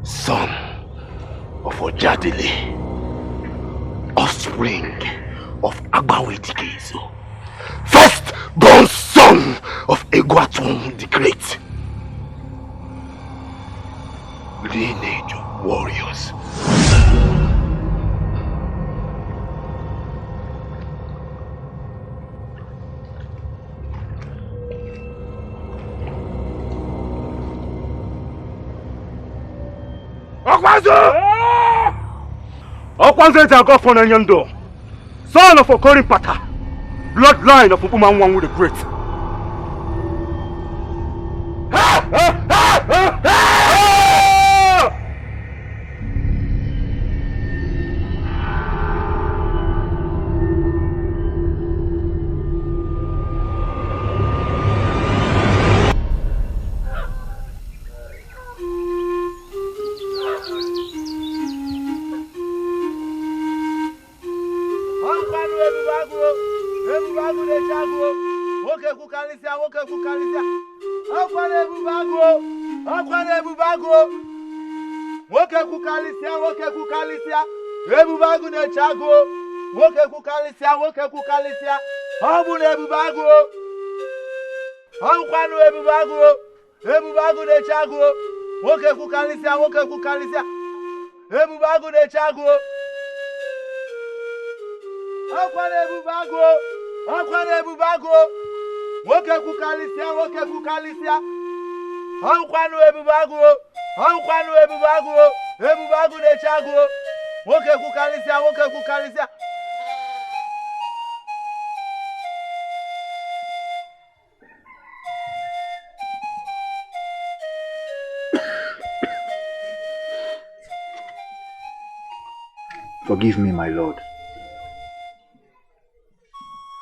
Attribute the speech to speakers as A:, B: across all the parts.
A: son of Ojadele, offspring of Agbawetikezo, first-born son of Egwatun the Great, lineage of warriors. Okwanze Jago Fonanyando, son of Okorin Pata, bloodline of Umanwangu the Great. Ebubagu ne chago, woke kukalisia, Abu Ebubagu, Anquanu Ebubagu ne chago, woke kukalisia, Ebubagu ne chago, Anquanu Ebubagu, woke kukalisia, Anquanu Ebubagu, Ebubagu ne chago. Woke kukalisia.
B: Forgive me, my lord.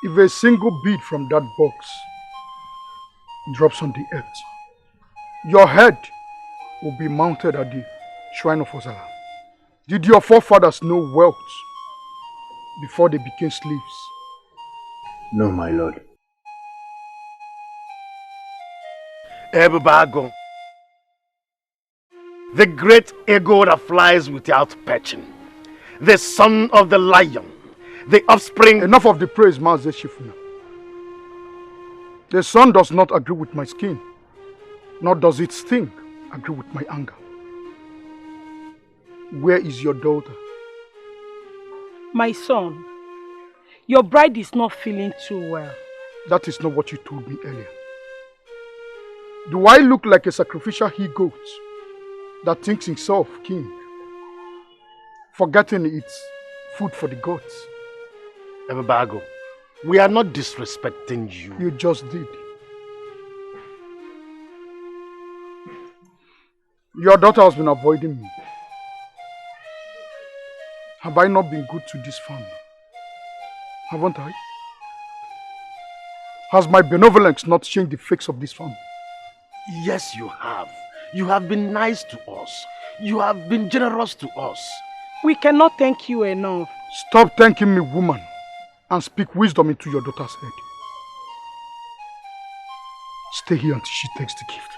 C: If a single bead from that box drops on the earth, your head will be mounted at the shrine of Ozala. Did your forefathers know wealth before they became slaves?
B: No, my lord.
A: Ebubago, the great eagle that flies without perching, the son of the lion, the offspring...
C: Enough of the praise, Master Shifuna. The sun does not agree with my skin, nor does its sting agree with my anger. Where is your daughter?
D: My son, your bride is not feeling too well.
C: That is not what you told me earlier. Do I look like a sacrificial he-goat that thinks himself king, forgetting it's food for the gods?
A: Ebubago, we are not disrespecting you.
C: You just did. Your daughter has been avoiding me. Have I not been good to this family? Haven't I? Has my benevolence not changed the face of this family?
A: Yes, you have. You have been nice to us. You have been generous to us.
D: We cannot thank you enough.
C: Stop thanking me, woman, and speak wisdom into your daughter's head. Stay here until she takes the gift.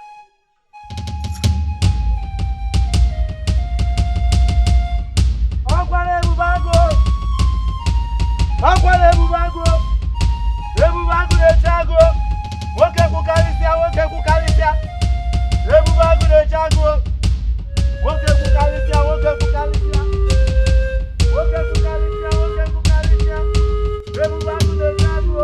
A: Ebubagu ne chago, woke kukalisia. Ebubagu ne chago, woke kukalisia. Ebubagu ne chago.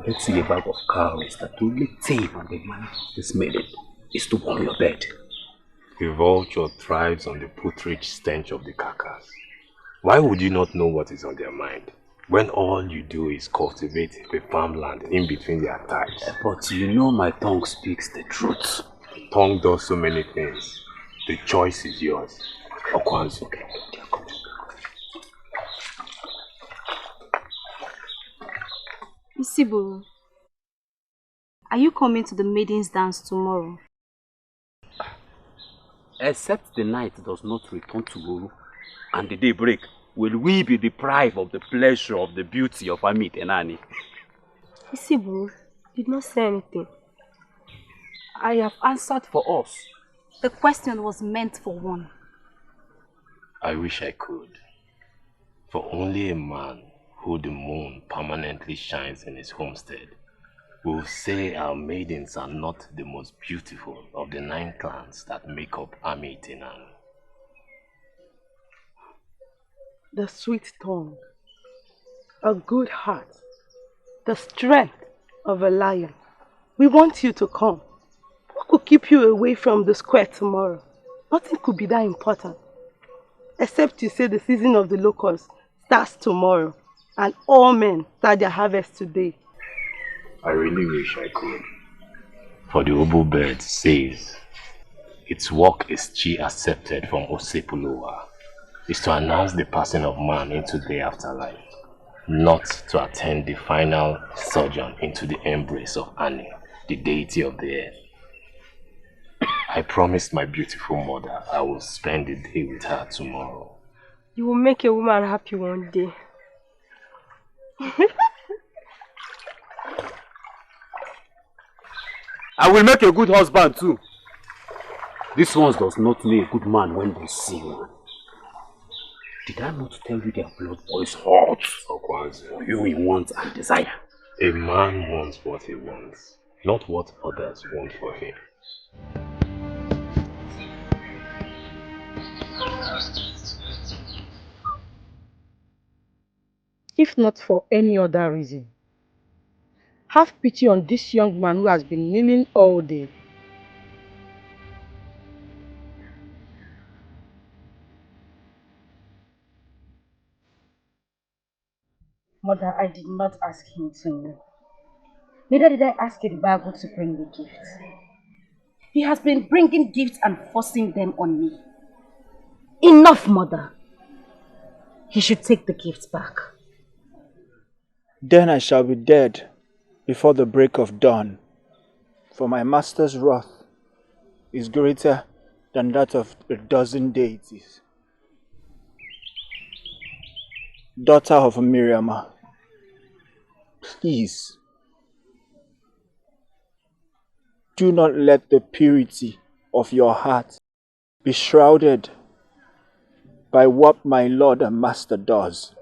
B: Let's see a bag of cows that will be safe on the man this minute is to warm your bed.
E: Revolt your tribes on the putrid stench of the carcass. Why would you not know what is on their mind when all you do is cultivate the farmland in between their thighs?
B: But you know my tongue speaks the truth.
E: The tongue does so many things. The choice is yours.
B: Okwanzo. Okay.
F: Isiburu, are you coming to the maidens' dance tomorrow?
B: Except the night does not return tomorrow and the day break, will we be deprived of the pleasure of the beauty of Amit and Annie?
F: Isiburu did not say anything.
B: I have answered for us.
F: The question was meant for one.
E: I wish I could. For only a man who the moon permanently shines in his homestead will say our maidens are not the most beautiful of the 9 clans that make up Amitenan.
D: The sweet tongue, a good heart, the strength of a lion. We want you to come. What could keep you away from the square tomorrow? Nothing could be that important. Except you say the season of the locusts starts tomorrow and all men start their harvest today.
E: I really wish I could. For the Obu bird says, its work is chi accepted from Osepuloa, is to announce the passing of man into the afterlife, not to attend the final sojourn into the embrace of Ani, the deity of the air. I promised my beautiful mother I will spend the day with her tomorrow.
D: You will make a woman happy one day.
B: I will make a good husband too. These ones does not know a good man when they see one. Did I not tell you their blood boils hot?
E: Okwanze,
B: You in want and desire.
E: a man wants what he wants, not what others want for him.
D: If not for any other reason, have pity on this young man who has been kneeling all day.
G: Mother, I did not ask him to kneel. Neither did I ask the Bible to bring the gifts. He has been bringing gifts and forcing them on me. Enough, Mother. He should take the gifts back.
H: Then I shall be dead before the break of dawn, for my master's wrath is greater than that of a dozen deities. Daughter of Miriam, please do not let the purity of your heart be shrouded by what my Lord and Master does.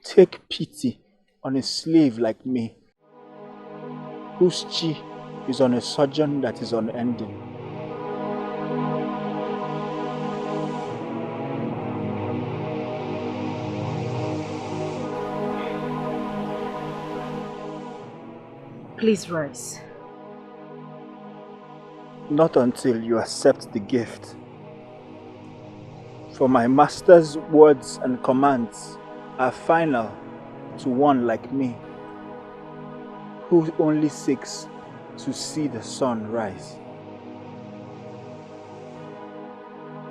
H: Take pity on a slave like me, whose chi is on a sojourn that is unending.
G: Please rise.
H: Not until you accept the gift. For my master's words and commands are final to one like me, who only seeks to see the sun rise.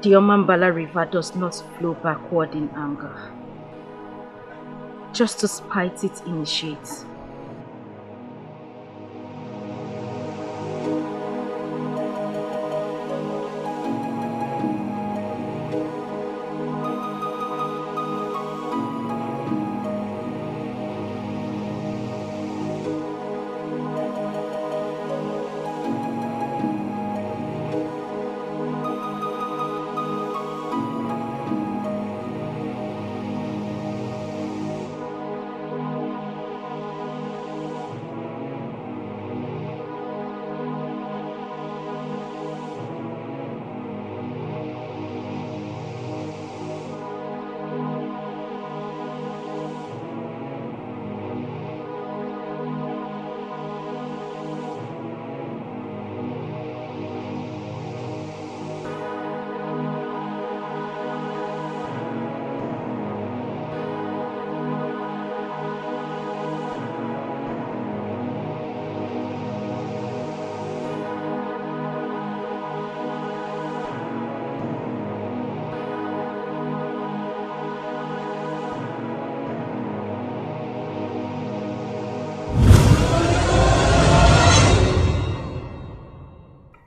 G: The Omambala River does not flow backward in anger. Just to spite it initiates.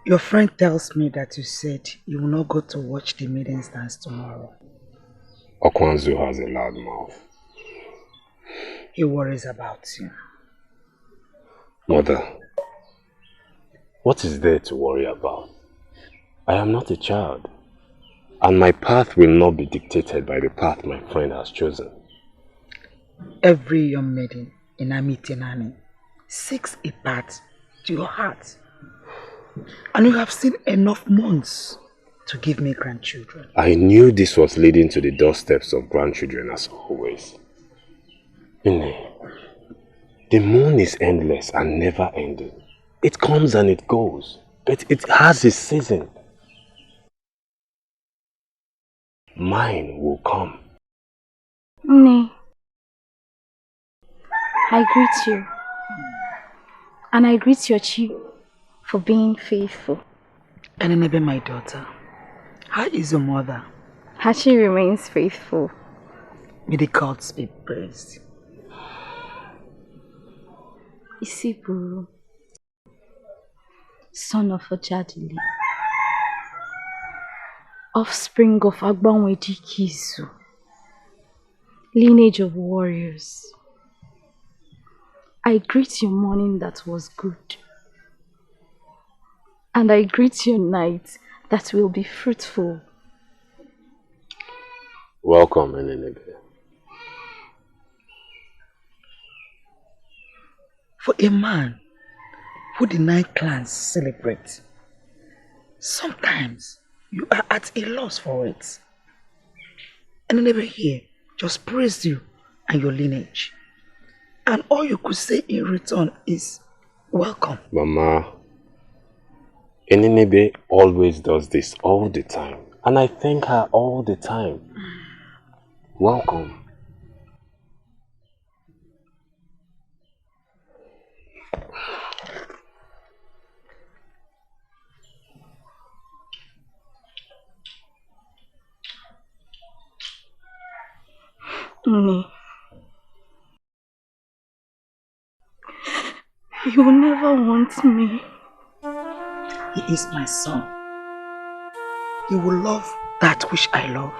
I: Your friend tells me that you said you will not go to watch the maidens dance tomorrow.
E: Okwanzu has a loud mouth.
I: He worries about you.
E: Mother, what is there to worry about? I am not a child, and my path will not be dictated by the path my friend has chosen.
I: Every young maiden in Amitinani seeks a path to your heart. And you have seen enough months to give me grandchildren.
E: I knew this was leading to the doorsteps of grandchildren as always. Ine, the moon is endless and never ending. It comes and it goes, but it has a season. Mine will come.
F: Nay, I greet you. And I greet your chief for being faithful.
I: And Enebe, my daughter, how is your mother?
F: Hachi remains faithful.
I: May the gods be praised.
F: Isiburu, son of Ojadili, offspring of Agbanweji Kizu, lineage of warriors. I greet your morning that was good, and I greet your night that will be fruitful.
E: Welcome, Enenebe.
I: For a man who the 9 clans celebrate, sometimes you are at a loss for it. And never here just praised you and your lineage. And all you could say in return is, welcome.
E: Mama, Enenebe always does this all the time. And I thank her all the time. Welcome.
F: Nne, you will never want me.
I: He is my son. He will love that which I love.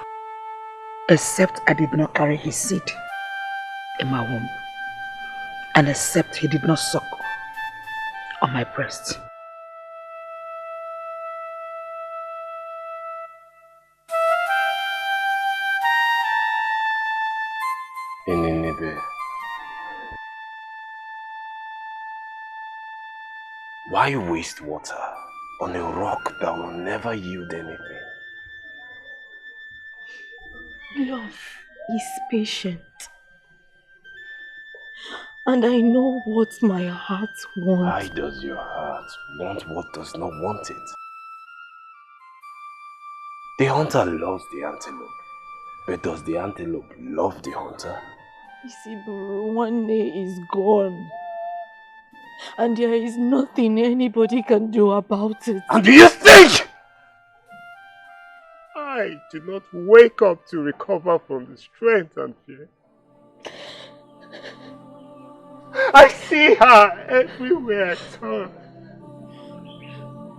I: Except I did not carry his seed in my womb. And except he did not suck on my breast.
E: Enenebe, why waste water on a rock that will never yield anything?
D: Love is patient. And I know what my heart wants.
E: Why does your heart want what does not want it? The hunter loves the antelope, but does the antelope love the hunter?
D: Isiburu, one day is gone. And there is nothing anybody can do about it.
A: And do you think I do not wake up to recover from the strength and fear? I see her everywhere I turn.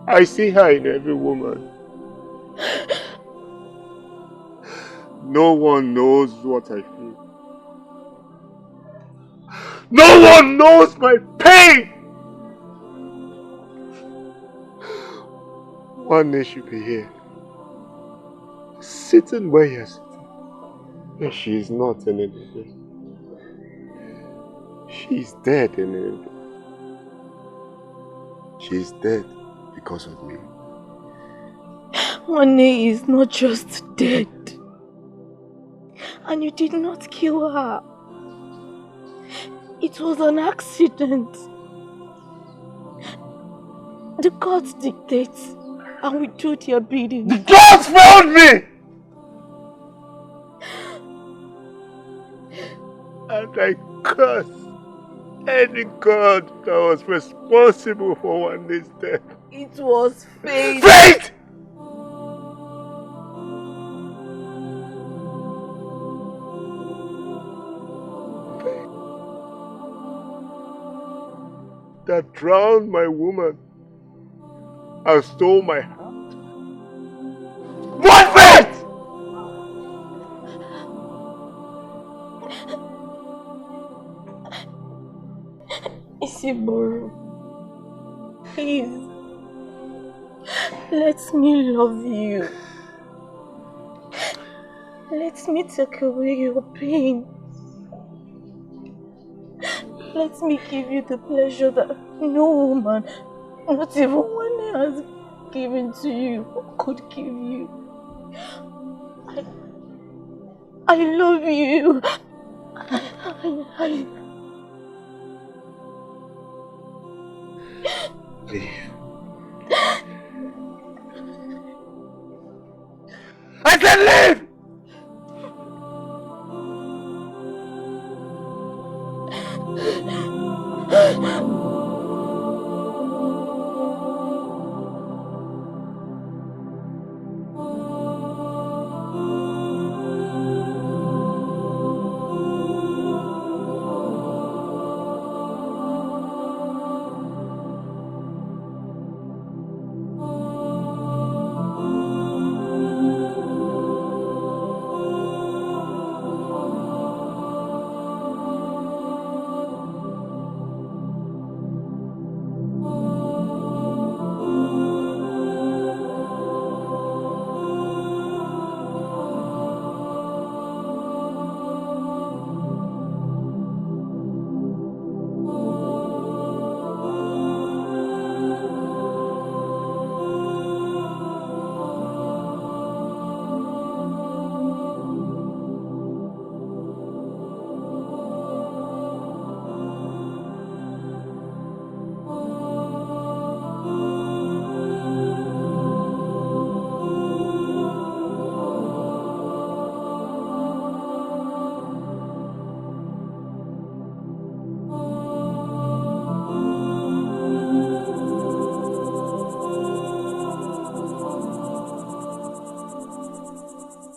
A: I see her in every woman. No one knows what I feel. No one knows my pain! One day she'll be here, sitting where you're sitting. But she is not in anything. She is dead in it. She is dead because of me.
D: One day is not just dead. And you did not kill her. It was an accident. The gods dictate, and we do their bidding.
A: The gods found me! And I curse any god that was responsible for one day's death.
D: It was fate.
A: Fate! That drowned my woman. and stole my heart. What faith?
J: Isiboro, please, let me love you. Let me take away your pain. Let me give you the pleasure that no woman, not even one has given to you, could give you. I love you.
A: Leave. I said leave!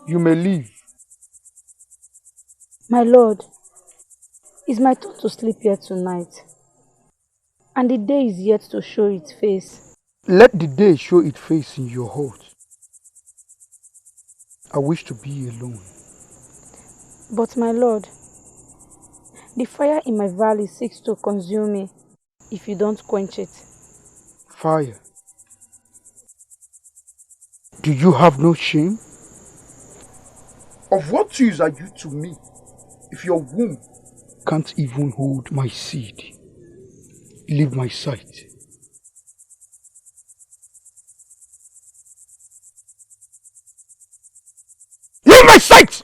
C: You may leave.
F: My lord, it's my turn to sleep here tonight. And the day is yet to show its face.
C: Let the day show its face in your heart. I wish to be alone.
F: But my lord, the fire in my valley seeks to consume me if you don't quench it.
C: Fire. Do you have no shame? Of what use are you to me if your womb can't even hold my seed? Leave my sight. Leave my sight!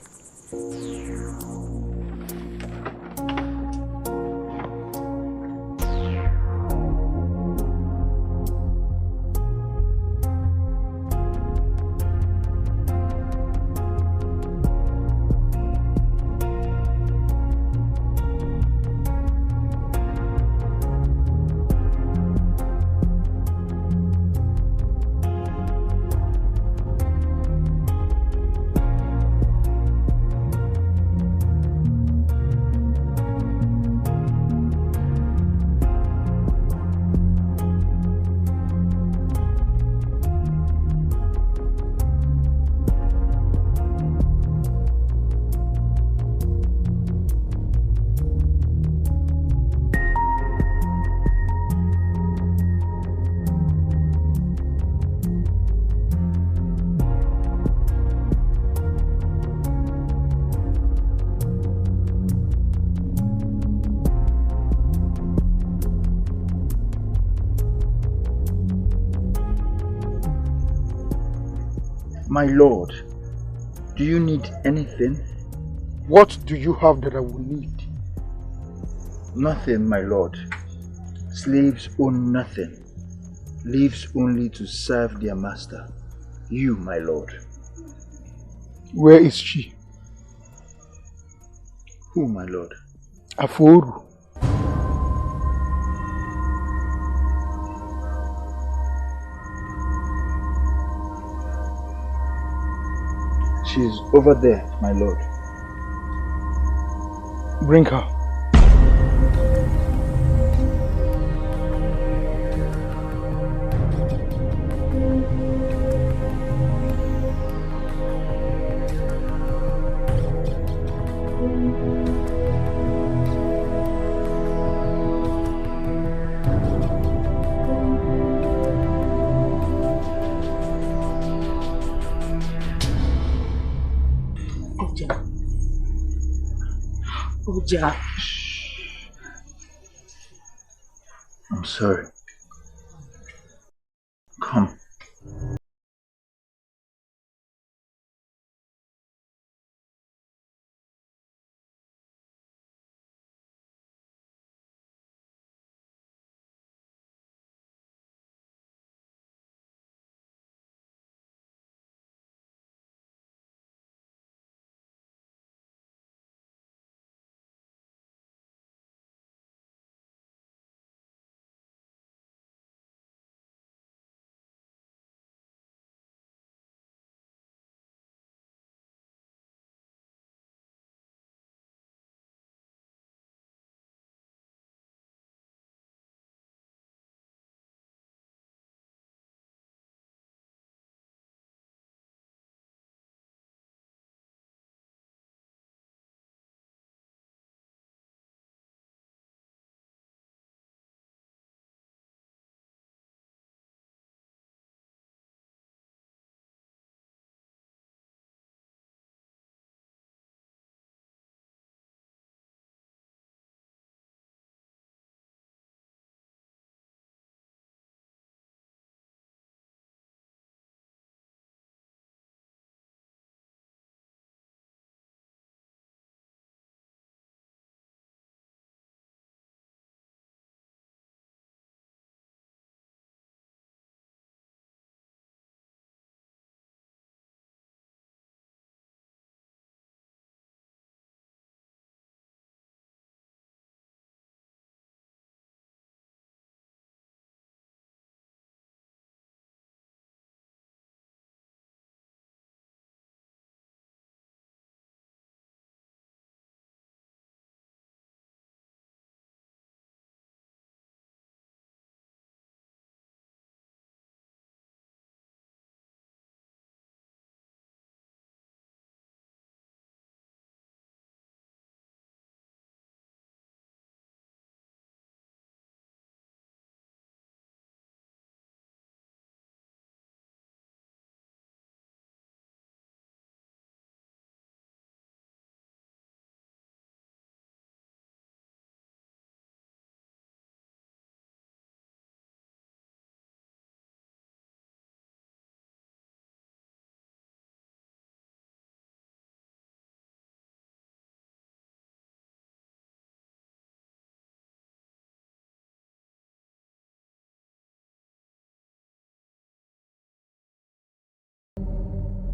H: My lord, do you need anything?
C: What do you have that I will need?
H: Nothing, my lord. Slaves own nothing. Lives only to serve their master. You, my lord.
C: Where is she?
H: Who, my lord?
C: Aforu.
H: She is over there, my lord.
C: Bring her.
I: Oja. Oja.
H: I'm sorry. Come.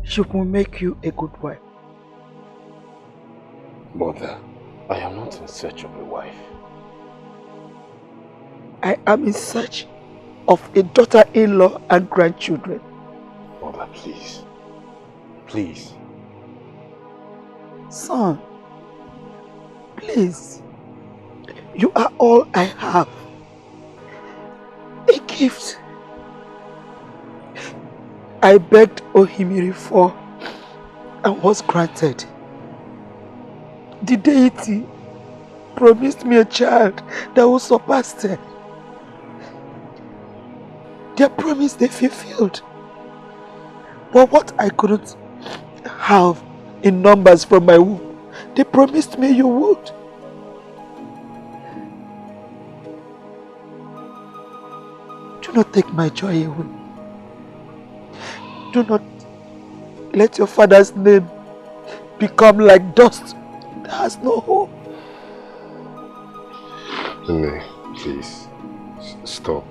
I: She will make you a good wife.
E: Mother, I am not in search of a wife.
I: I am in search of a daughter-in-law and grandchildren.
E: Mother, please. Please.
I: Son, please. You are all I have. A gift. I begged Ohimiri for and was granted. The deity promised me a child that will surpass them. Their promise they fulfilled. But what I couldn't have in numbers from my womb, they promised me you would. Do not take my joy away. Do not let your father's name become like dust that has no hope.
E: Nne, please. Stop.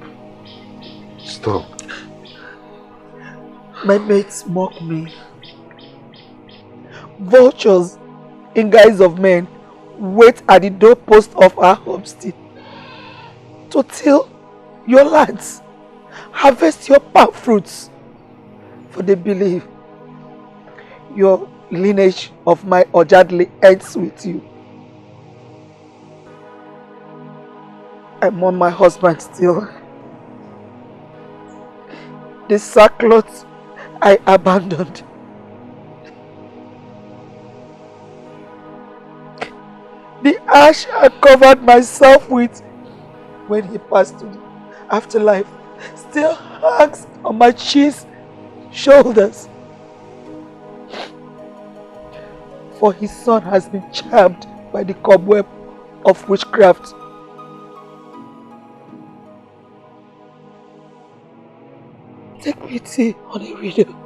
E: Stop.
I: My mates mock me. Vultures in guise of men wait at the doorpost of our homestead to till your lands, harvest your palm fruits, for they believe your lineage of my Ojadli ends with you. I mourn my husband still. The sackcloth I abandoned. The ash I covered myself with when he passed to the afterlife still hangs on my chin's shoulders. for his son has been charmed by the cobweb of witchcraft. Take pity on a widow.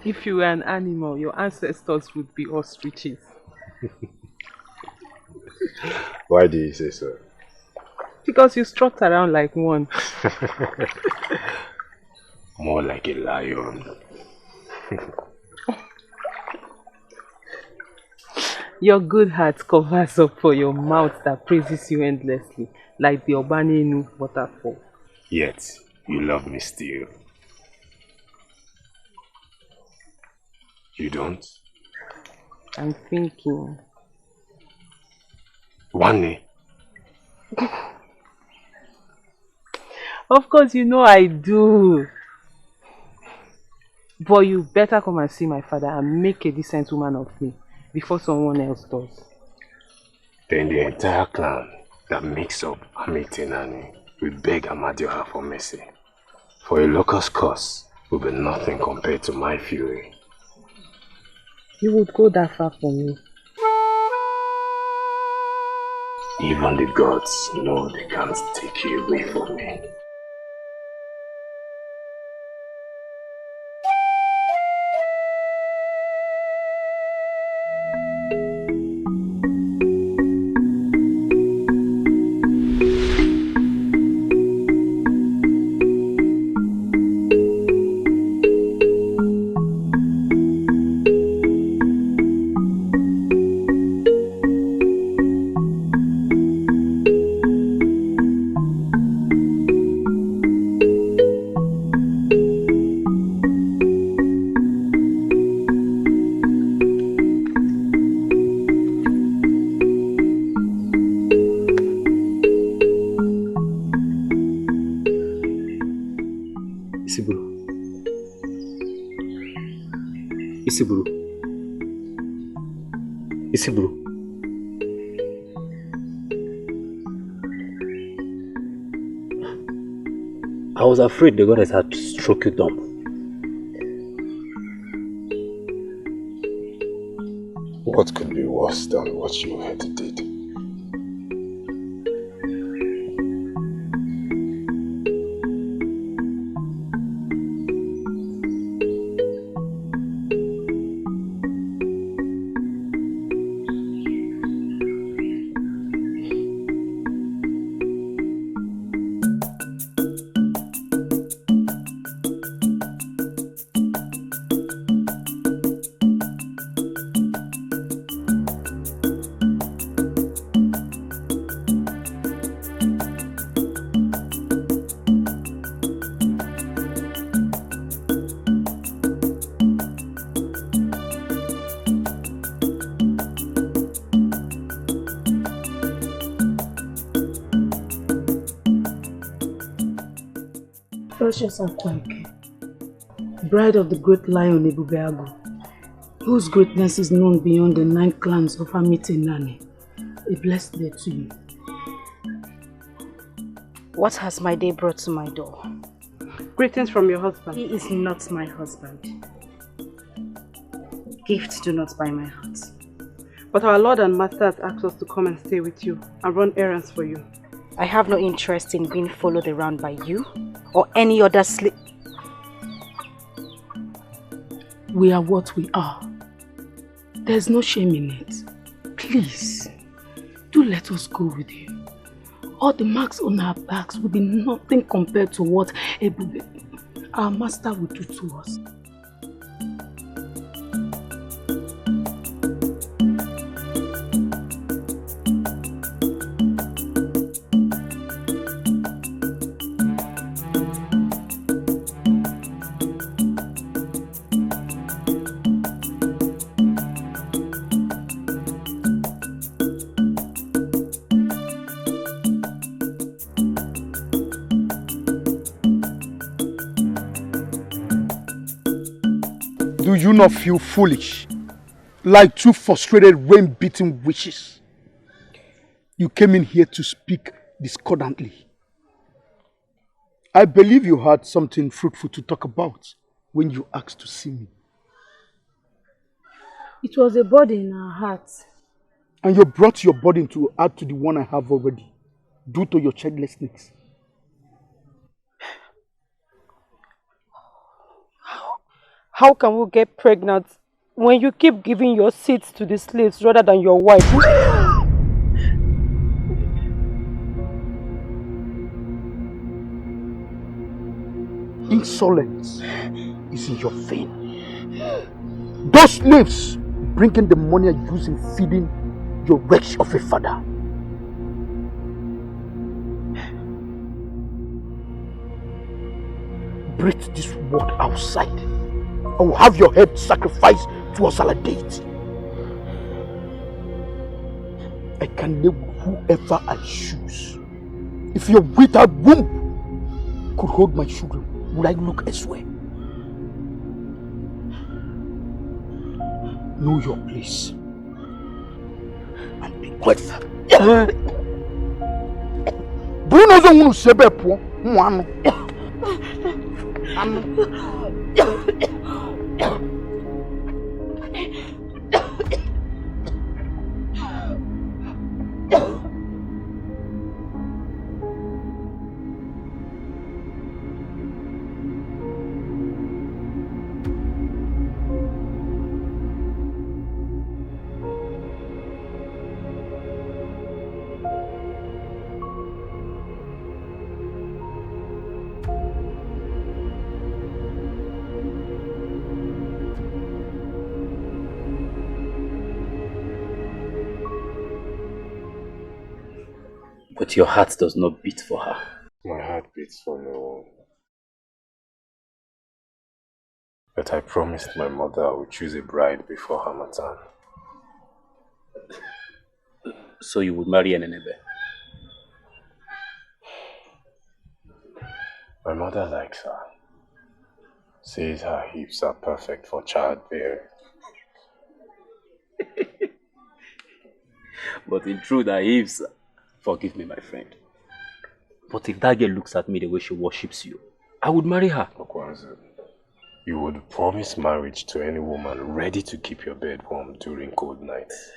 K: If you were an animal, your ancestors would be ostriches.
E: Why do you say so?
K: Because you strut around like one.
E: More like a lion.
K: Your good heart covers up for your mouth that praises you endlessly, like the Obanenu waterfall.
E: Yet, you love me still. You don't?
K: I'm thinking.
E: Wani.
K: Of course, you know I do. But you better come and see my father and make a decent woman of me before someone else does.
E: Then the entire clan that makes up Amitenani will beg Amadioha for mercy. For a locust curse will be nothing compared to my fury.
K: You would go that far for me.
E: Even the gods know they can't take you away from me.
B: Isiburu. Isiburu. I was afraid the goddess had struck you dumb.
E: What could be worse than what you had did?
I: Precious Akwaike, bride of the great lion Ebubeagu, whose greatness is known beyond the 9 clans of Amite Nani. A blessed day to you.
G: What has my day brought to my door?
D: Greetings from your husband.
G: He is not my husband. Gifts do not buy my heart.
D: But our Lord and Master has asked us to come and stay with you and run errands for you.
G: I have no interest in being followed around by you or any other slave.
I: We are what we are. There's no shame in it. Please, do let us go with you. All the marks on our backs will be nothing compared to what our master will do to us.
C: Do you not feel foolish? Like two frustrated rain-beaten witches? You came in here to speak discordantly. I believe you had something fruitful to talk about when you asked to see me.
F: It was a burden in our hearts.
C: And you brought your burden to add to the one I have already, due to your childlessness.
D: How can we get pregnant when you keep giving your seeds to the slaves rather than your wife?
C: Insolence is in your vein. Those slaves bringing the money I use in feeding your wretch of a father. Breathe this word outside. I will have your head sacrificed to Osala deity. I can live with whoever I choose. If your withered womb could hold my children, would I look elsewhere? Know your place and be grateful. Bruno Zonu Sebepo, one.
B: But your heart does not beat for her.
E: My heart beats for no one. But I promised my mother I would choose a bride before Harmattan.
B: So you would marry Enenebe?
E: My mother likes her. Says her hips are perfect for childbearing.
B: But in truth, forgive me, my friend. But if that girl looks at me the way she worships you, I would marry her.
E: Okwanze, you would promise marriage to any woman ready to keep your bed warm during cold nights.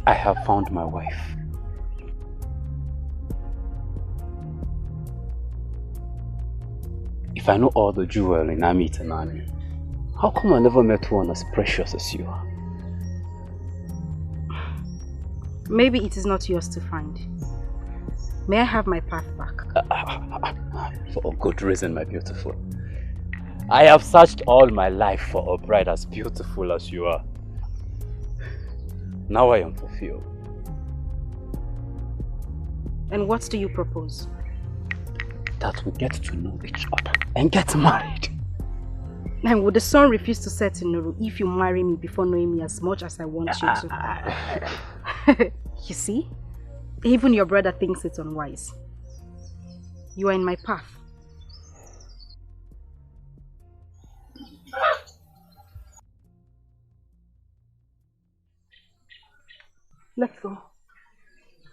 B: I have found my wife. If I know all the jewel in Ami Tanani, how come I never met one as precious as you are?
G: Maybe it is not yours to find. May I have my path back?
B: For a good reason, my beautiful. I have searched all my life for a bride as beautiful as you are. Now I am fulfilled.
G: And what do you propose?
B: That we get to know each other and get married.
G: And would the sun refuse to set in Nuru if you marry me before knowing me as much as I want you to? You see? Even your brother thinks it's unwise. You are in my path. Let's go.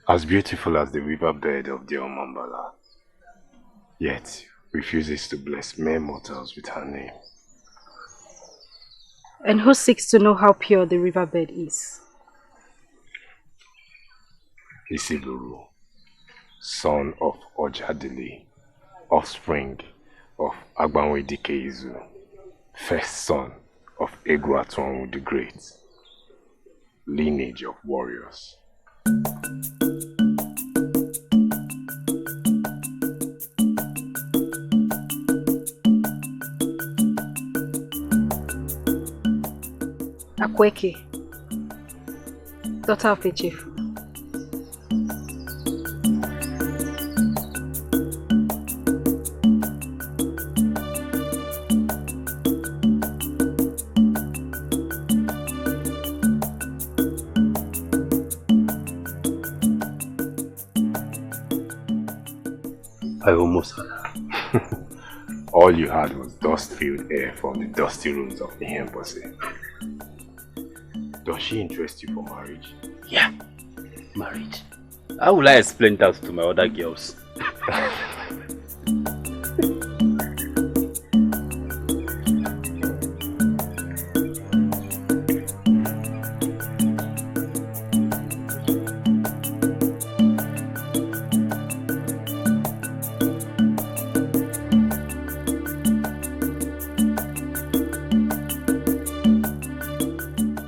E: As beautiful as the riverbed of the Omambala, yet refuses to bless mere mortals with her name.
G: And who seeks to know how pure the riverbed is?
E: Isiburu, son of Ojadili, offspring of Agbanwe Dikeizu, first son of Egwatonwu the Great, lineage of warriors.
G: Akweke, daughter of a chief.
E: I almost had. All you had was dust-filled air from the dusty rooms of the embassy. Does she interest you for marriage?
B: Yeah, marriage. How will I explain that to my other girls?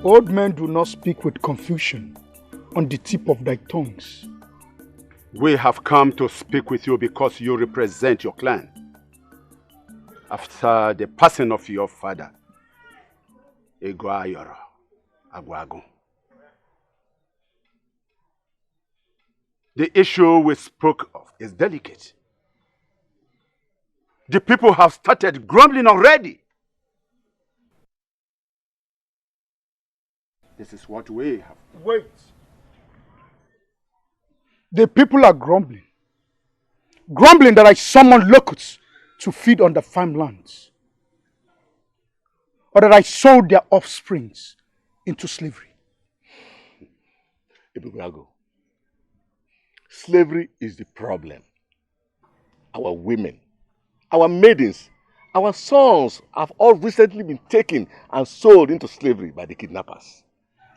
C: Old men do not speak with confusion on the tip of thy tongues.
L: We have come to speak with you because you represent your clan. After the passing of your father, Egwayoro Agwagu. The issue we spoke of is delicate. The people have started grumbling already. This is what we have.
C: Wait. The people are grumbling. Grumbling that I summoned locusts to feed on the farmlands. Or that I sold their offsprings into slavery.
M: Ibugago, slavery is the problem. Our women, our maidens, our sons have all recently been taken and sold into slavery by the kidnappers.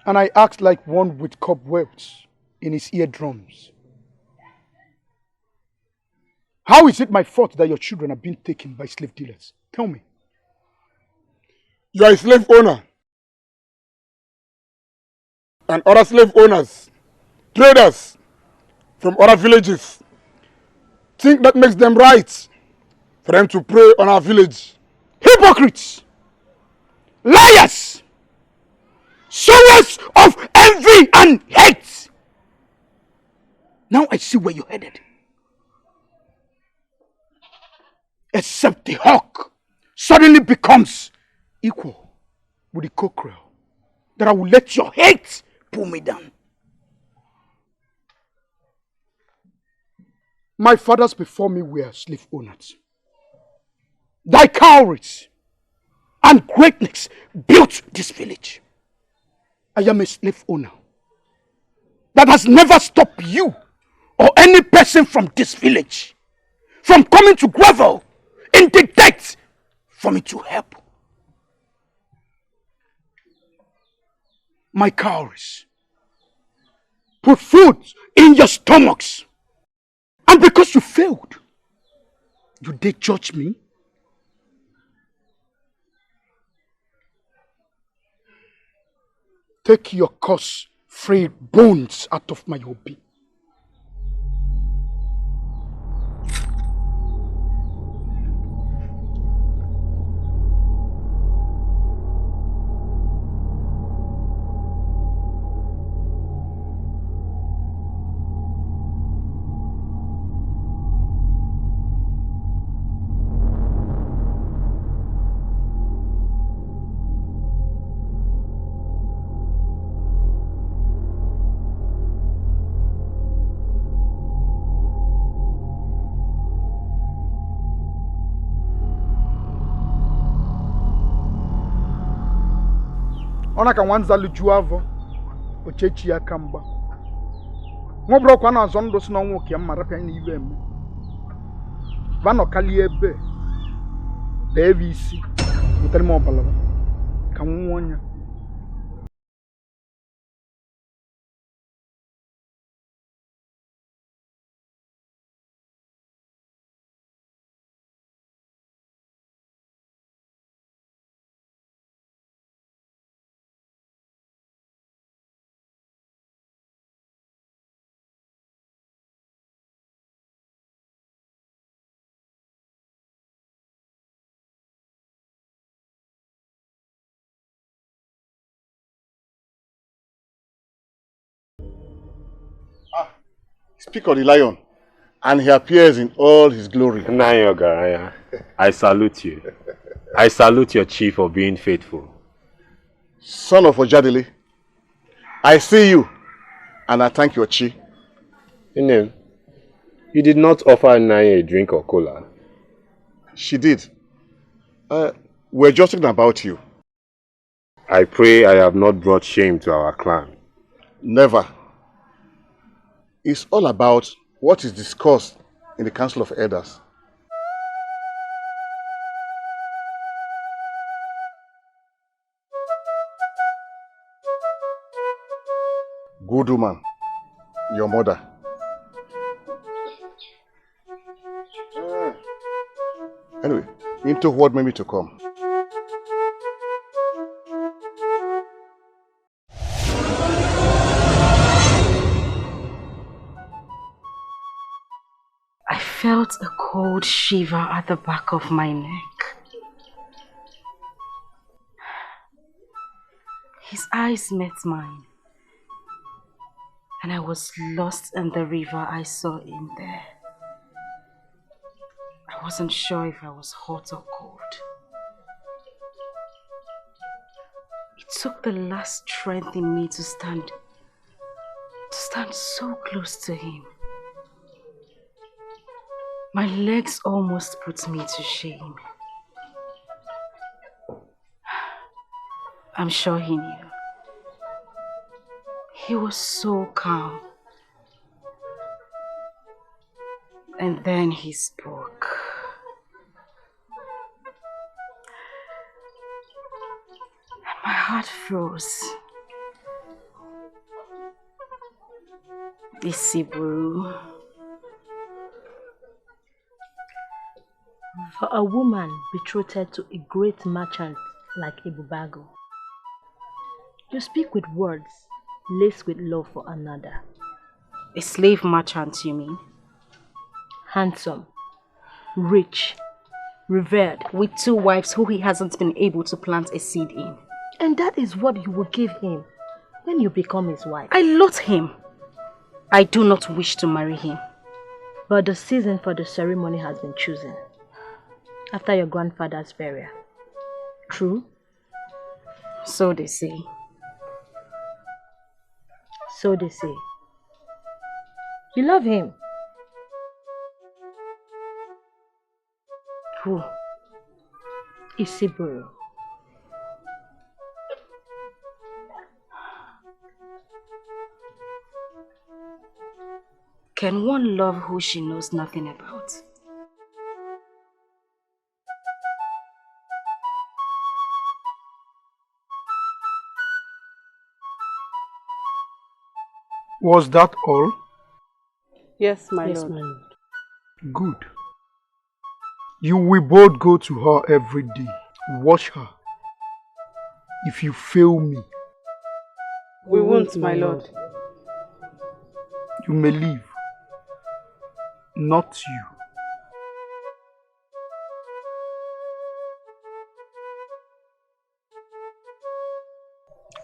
C: And I act like one with cobwebs in his eardrums. How is it my fault that your children are being taken by slave dealers? Tell me.
N: You are a slave owner. And other slave owners, traders from other villages, think that makes them right for them to prey on our village.
C: Hypocrites! Liars! Sowers of envy and hate! Now I see where you're headed. Except the hawk suddenly becomes equal with the cockerel, that I will let your hate pull me down. My fathers before me were slave owners. Thy cowardice and greatness built this village. I am a slave owner that has never stopped you or any person from this village from coming to grovel in the dirt for me to help. My cowardice put food in your stomachs, and because you failed, you did judge me. Take your curse-free bones out of my obi. Ona ka wanza luju avo ochechi ya kamba ngobro kwa na azo ndo si na onwo ke mara pia na iwe eme vano kali ebe bevi isi mutari mo balaba ka nwonya
M: Speak of the lion, and he appears in all his glory.
E: Nayogaraya, I salute you. I salute your chief for being faithful.
M: Son of Ojadele, I see you, and I thank your chief.
E: Inem, you did not offer Naya a drink or cola.
M: She did. We're just talking about you.
E: I pray I have not brought shame to our clan.
M: Never. It's all about what is discussed in the Council of Elders. Good woman, your mother. Anyway, into what made me to come.
G: I felt a cold shiver at the back of my neck. His eyes met mine, and I was lost in the river I saw in there. I wasn't sure if I was hot or cold. It took the last strength in me to stand so close to him. My legs almost put me to shame. I'm sure he knew. He was so calm. And then he spoke. And my heart froze. Isiburu.
O: For a woman betrothed to a great merchant like Ibubago, you speak with words laced with love for another.
G: A slave merchant, you mean?
O: handsome, rich, revered,
G: with 2 wives who he hasn't been able to plant a seed in.
O: and that is what you will give him when you become his wife.
G: I loathe him. I do not wish to marry him.
O: But the season for the ceremony has been chosen after your grandfather's burial. True?
G: So they say.
O: So they say. You love him.
G: Who?
O: Isiburu.
G: Can one love who she knows nothing about?
C: Was that all?
D: Yes, my
O: Yes,
D: lord.
O: my lord.
C: Good. You will both go to her every day. Watch her. If you fail me,
D: We won't, my lord.
C: you may leave. Not you.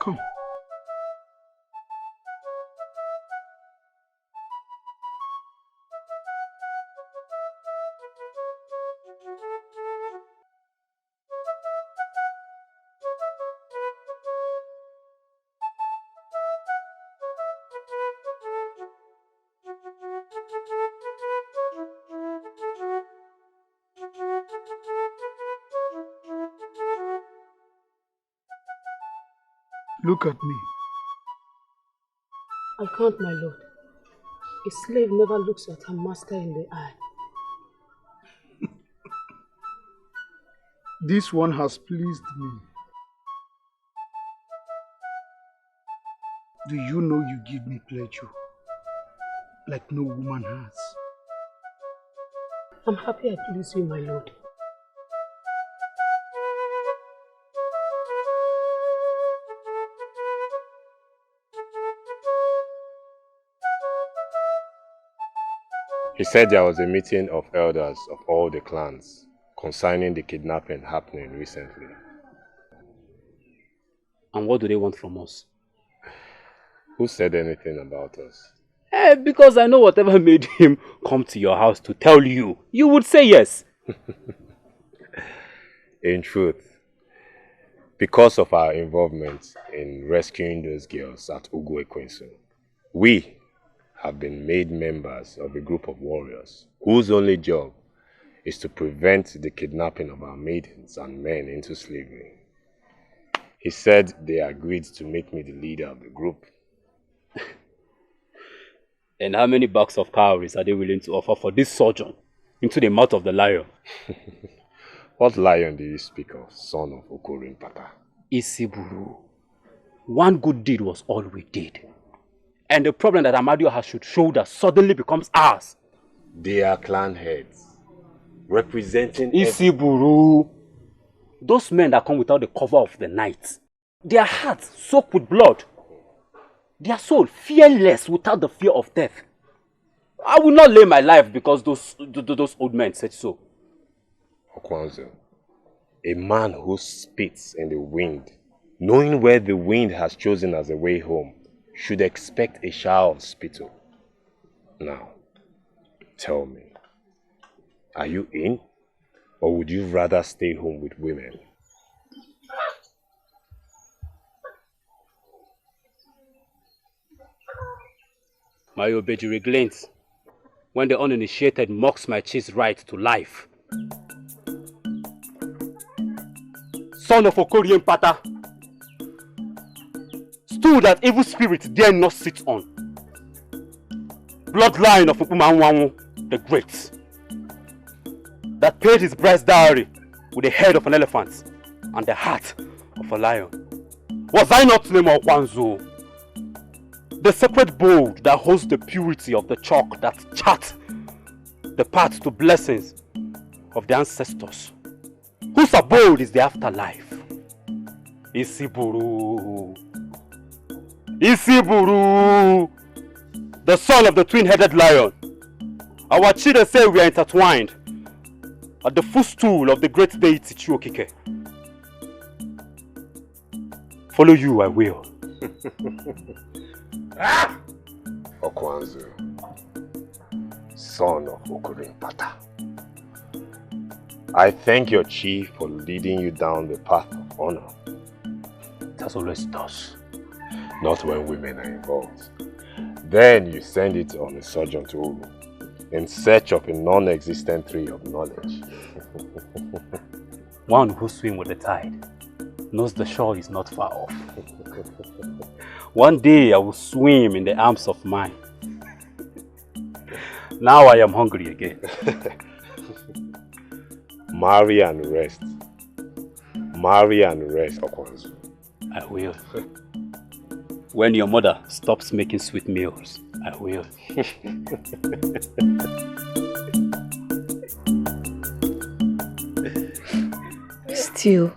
C: Come. Look at me.
K: I can't, my lord. A slave never looks at her master in the eye.
C: This one has pleased me. Do you know you give me pleasure like no woman has?
K: I'm happy I please you, my lord.
E: He said there was a meeting of elders of all the clans concerning the kidnapping happening recently.
B: And what do they want from us?
E: Who said anything about us?
B: Because I know whatever made him come to your house to tell you, you would say yes.
E: In truth, because of our involvement in rescuing those girls at Unrequited, we have been made members of a group of warriors whose only job is to prevent the kidnapping of our maidens and men into slavery. He said they agreed to make me the leader of the group.
B: And how many bags of cowries are they willing to offer for this sojourn into the mouth of the lion?
E: What lion do you speak of, son of Okorin Pata?
B: Isiburu. One good deed was all we did. And the problem that Amadio has should shoulder suddenly becomes ours.
E: They are clan heads, representing
B: Isiburu. Those men that come without the cover of the night, their hearts soaked with blood, their soul fearless without the fear of death. I will not lay my life because those old men said so.
E: Okwanzo, a man who spits in the wind, knowing where the wind has chosen as a way home, should expect a shower of spittle. Now, tell me, are you in, or would you rather stay home with women?
B: My obedient glints when the uninitiated mocks my chief's right to life. Son of Okorie Pata, stool that evil spirits dare not sit on. Bloodline of Upumanwanwu the Great, that paid his bride's dowry with the head of an elephant and the heart of a lion. Was I not named Okwanzo? The sacred bowl that holds the purity of the chalk that chart the path to blessings of the ancestors, whose abode is the afterlife. Isiburu. Isiburu, the son of the twin-headed lion, Our children say we are intertwined at the footstool of the great deity Chuokike. Follow you, I will.
E: Okwanzu, son of Okurimpata. I thank your chief for leading you down the path of honor.
B: That's always does.
E: Not when women are involved. Then you send it on a sojourn to Ogu in search of a non-existent tree of knowledge.
B: One who swims with the tide knows the shore is not far off. One day I will swim in the arms of mine. Now I am hungry again.
E: Marry and rest. Marry and rest, Okwanzu.
B: I will. When your mother stops making sweet meals, I will.
J: Still,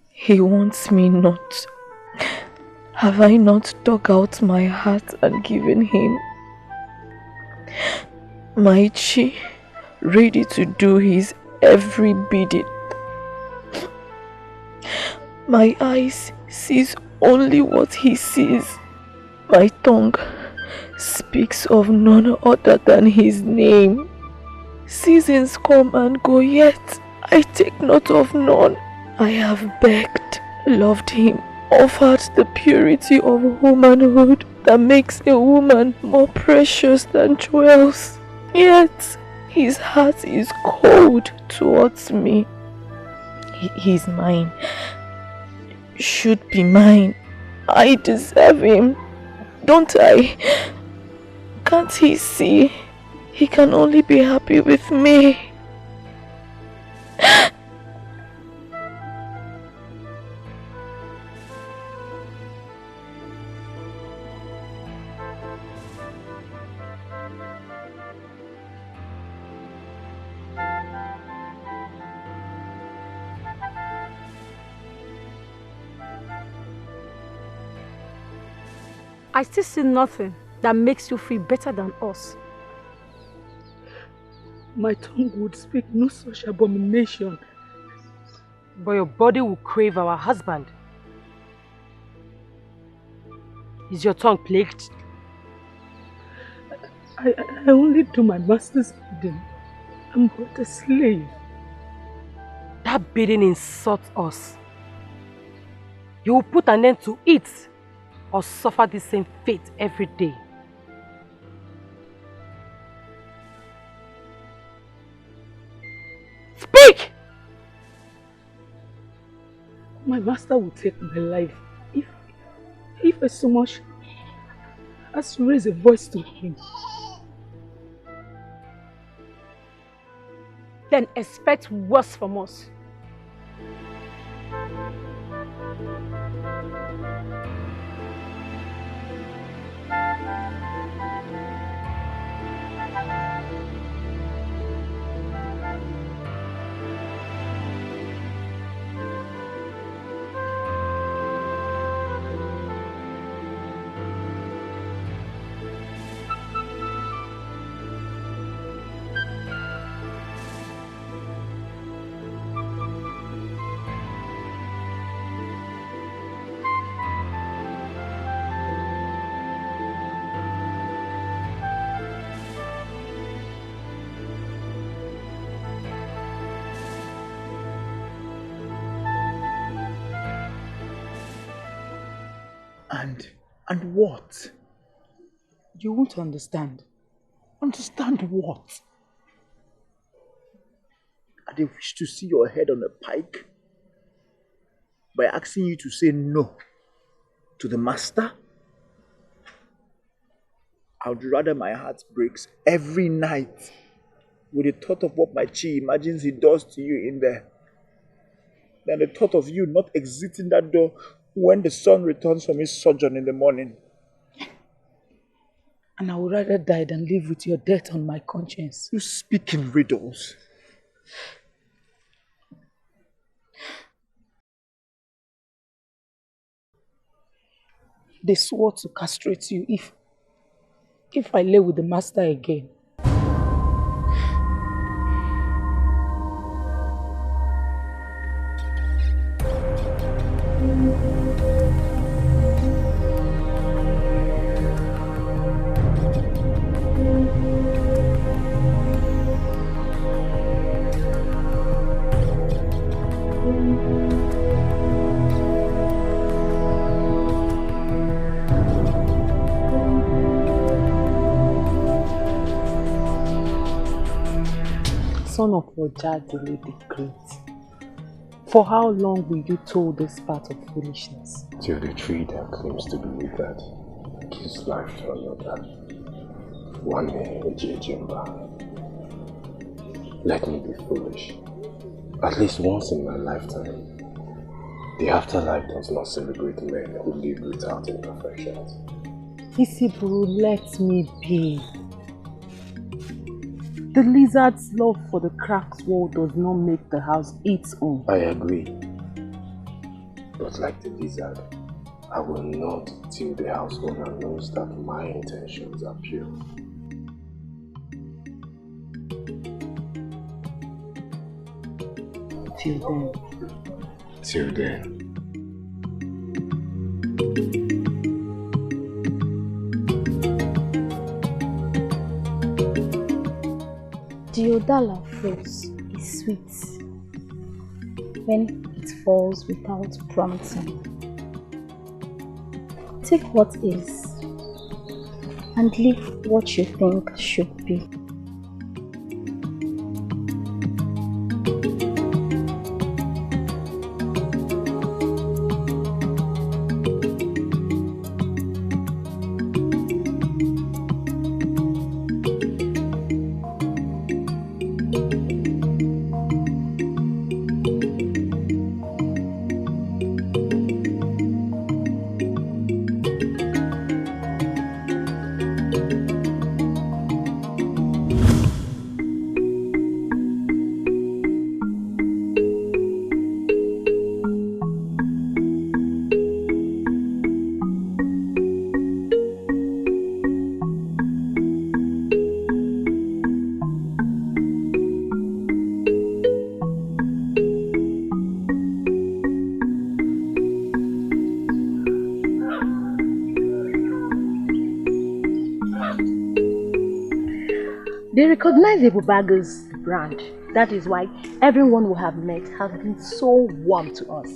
J: he wants me not. Have I not dug out my heart and given him my chi, ready to do his every bidding? My eyes sees only what he sees. My tongue speaks of none other than his name. Seasons come and go, yet I take note of none. I have begged, loved him, offered the purity of womanhood that makes a woman more precious than jewels. Yet his heart is cold towards me. He's mine. Should be mine. I deserve him, don't I? Can't he see? He can only be happy with me.
F: I still see nothing that makes you feel better than us.
K: My tongue would speak no such abomination. But your body will crave our husband. Is your tongue plagued? I only do my master's bidding. I'm but a slave. That bidding insults us. You will put an end to it or suffer the same fate every day. Speak! My master will take my life if I so much as to raise a voice to him.
F: Then expect worse from us.
H: And what?
I: You won't understand.
H: Understand what? I dey wish to see your head on a pike by asking you to say no to the master. I would rather my heart breaks every night with the thought of what my chi imagines he does to you in there than the thought of you not exiting that door when the sun returns from his sojourn in the morning.
I: And I would rather die than live with your death on my conscience.
H: You speak in riddles.
I: They swore to castrate you if I lay with the master again.
K: son of Ojadele the Great, for how long will you toll this path of foolishness?
E: Till the tree that claims to be withered gives life to another. One day, Ejimba. Let me be foolish. At least once in my lifetime. The afterlife does not celebrate men who live without imperfections.
K: Isiburu, let me be. The lizard's love for the cracked wall does not make the house its own.
E: I agree. But like the lizard, I will not till the house owner knows that my intentions are pure.
K: Till then.
E: Till then.
O: The Odala falls is sweet when it falls without prompting. Take what is and leave what you think should be. They recognize Ebubaga's brand. That is why everyone we have met has been so warm to us.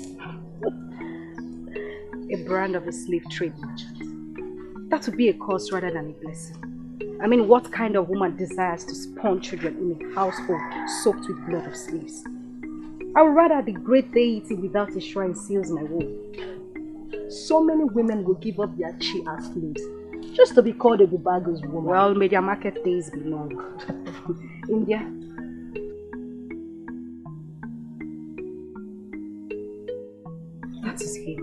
G: A brand of a slave trade merchant. That would be a curse rather than a blessing. I mean, what kind of woman desires to spawn children in a household soaked with blood of slaves? I would rather the great deity without a shrine seals my womb. So many women will give up their chi as slaves just to be called a Bubaga's woman. Well, may their market days be long. India. That is him.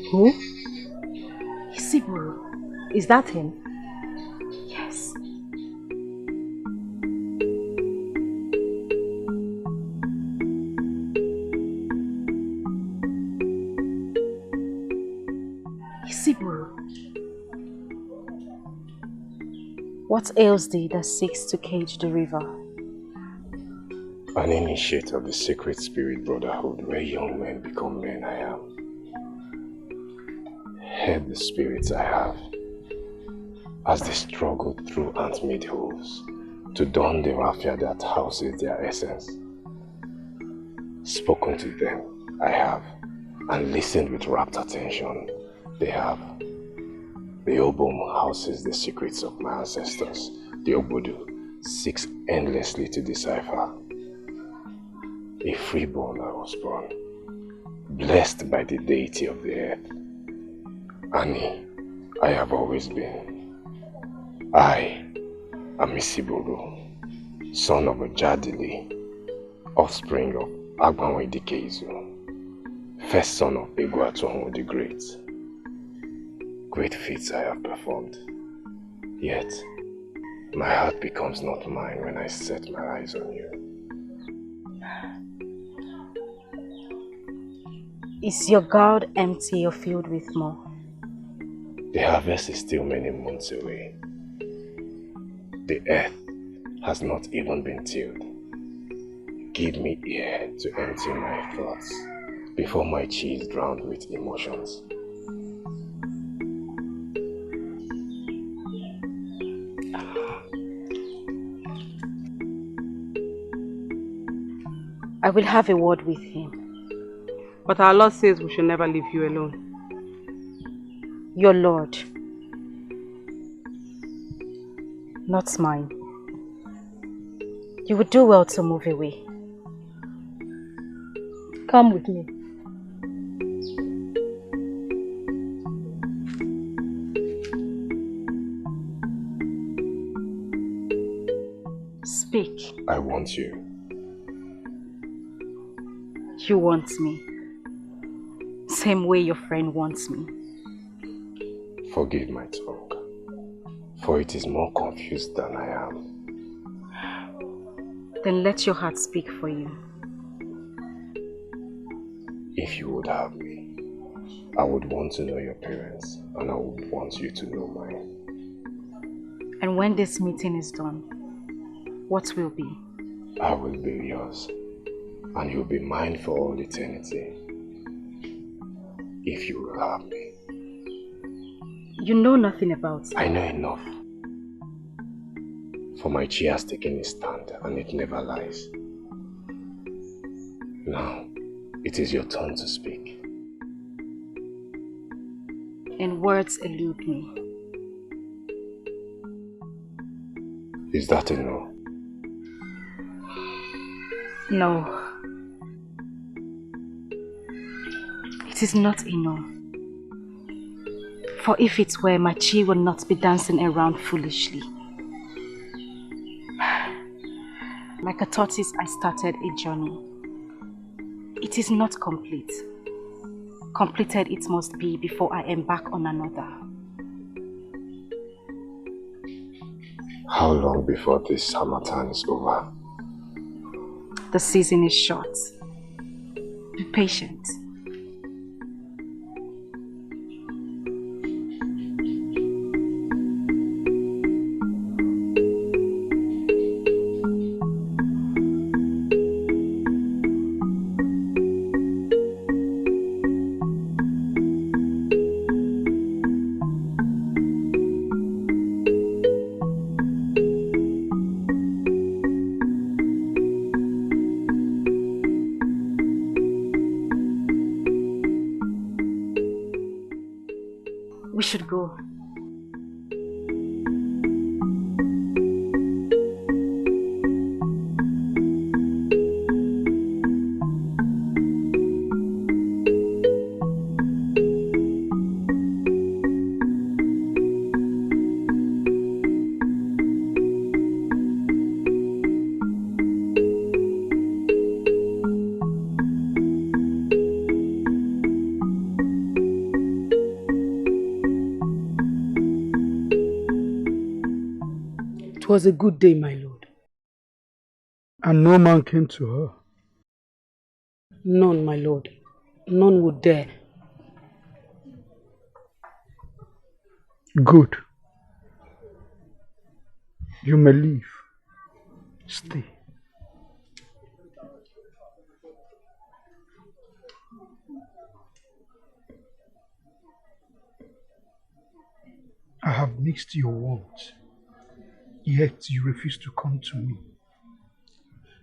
O: Who?
G: Isiburu.
O: Is that him?
G: Yes. Isiburu.
O: What ails thee that seeks to cage the river?
E: An initiate of the Sacred Spirit Brotherhood, where young men become men, I am. Head the spirits I have, as they struggle through ant-made holes to don the raffia that houses their essence. Spoken to them, I have, and listened with rapt attention, they have. The Obom houses the secrets of my ancestors. The Obodo seeks endlessly to decipher. A freeborn I was born, blessed by the deity of the earth. Annie, I have always been. I am Isiburu, son of Ojadele, offspring of Agbanwe Dikezu, first son of Egwatohun the Great. Great feats I have performed, yet my heart becomes not mine when I set my eyes on you.
O: Is your gourd empty or filled with more?
E: The harvest is still many months away. The earth has not even been tilled. Give me ear to empty my thoughts before my chi is drowned with emotions.
O: I will have a word with him.
K: But our Lord says we should never leave you alone.
O: Your Lord, not mine.
G: You would do well to move away.
K: Come with me.
G: Speak.
E: I want you.
G: You want me. Same way your friend wants me.
E: Forgive my tongue, for it is more confused than I am.
G: Then let your heart speak for you.
E: If you would have me, I would want to know your parents, and I would want you to know mine.
G: And when this meeting is done, what will be?
E: I will be yours, and you'll be mine for all eternity. If you will have me.
G: You know nothing about it.
E: I know enough. For my chi has taken its stand, and it never lies. Now, it is your turn to speak.
G: And words elude me.
E: Is that a no?
G: No. It is not a no. For if it were, my chi would not be dancing around foolishly. Like a tortoise, I started a journey. It is not complete. Completed it must be before I embark on another.
E: How long before this Hamatan is over?
G: The season is short. Be patient. We should go.
K: It was a good day, my lord.
C: And no man came to her.
K: None, my lord. None would dare.
C: Good. You may leave. Stay. I have mixed your wants, yet you refuse to come to me.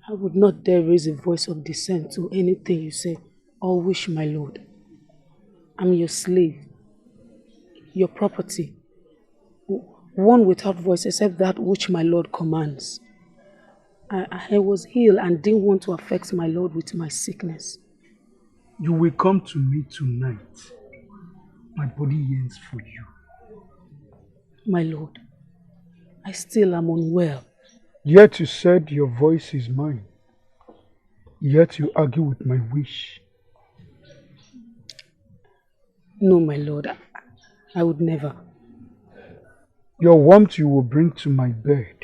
K: I would not dare raise a voice of dissent to anything you say or wish, my lord. I'm your slave, your property, one without voice except that which my lord commands. I was ill and didn't want to affect my lord with my sickness.
C: You will come to me tonight. My body yearns for you.
K: My lord, I still am unwell.
C: Yet you said your voice is mine. Yet you argue with my wish.
K: No, my lord, I would never.
C: Your warmth you will bring to my bed.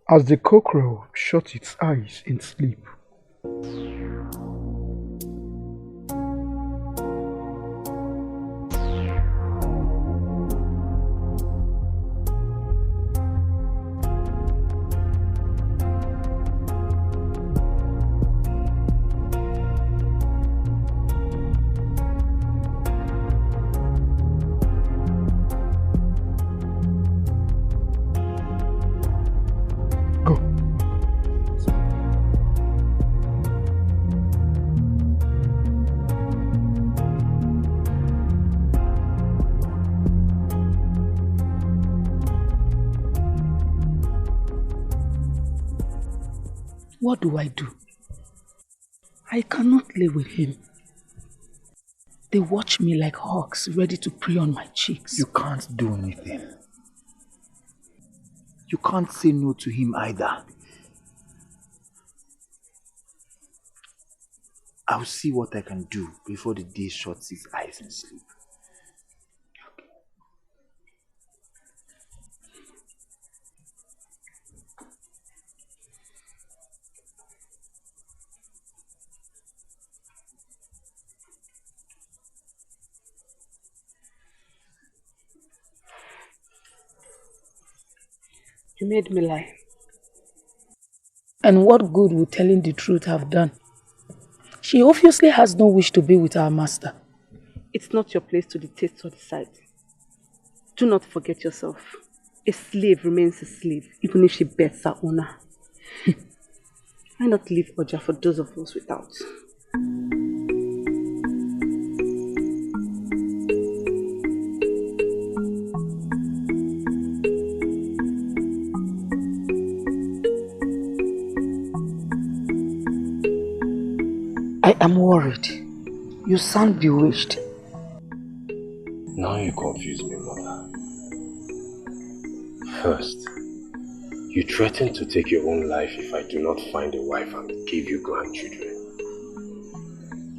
C: As the cockerel shuts its eyes in sleep.
I: What do? I cannot live with him. They watch me like hawks ready to prey on my cheeks.
H: You can't do anything. You can't say no to him either. I'll see what I can do before the day shuts his eyes in sleep.
K: You made me lie.
I: And what good would telling the truth have done? She obviously has no wish to be with our master.
K: It's not your place to dictate or decide. Do not forget yourself. A slave remains a slave, even if she bets her owner. Why not leave Oja for those of us without?
I: I am worried. You sound bewitched.
E: Now you confuse me, mother. First, you threatened to take your own life if I do not find a wife and give you grandchildren.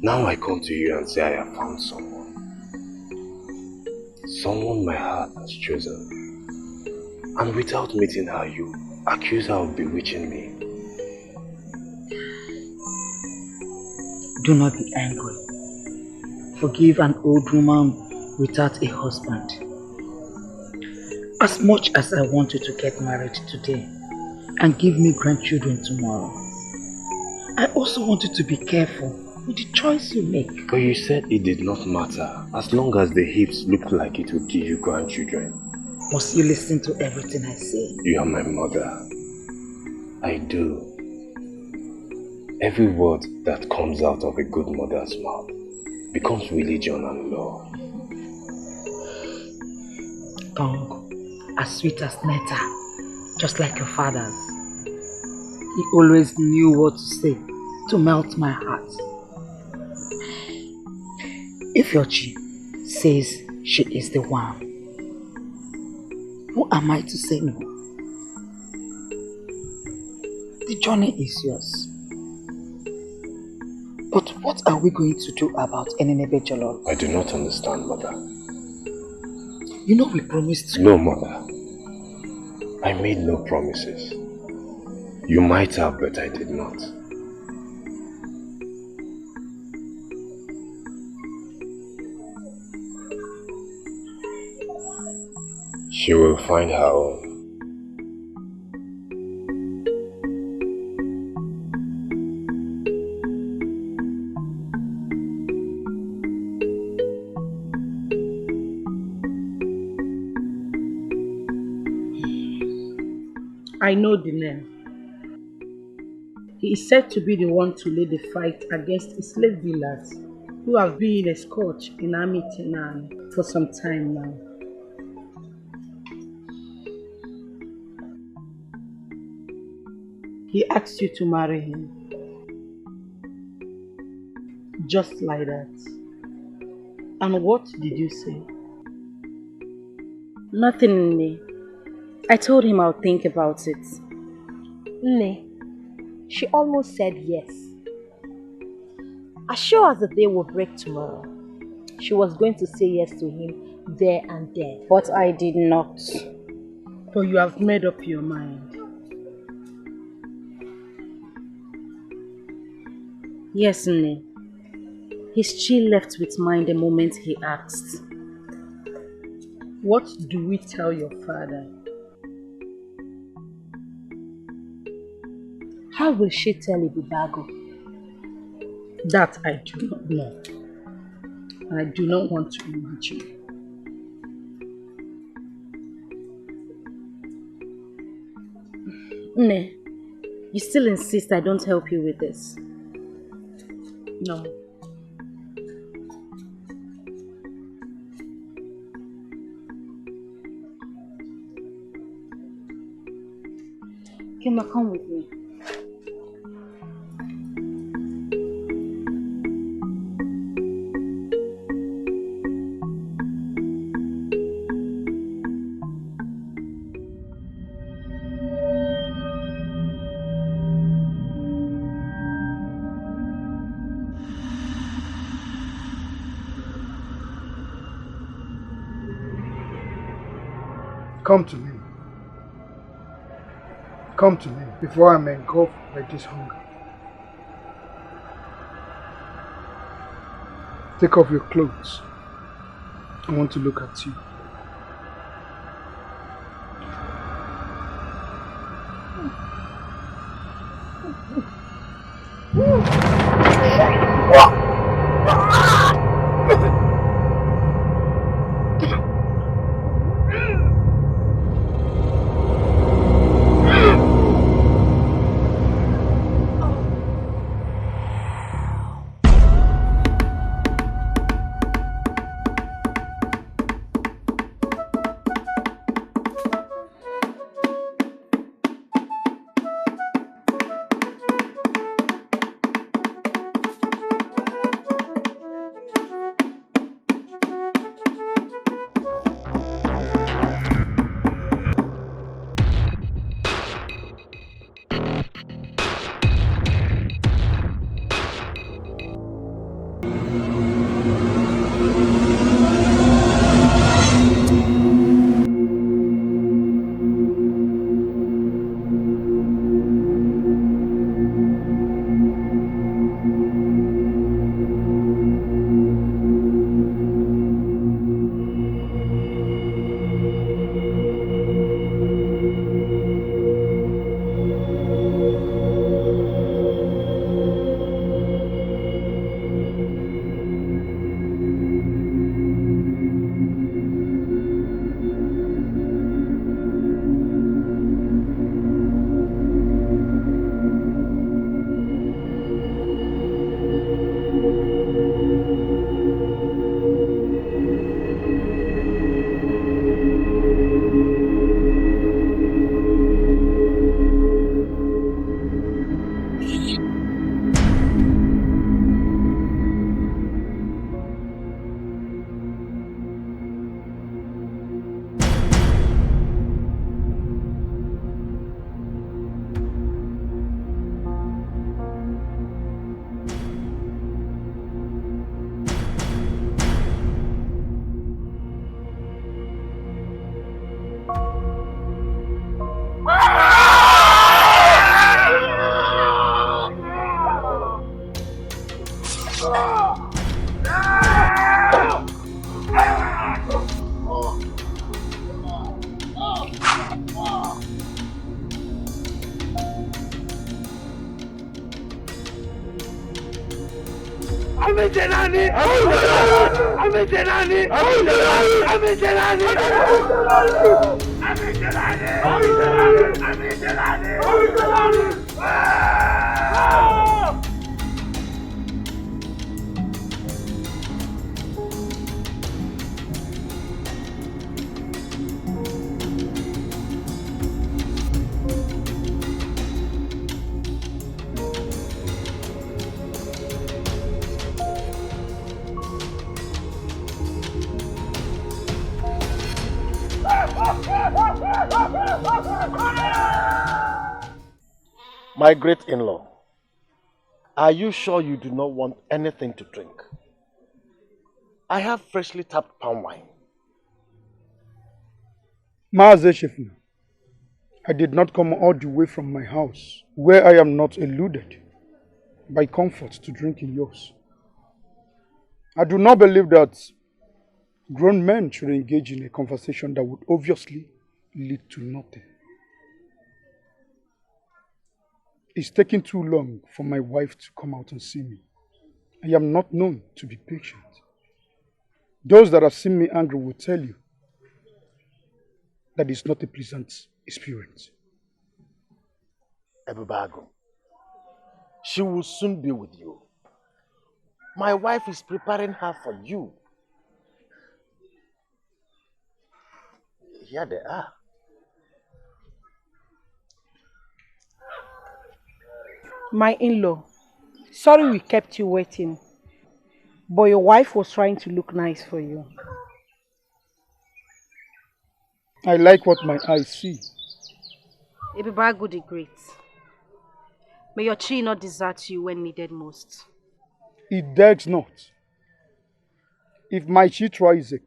E: Now I come to you and say I have found someone. Someone my heart has chosen. And without meeting her, you accuse her of bewitching me.
I: Do not be angry. Forgive an old woman without a husband. As much as I want you to get married today and give me grandchildren tomorrow, I also want you to be careful with the choice you make.
E: But you said it did not matter as long as the hips looked like it would give you grandchildren.
I: Must you listen to everything I say?
E: You are my mother. I do. Every word that comes out of a good mother's mouth becomes religion and law.
I: Tongue as sweet as nectar, just like your father's. He always knew what to say to melt my heart. If your Chi says she is the one, who am I to say no? The journey is yours. But what are we going to do about Enenebe Jolol?
E: I do not understand, mother.
I: You know we promised to...
E: No, mother. I made no promises. You might have, but I did not. She will find her own.
I: I know the name. He is said to be the one to lead the fight against slave dealers who have been a scourge in Army Tenan for some time now. He asked you to marry him. Just like that. And what did you say?
G: Nothing, Nne. I told him I'll think about it.
O: Nne, she almost said yes. As sure as the day will break tomorrow, she was going to say yes to him there and then.
G: But I did not.
I: So you have made up your mind.
G: Yes, Nne. His chi left with mine the moment he asked.
I: What do we tell your father?
O: How will she tell Ibubago?
I: That I do not know. And I do not want to imagine.
G: Nne, you still insist I don't help you with this?
I: No.
G: Kema, come with me.
C: Come to me. Come to me before I am engulfed by this hunger. Take off your clothes. I want to look at you.
A: My great in-law, are you sure you do not want anything to drink? I have freshly tapped palm wine.
C: Maazị Shefna, I did not come all the way from my house, where I am not eluded by comfort to drink in yours. I do not believe that grown men should engage in a conversation that would obviously lead to nothing. It's taking too long for my wife to come out and see me. I am not known to be patient. Those that have seen me angry will tell you that it's not a pleasant experience.
A: Ebubago, she will soon be with you. My wife is preparing her for you. Here they are.
P: My in-law, sorry we kept you waiting, but your wife was trying to look nice for you.
C: I like what my eyes see.
G: Ebubago the Great, may your chi not desert you when needed most.
C: It dares not. If my chi tries it,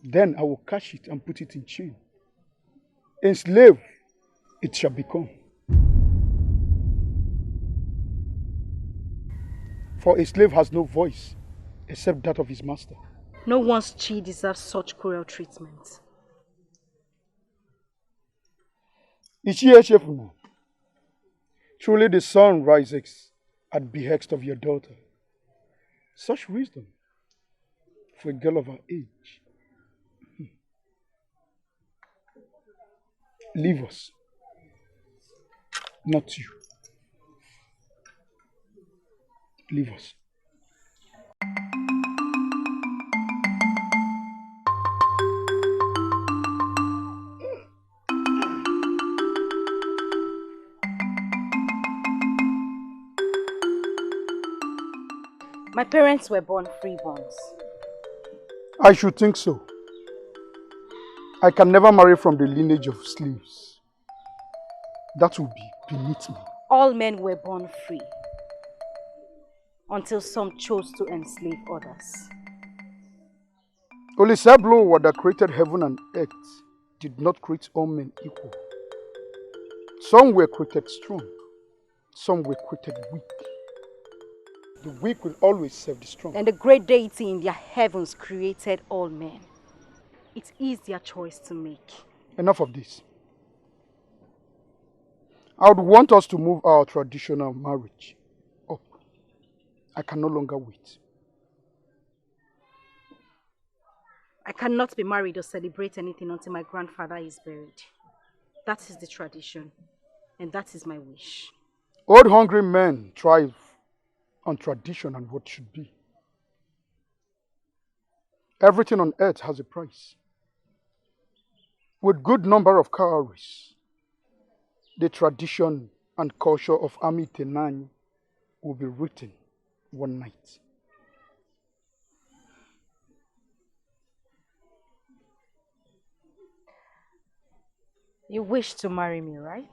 C: then I will catch it and put it in chain. Enslaved it shall become. For a slave has no voice except that of his master.
O: No one's chi deserves such cruel treatment.
C: Ichie Chefuna, truly the sun rises at behest of your daughter. Such wisdom for a girl of her age. Leave us, not you. Leave us.
O: My parents were born freeborns.
C: I should think so. I can never marry from the lineage of slaves. That would be beneath me.
O: All men were born free, until some chose to enslave others.
C: Only Sablo, that created heaven and earth, did not create all men equal. Some were created strong, some were created weak. The weak will always serve the strong.
O: And the great deity in their heavens created all men. It is their choice to make.
C: Enough of this. I would want us to move our traditional marriage up. I can no longer wait.
O: I cannot be married or celebrate anything until my grandfather is buried. That is the tradition, and that is my wish.
C: Old hungry men thrive on tradition and what should be. Everything on earth has a price. With good number of calories, the tradition and culture of Ami Tenani will be written one night.
O: You wish to marry me, right?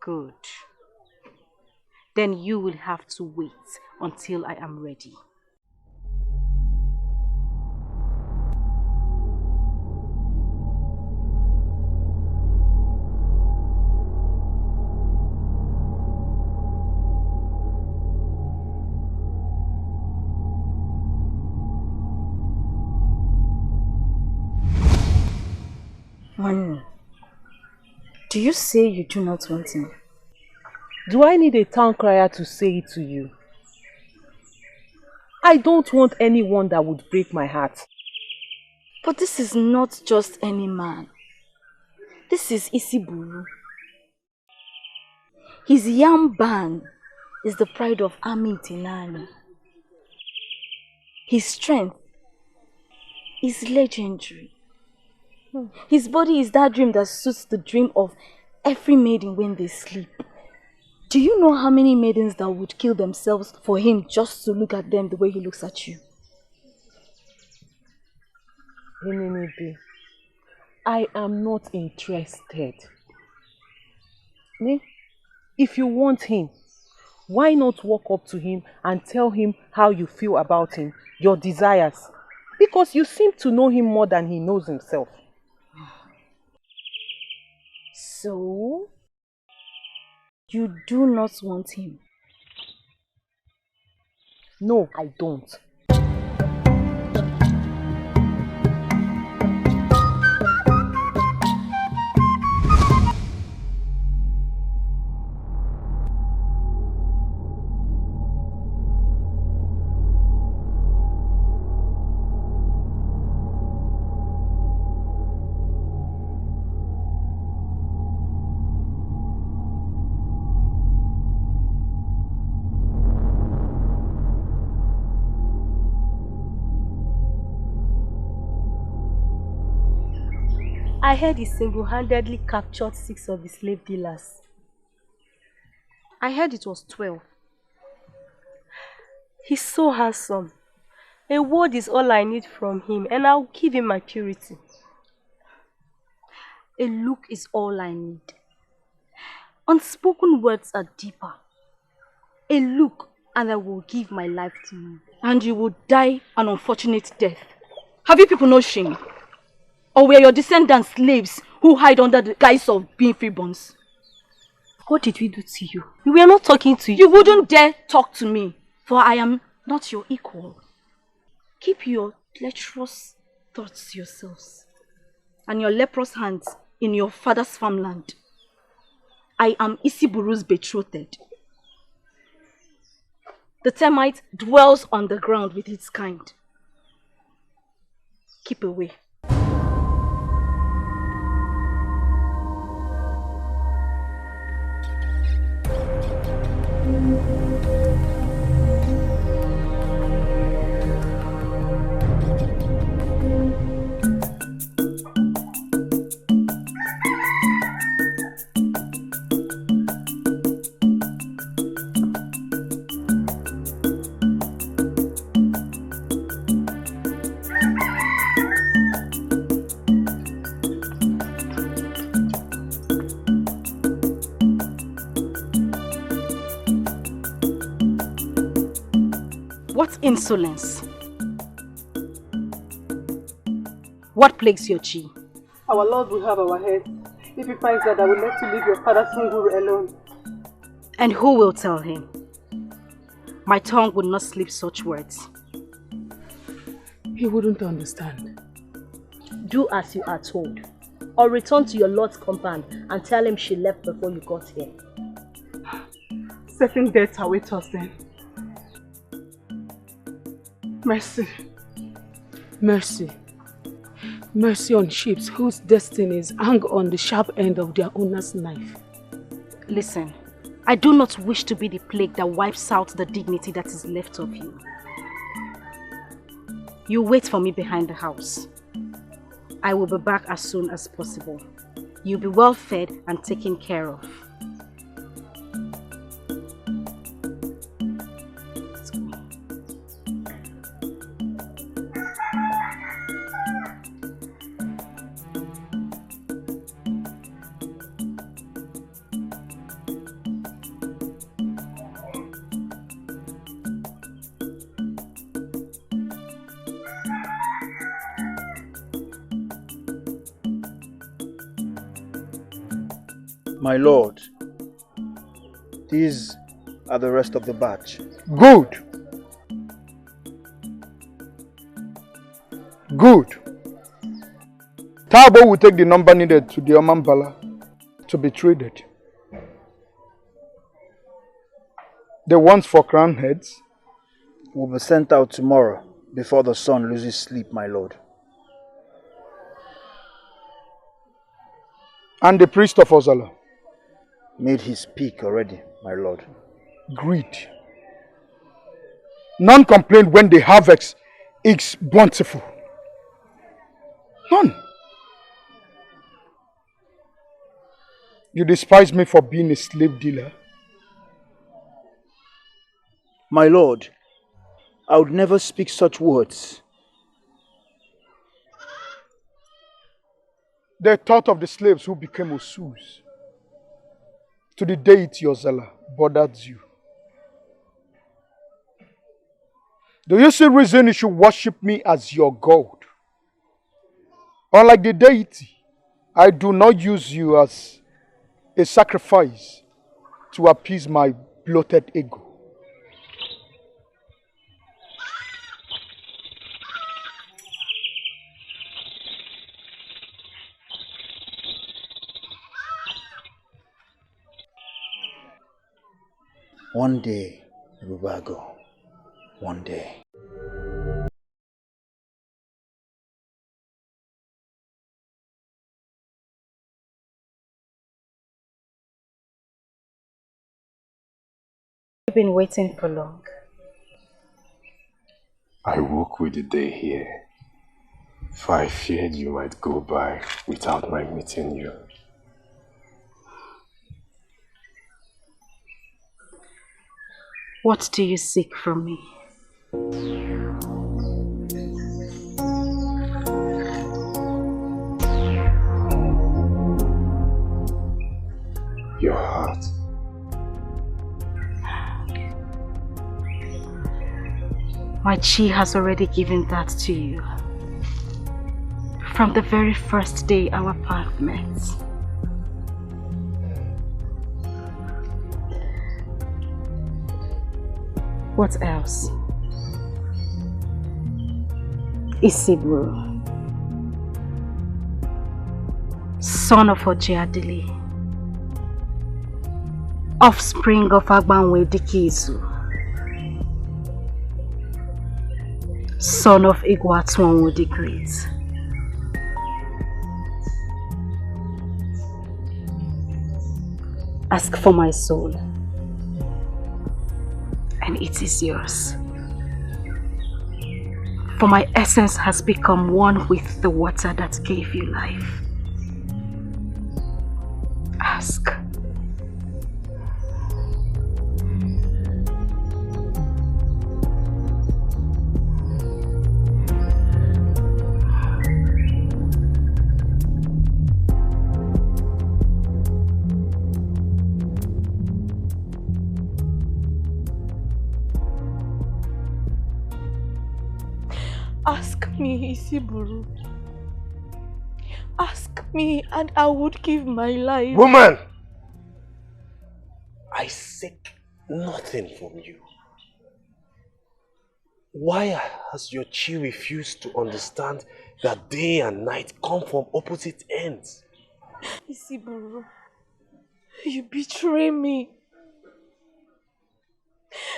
O: Good. Then you will have to wait until I am ready. Manu, do you say you do not want me?
K: Do I need a town crier to say it to you? I don't want anyone that would break my heart.
F: But this is not just any man. This is Isiburu. His yam ban is the pride of Ami Tinani. His strength is legendary. His body is that dream that suits the dream of every maiden when they sleep. Do you know how many maidens that would kill themselves for him just to look at them the way he looks at you?
K: Enenibe, I am not interested. If you want him, why not walk up to him and tell him how you feel about him, your desires? Because you seem to know him more than he knows himself.
F: So, you do not want him?
K: No, I don't.
O: I heard he single-handedly captured 6 of the slave dealers. I heard it was 12. He's so handsome. A word is all I need from him, and I'll give him my purity. A look is all I need. Unspoken words are deeper. A look, and I will give my life to him. And you would die an unfortunate death. Have you people no shame? Or were your descendants slaves who hide under the guise of being freeborns?
G: What did we do to you? We were not talking to you.
O: You wouldn't dare talk to me, for I am not your equal. Keep your lecherous thoughts to yourselves, and your leprous hands in your father's farmland. I am Isiburu's betrothed. The termite dwells on the ground with its kind. Keep away. What insolence! What plagues your chi?
D: Our Lord will have our head. If he finds that I will let you leave your father's single alone.
O: And who will tell him? My tongue would not slip such words.
K: He wouldn't understand.
G: Do as you are told. Or return to your Lord's compound and tell him she left before you got here.
D: Certain deaths await us then. Mercy.
K: Mercy. Mercy on ships whose destinies hang on the sharp end of their owner's knife.
O: Listen, I do not wish to be the plague that wipes out the dignity that is left of you. You wait for me behind the house. I will be back as soon as possible. You'll be well fed and taken care of.
H: My lord, these are the rest of the batch.
C: Good. Good. Tabo will take the number needed to the Omambala to be traded. The ones for crown heads
H: will be sent out tomorrow before the sun loses sleep, my lord.
C: And the priest of Ozala
H: made his peak already, my lord.
C: Greed. None complained when the harvest is bountiful. None. You despise me for being a slave dealer?
H: My lord, I would never speak such words.
C: The thought of the slaves who became Osus to the deity Ozala bothered you. Do you see reason you should worship me as your God? Unlike the deity, I do not use you as a sacrifice to appease my bloated ego.
H: One day, Rubago, one day.
O: You've been waiting for long.
E: I woke with the day here, for I feared you might go by without my meeting you.
O: What do you seek from me?
E: Your heart.
O: My
G: Chi has already given that to you. From the very first day our path met. What else? Isiburu, son of Ojiadili, offspring of Agbanwe Dikizu, son of Igwatwanwu the Great. Ask for my soul, and it is yours. For my essence has become one with the water that gave you life. Ask.
J: Ask me, Isiburu. Ask me and I would give my life.
M: Woman! I seek nothing from you. Why has your chi refused to understand that day and night come from opposite ends?
J: Isiburu, you betray me.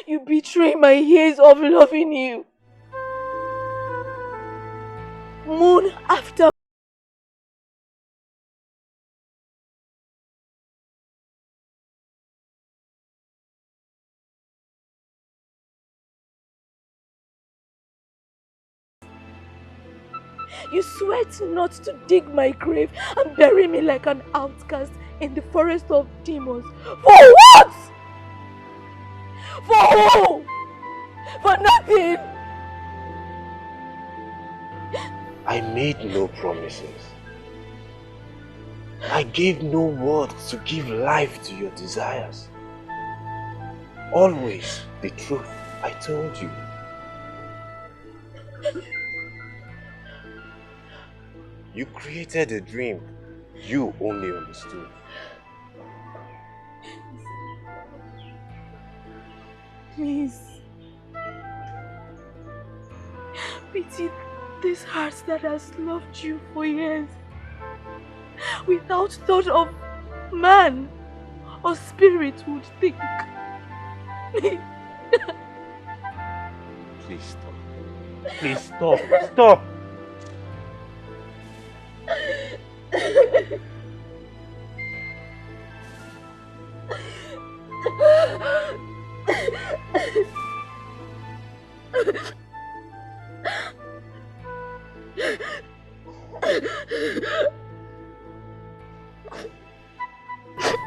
J: You betray my years of loving you. Moon after you swear not to dig my grave and bury me like an outcast in the forest of demons. For what? For who? For nothing.
M: I made no promises. I gave no word to give life to your desires. Always the truth I told you. You created a dream you only understood.
J: Please. Pity this heart that has loved you for years without thought of man or spirit would think.
M: Please stop. Please stop. Stop.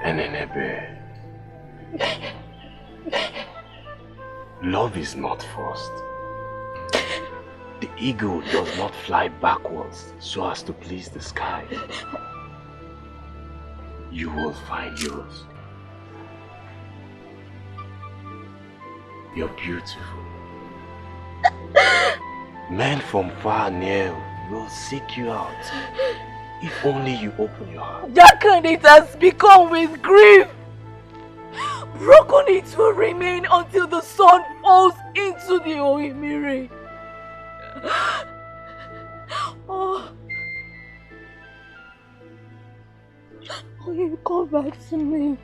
M: Enenebe. Love is not forced. The eagle does not fly backwards so as to please the sky. You will find yours. You're beautiful. Men from far and near will seek you out if only you open your heart.
J: Darkened it has become with grief. Broken it will remain until the sun falls into the Oimiri. Oh, will you come back to me?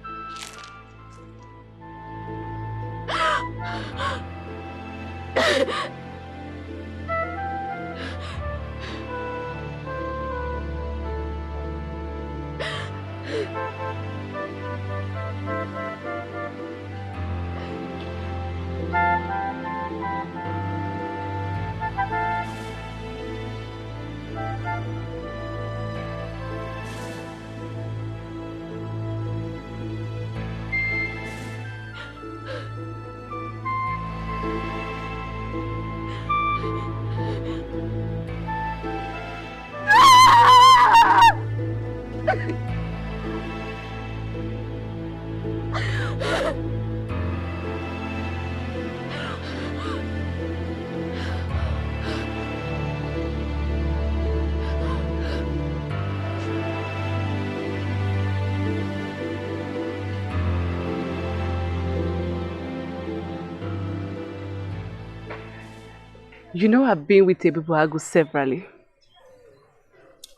K: You know I've been with Ebubuagu severally.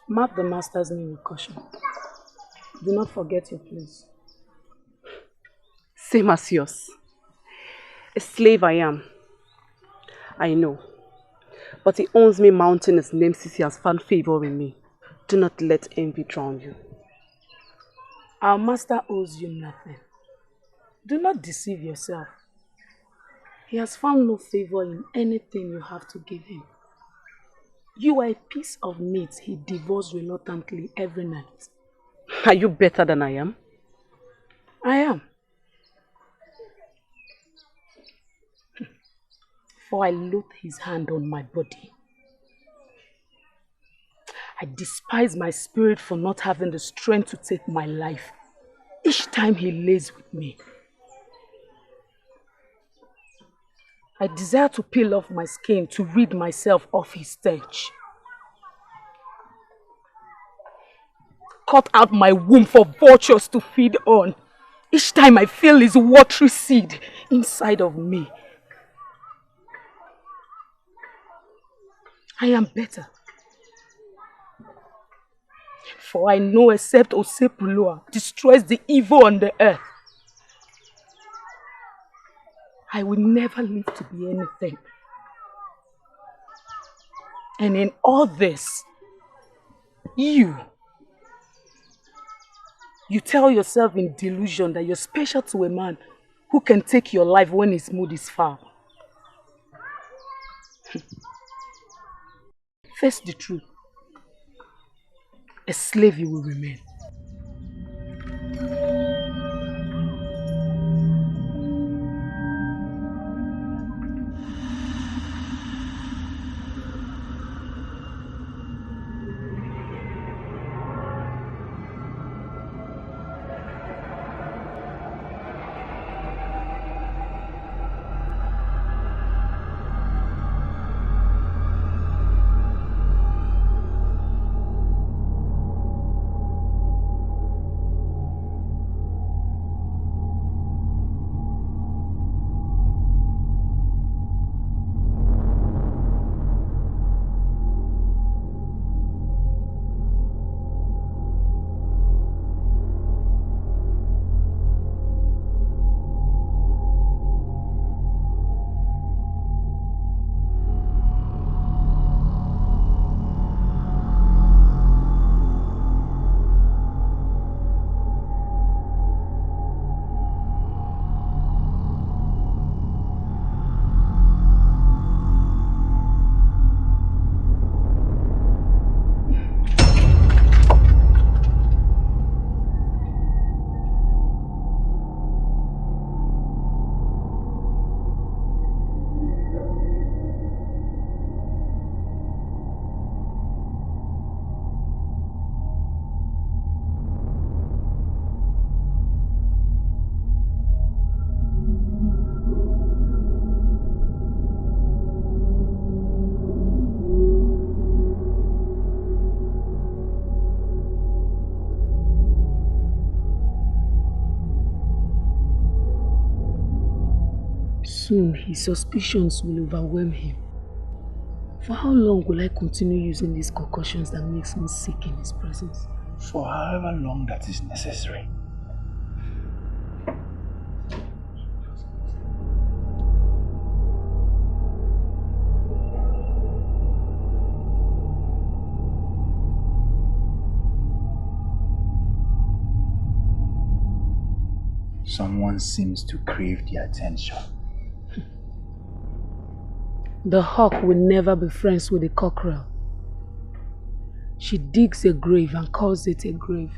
P: Mark the master's name with caution. Do not forget your place.
K: Same as yours. A slave I am. I know. But he owns me mounting his name since he has found favor in me. Do not let envy drown you.
P: Our master owes you nothing. Do not deceive yourself. He has found no favor in anything you have to give him. You are a piece of meat he devours reluctantly every night.
K: Are you better than I am?
P: I am. For I loathe his hand on my body. I despise my spirit for not having the strength to take my life each time he lays with me. I desire to peel off my skin to rid myself of his stench. Cut out my womb for vultures to feed on each time I feel his watery seed inside of me. I am better. For I know except Osepulua destroys the evil on the earth, I will never live to be anything. And in all this, you tell yourself in delusion that you're special to a man who can take your life when his mood is foul. Face the truth. A slave you will remain. Soon his suspicions will overwhelm him. For how long will I continue using these concoctions that makes me sick in his presence?
H: For however long that is necessary. Someone seems to crave the attention.
P: The hawk will never be friends with the cockerel. She digs a grave and calls it a grave.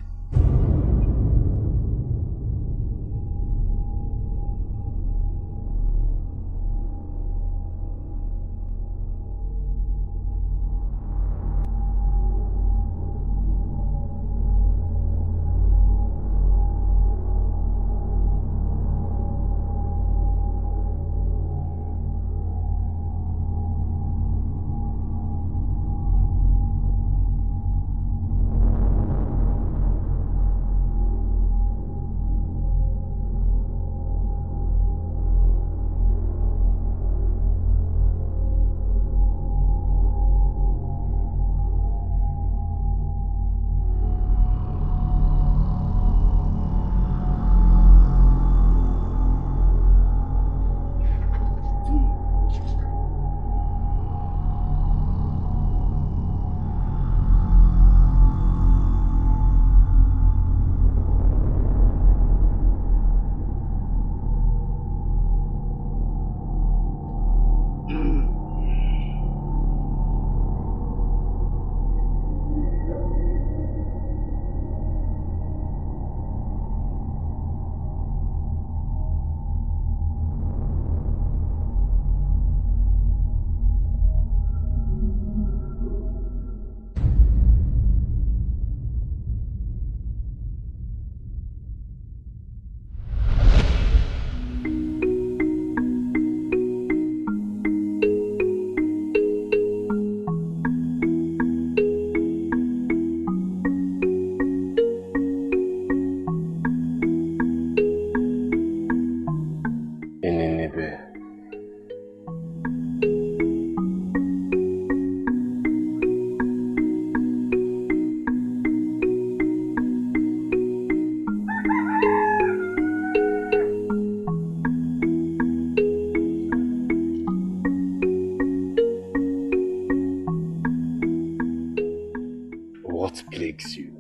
E: What plagues you?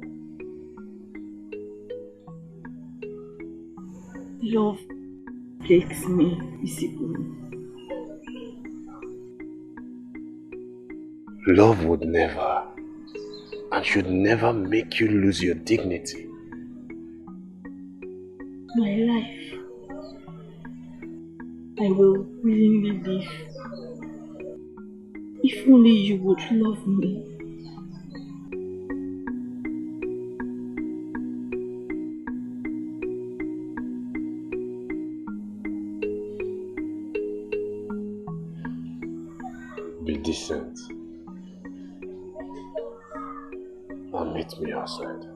F: Love plagues me, Isiburu.
E: Love would never and should never make you lose your dignity.
F: My life, I will willingly live. If only you would love me.
E: Be decent and meet me outside.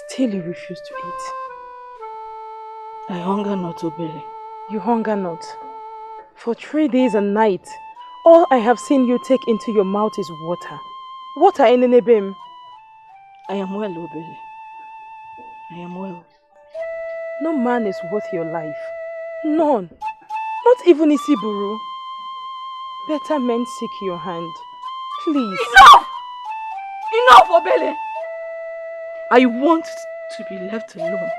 K: Still you refuse to eat.
F: I hunger not, Obele.
K: You hunger not. For 3 days and nights, all I have seen you take into your mouth is water. Water in Enebem.
F: I am well, Obele. I am well.
K: No man is worth your life. None. Not even Isiburu. Better men seek your hand. Please.
F: Enough! Enough, Obele! I want to be left alone.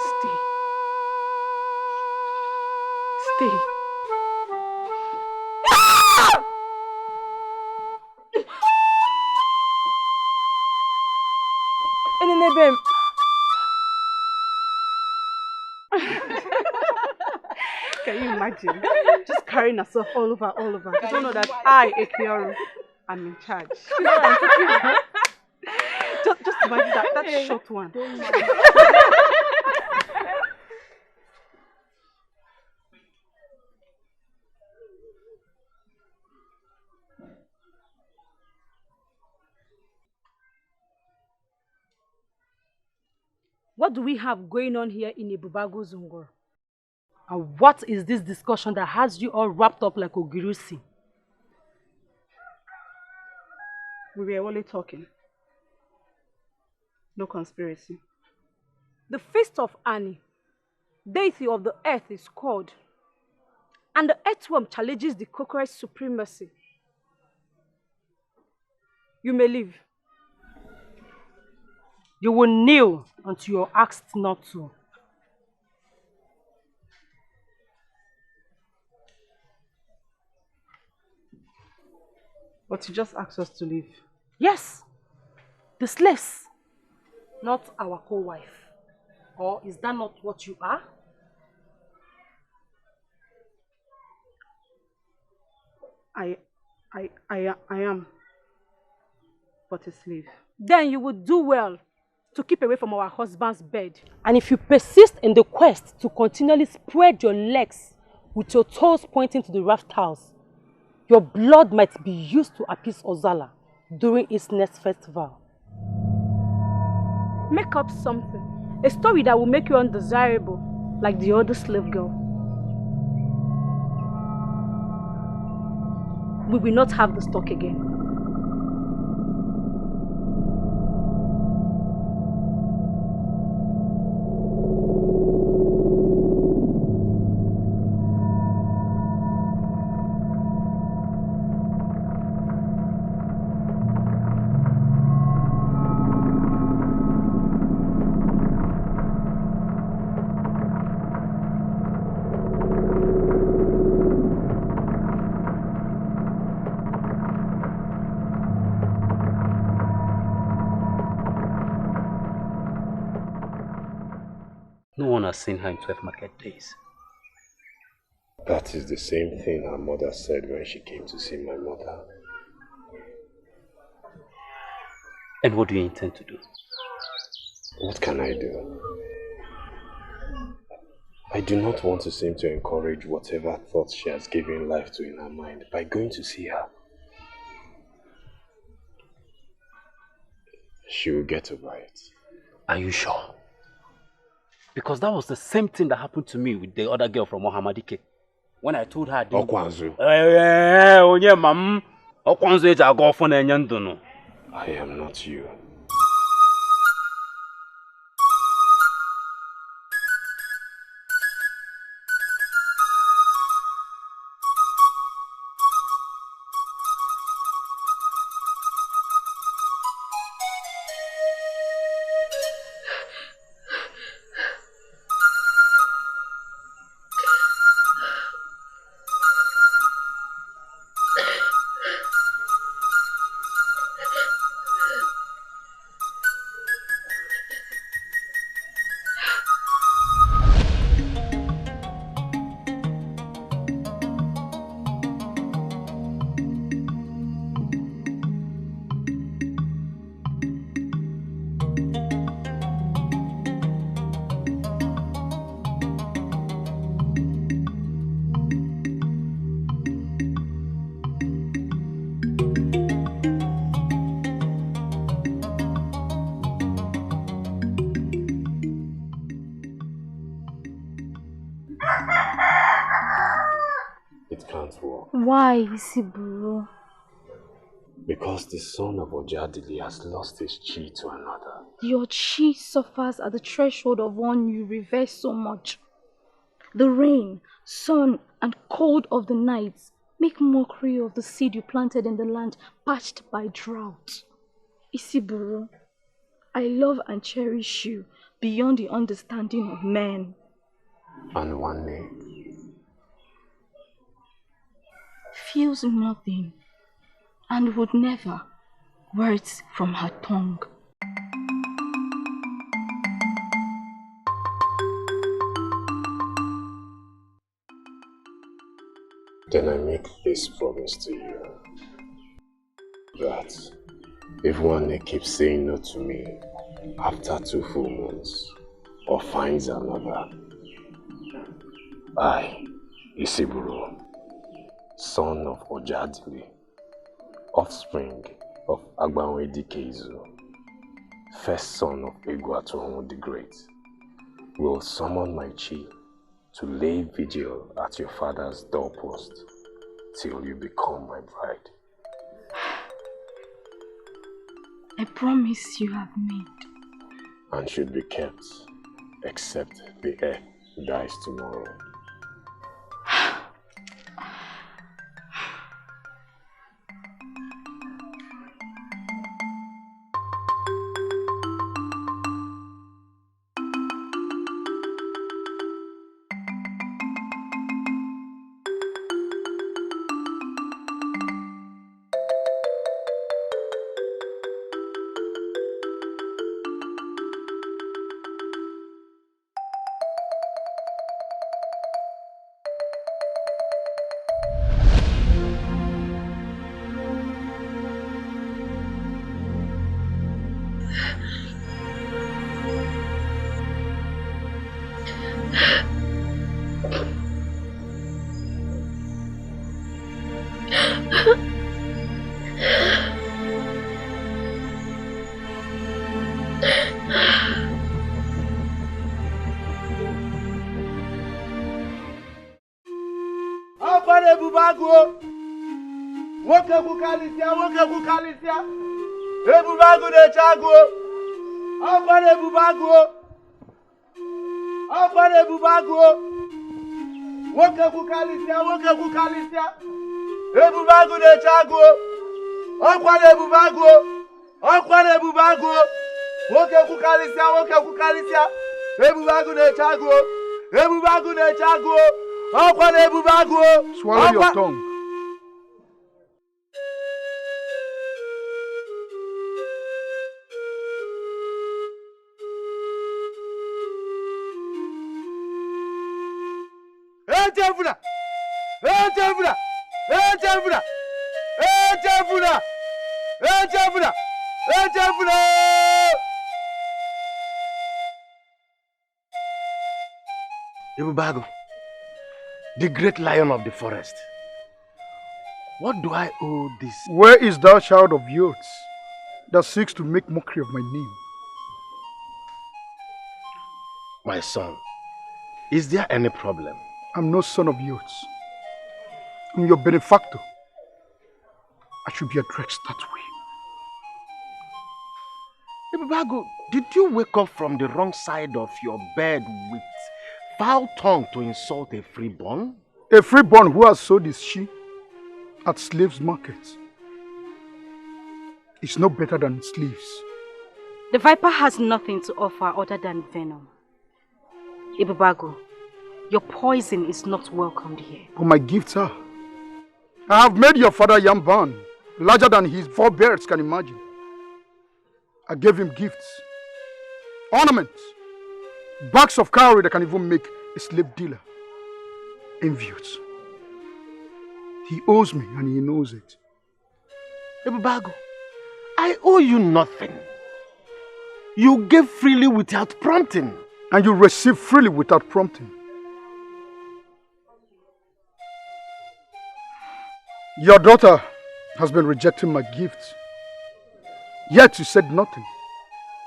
F: Stay. Stay.
K: Enebem.
Q: Can you imagine? Just carrying herself all over. You don't know that I, Ekioru, am in charge. just imagine that short one.
G: What do we have going on here in Ibubago Zungor?
K: And what is this discussion that has you all wrapped up like Ogirusi?
Q: We were only talking. No conspiracy.
G: The feast of Ani, deity of the earth, is called, and the earthworm challenges the cockroach supremacy. You may leave.
K: You will kneel until you're asked not to.
Q: But you just asked us to leave.
K: Yes, the slaves, not our co-wife. Or is that not what you are?
Q: I am but a slave.
G: Then you would do well to keep away from our husband's bed.
K: And if you persist in the quest to continually spread your legs with your toes pointing to the rafters, your blood might be used to appease Ozala during its next festival.
G: Make up something. A story that will make you undesirable, like the other slave girl. We will not have this talk again.
B: No one has seen her in 12 market days.
E: That is the same thing her mother said when she came to see my mother.
B: And what do you intend to do?
E: What can I do? I do not want to seem to encourage whatever thoughts she has given life to in her mind by going to see her. She will get over it.
B: Are you sure? Because that was the same thing that happened to me with the other girl from Mohamadike. When I told her I didn't...
E: Okwanzu. I am not you. It can't work.
F: Why, Isiburo?
E: Because the son of Ojadili has lost his chi to another.
F: Your chi suffers at the threshold of one you revere so much. The rain, sun, and cold of the nights make mockery of the seed you planted in the land parched by drought. Isiburo, I love and cherish you beyond the understanding of men.
E: And one name.
F: Feels nothing and would never, words from her tongue.
E: Then I make this promise to you, that if one keeps saying no to me after 2 full months, or finds another, I, Isiburo, son of Ojadili, offspring of Agbanwe Dikezu, first son of Egwatohun the Great, will summon my chi to lay vigil at your father's doorpost till you become my bride.
F: A promise you have made.
E: And should be kept, except the heir dies tomorrow.
R: Woke kukalisia. Ebubagu de chago. Afane bubagu. Woke kukalisia. Ebubagu de chago. Afane bubagu. Woke kukalisia. Ebubagu de chago. Afane bubagu.
C: Swallow your tongue.
R: Echefuna! Echefuna! Echefuna! Echefuna! Echefuna! Echefuna!
A: Ibubago, the great lion of the forest. What do I owe this?
C: Where is that child of yours that seeks to make mockery of my name?
A: My son, is there any problem?
C: I'm no son of yours. I'm your benefactor. I should be addressed that way.
A: Ibubago, did you wake up from the wrong side of your bed with foul tongue to insult a freeborn?
C: A freeborn who has sold his sheep at slaves' markets is no better than slaves.
G: The viper has nothing to offer other than venom. Ibubago, your poison is not welcomed here.
C: But my gifts are. I have made your father Yamban larger than his forebears can imagine. I gave him gifts, ornaments, bags of cowrie that can even make a slave dealer envious. He owes me and he knows it.
A: Ibubago, I owe you nothing. You gave freely without prompting.
C: And you receive freely without prompting. Your daughter has been rejecting my gifts. Yet you said nothing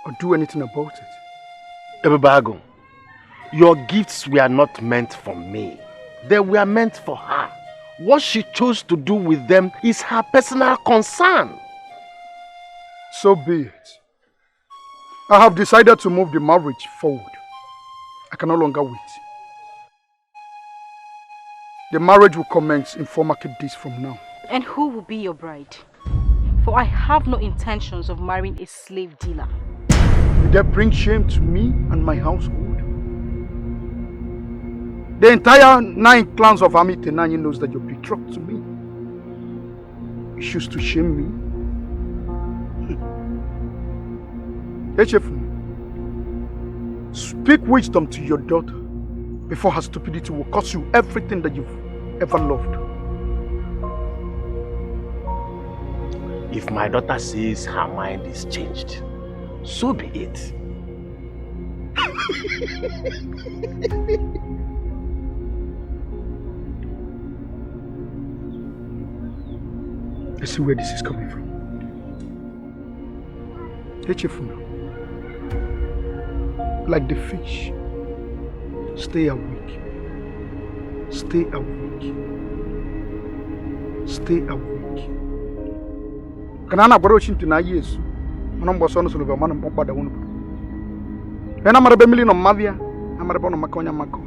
C: or do anything about it.
A: Ibubago, your gifts were not meant for me. They were meant for her. What she chose to do with them is her personal concern.
C: So be it. I have decided to move the marriage forward. I can no longer wait. The marriage will commence in 4 market days from now.
G: And who will be your bride? For I have no intentions of marrying a slave dealer.
C: Will that bring shame to me and my household? The entire 9 clans of Ami Tenanyi knows that you're betrothed to me. You choose to shame me? Echefun, speak wisdom to your daughter before her stupidity will cost you everything that you've ever loved.
A: If my daughter says her mind is changed, so be it.
C: Let's see where this is coming from. Echefuna, like the fish, stay awake. Stay awake. Stay awake. Kanana baro chintu na Yesu. Manombo sono solo ba manam pompa da wonu. Ena mara be mili no mavia, amara bono makonya mako.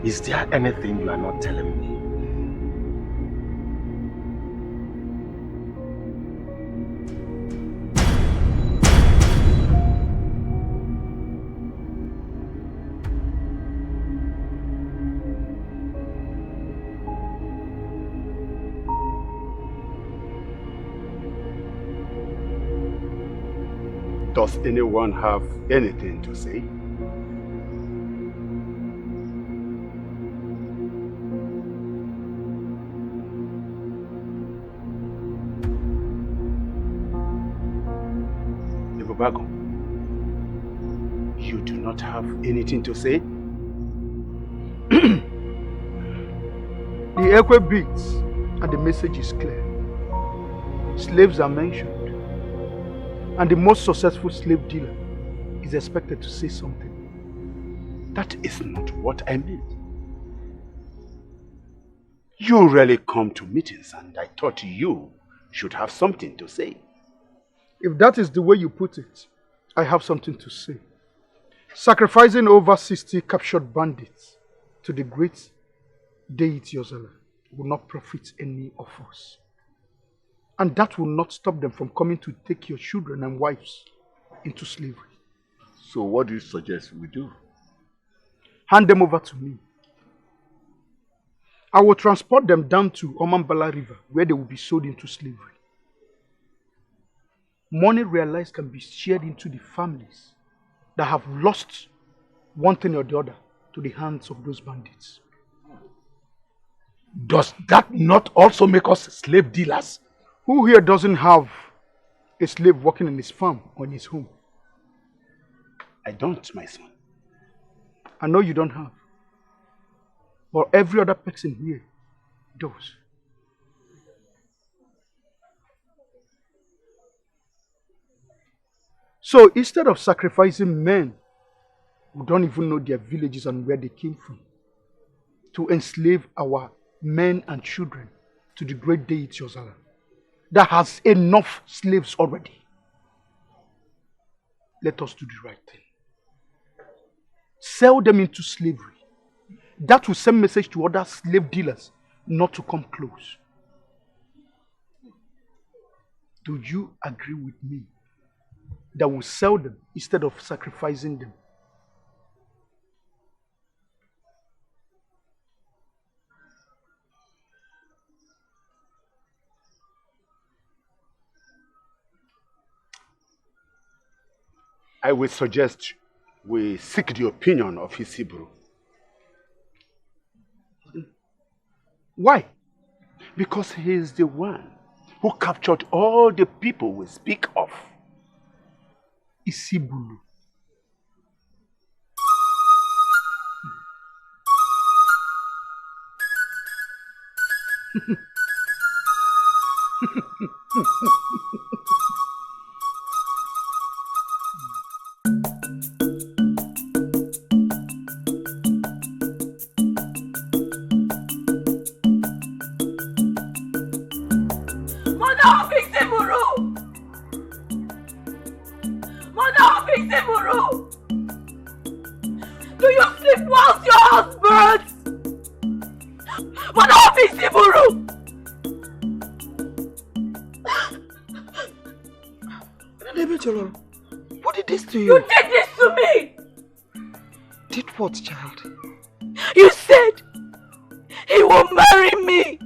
A: Is there anything you are not telling me?
L: Does anyone have anything to say? Ibubago, you do not have anything to say?
C: The echo beats and the message is clear. Slaves are mentioned. And the most successful slave dealer is expected to say something.
L: That is not what I meant. You rarely come to meetings and I thought you should have something to say.
C: If that is the way you put it, I have something to say. Sacrificing over 60 captured bandits to the great deity Ozala will not profit any of us. And that will not stop them from coming to take your children and wives into slavery.
L: So what do you suggest we do?
C: Hand them over to me. I will transport them down to Omambala River where they will be sold into slavery. Money realized can be shared into the families that have lost one thing or the other to the hands of those bandits.
L: Does that not also make us slave dealers?
C: Who here doesn't have a slave working in his farm or in his home?
L: I don't, my son.
C: I know you don't have. But every other person here does. So instead of sacrificing men who don't even know their villages and where they came from, to enslave our men and children to the great deity Ozala, that has enough slaves already, let us do the right thing. Sell them into slavery. That will send message to other slave dealers not to come close. Do you agree with me that we sell them instead of sacrificing them?
L: I will suggest we seek the opinion of his Hebrew.
C: Why?
L: Because he is the one who captured all the people we speak of.
C: Isibulu.
J: Do you sleep whilst your house burns? What is Iburu?
I: Who did this to you?
J: You did this to me!
I: Did what, child?
J: You said he will marry me.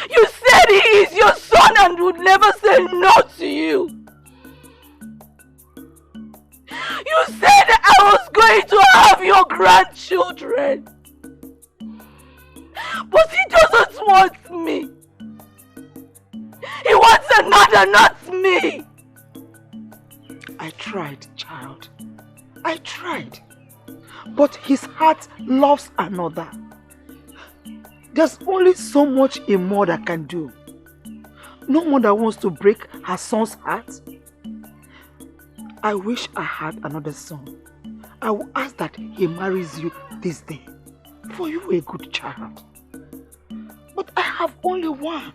J: You said he is your son and would never say no to you. You said I was going to have your grandchildren. But he doesn't want me. He wants another, not me.
I: I tried, child. I tried. But his heart loves another. There's only so much a mother can do. No mother wants to break her son's heart. I wish I had another son. I will ask that he marries you this day. For you are a good child. But I have only one.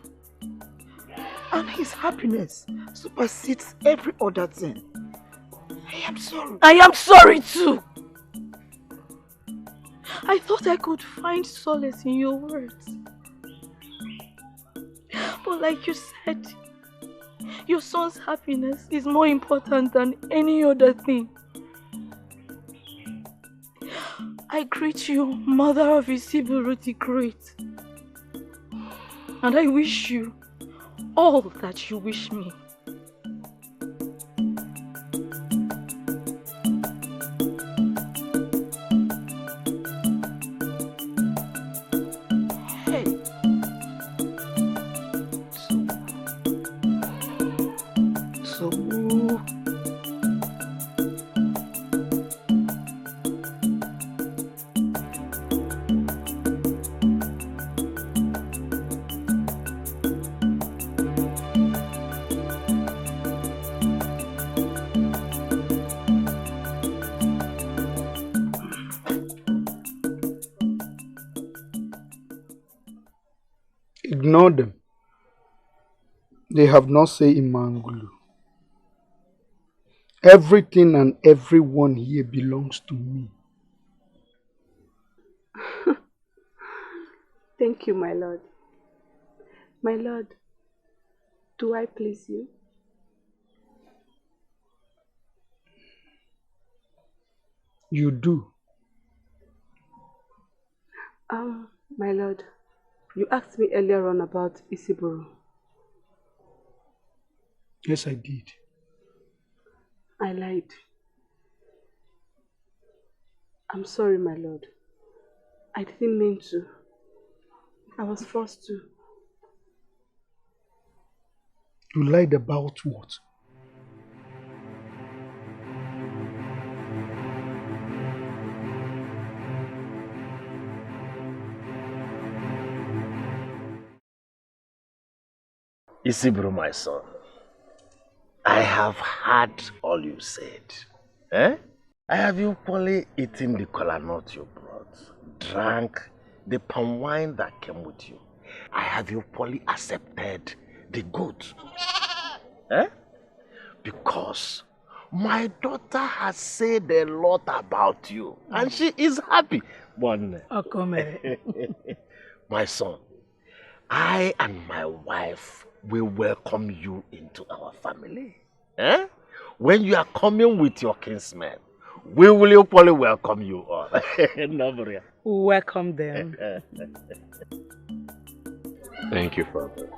I: And his happiness supersedes every other thing. I am sorry.
J: I am sorry too. I thought I could find solace in your words. But like you said, your son's happiness is more important than any other thing. I greet you, Mother of Isiburu the Great. And I wish you all that you wish me.
C: Ignore them. They have not say Imangulu. Everything and everyone here belongs to me.
Q: Thank you, my lord.
P: My lord, do I please you?
C: You do.
P: My lord, you asked me earlier on about Isiburu.
C: Yes, I did.
P: I lied. I'm sorry, my lord. I didn't mean to. I was forced to.
C: You lied about what?
A: Isibro, my son, I have heard all you said. Eh? I have equally eaten the kola nut you brought, drank the palm wine that came with you. I have equally accepted the good. Eh? Because my daughter has said a lot about you and she is happy. One, my son, I and my wife will welcome you into our family. Eh? When you are coming with your kinsmen, we will equally welcome you all.
K: Welcome them.
E: Thank you, Father.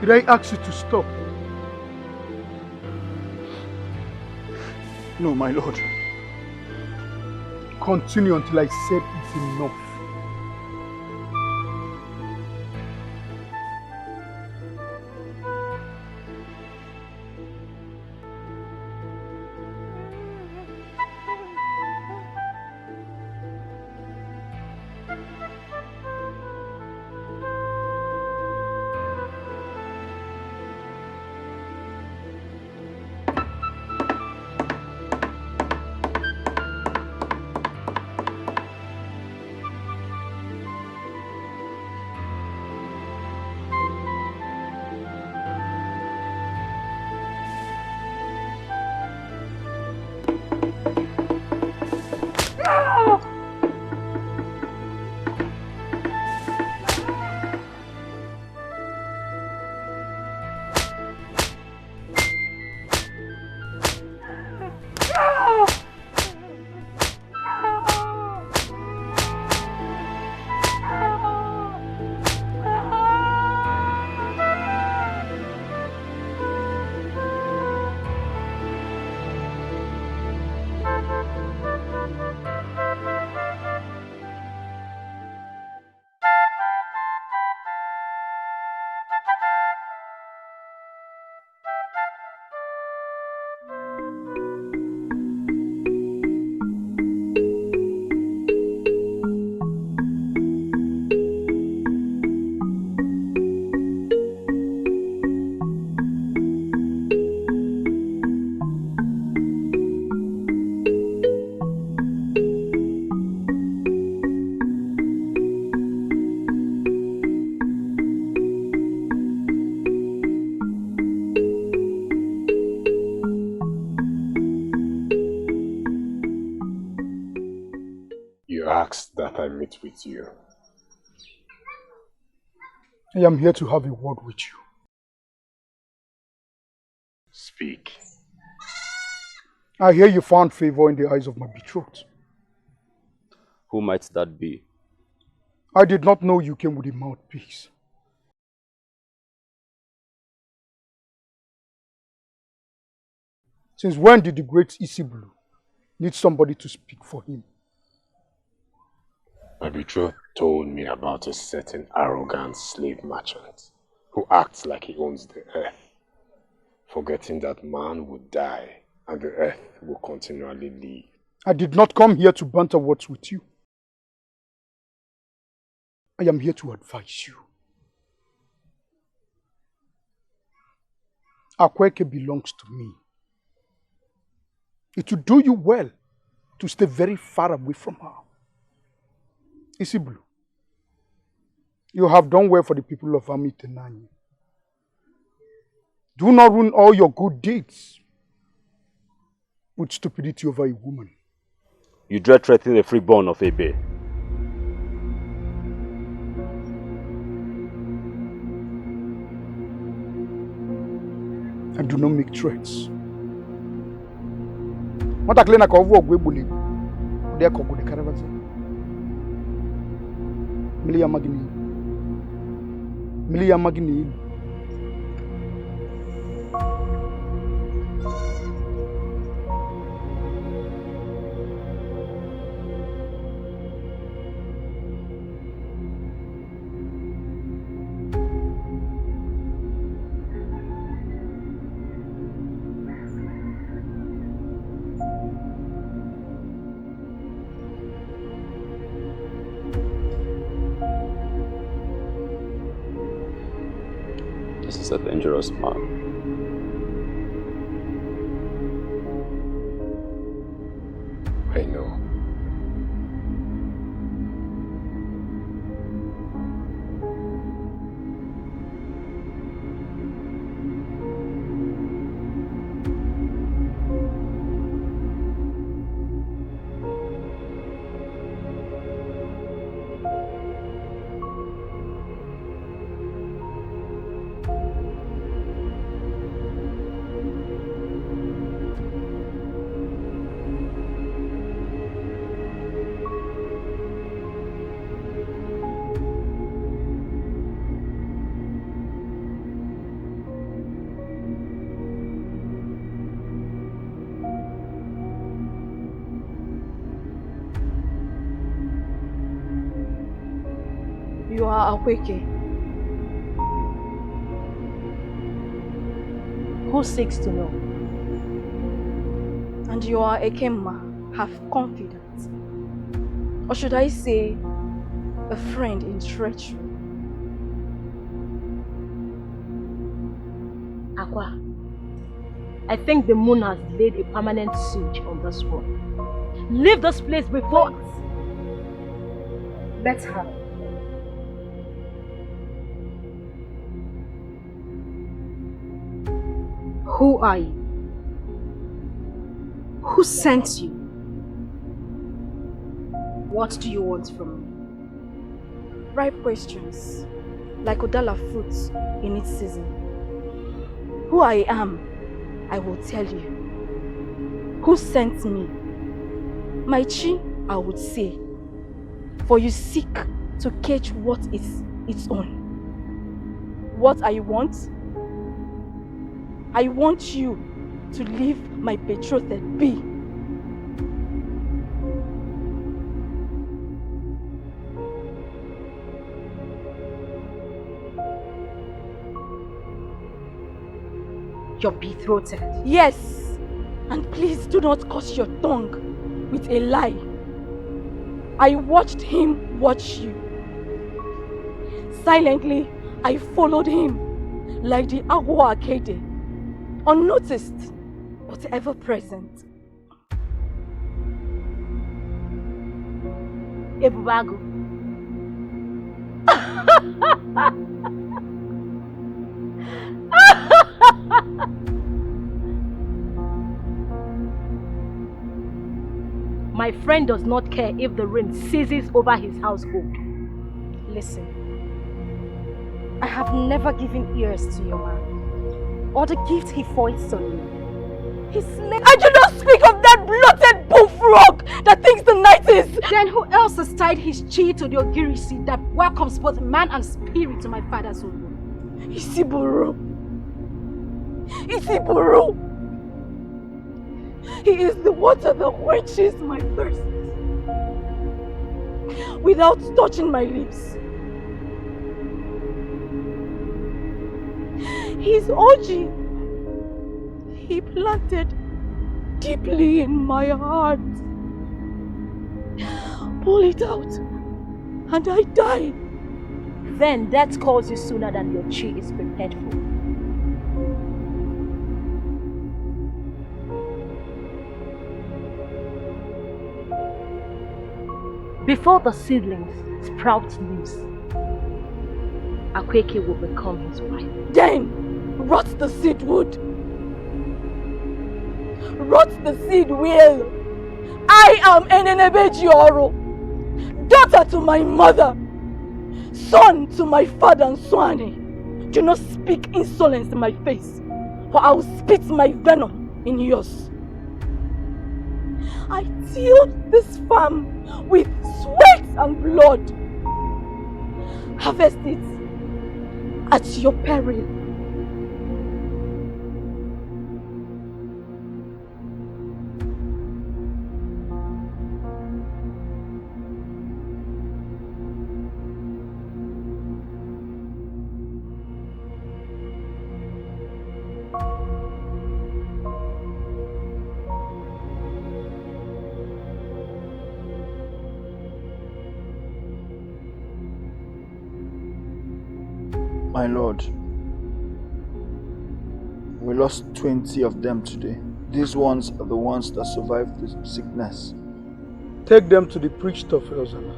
C: Did I ask you to stop? No, my lord. Continue until I said it's enough.
E: asked that I meet with you.
C: I am here to have a word with you.
E: Speak.
C: I hear you found favor in the eyes of my betrothed.
B: Who might that be?
C: I did not know you came with a mouthpiece. Since when did the great Isiblu need somebody to speak for him?
E: My betrothed told me about a certain arrogant slave merchant who acts like he owns the earth, forgetting that man would die and the earth will continually live.
C: I did not come here to banter words with you. I am here to advise you. Akweke belongs to me. It would do you well to stay very far away from her. Isiblu, you have done well for the people of Amitenanyi. Do not ruin all your good deeds with stupidity over a woman.
B: You dread threatening the freeborn of Ebe.
C: I do not make threats. What a cleaner cover of Webuli. They are called the Caravaza. Milia Magini. Milia Magini.
B: This is a dangerous man.
E: I know.
O: You are Akweke.
K: Who seeks to know?
O: And you are Ekemma, have confidence. Or should I say, a friend in treachery?
K: Aqua, I think the moon has laid a permanent siege on this world. Leave this place before us. Let her. Who are you? Who sent you? What do you want from me?
O: Ripe questions, like Odala fruits in its season. Who I am, I will tell you. Who sent me? My chi, I would say. For you seek to catch what is its own. What I want? I want you to leave my betrothed be.
K: Your betrothed?
O: Yes, and please do not curse your tongue with a lie. I watched him watch you. Silently, I followed him like the Agua Arcade, unnoticed but ever present.
K: Ebubago. My friend does not care if the rain ceases over his household.
G: Listen, I have never given ears to your man, or the gift he foists on me.
J: I do not speak of that bloated bullfrog that thinks the night is.
G: Then who else has tied his chi to the ogirisi that welcomes both man and spirit to my father's home?
J: Isiburu. Isiburu. He is the water that quenches my thirst without touching my lips. His orgy he planted deeply in my heart. Pull it out and I die.
K: Then death calls you sooner than your chi is prepared for. Before the seedlings sprout leaves, Akweke will become his wife.
J: Then rot the seed wood. Rot the seed will. I am Enenebejioro, daughter to my mother, son to my father and Swane. Do not speak insolence in my face, or I will spit my venom in yours. I tilled this farm with sweat and blood. Harvest it at your peril.
H: My lord, we lost 20 of them today. These ones are the ones that survived the sickness.
C: Take them to the priest of Elzala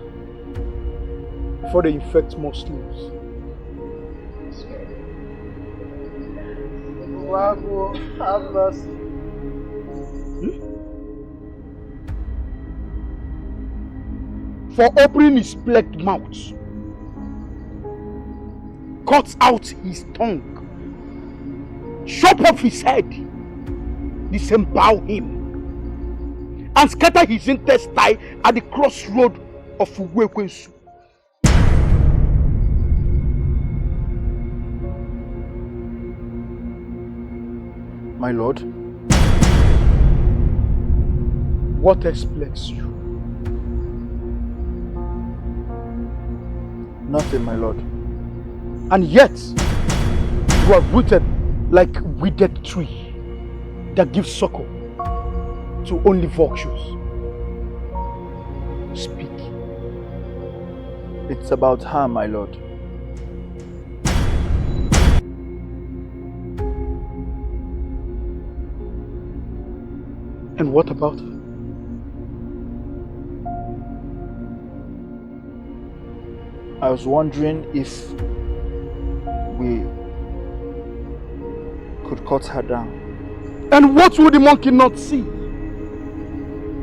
C: before they infect more slaves.
R: Have mercy.
L: For opening his plagued mouth, cut out his tongue, chop off his head, disembowel him, and scatter his intestine at the crossroad of Uwekwensu.
H: My lord,
C: what expects you?
H: Nothing, my lord.
C: And yet, you are rooted like a withered tree that gives succor to only vultures. Speak.
H: It's about her, my lord.
C: And what about her?
H: I was wondering if we could cut her down.
C: And what would the monkey not see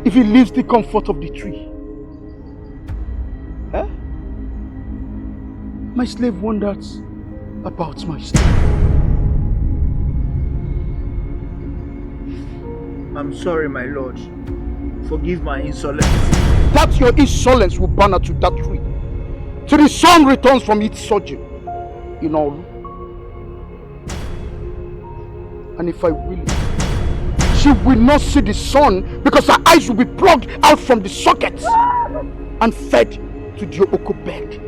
C: if he leaves the comfort of the tree? Eh? My slave wonders about my slave.
H: I'm sorry, my lord. Forgive my insolence.
C: That your insolence will burn her to that tree, till the sun returns from its sojourn in all. And if I will it, she will not see the sun because her eyes will be plucked out from the sockets and fed to the Oko bed.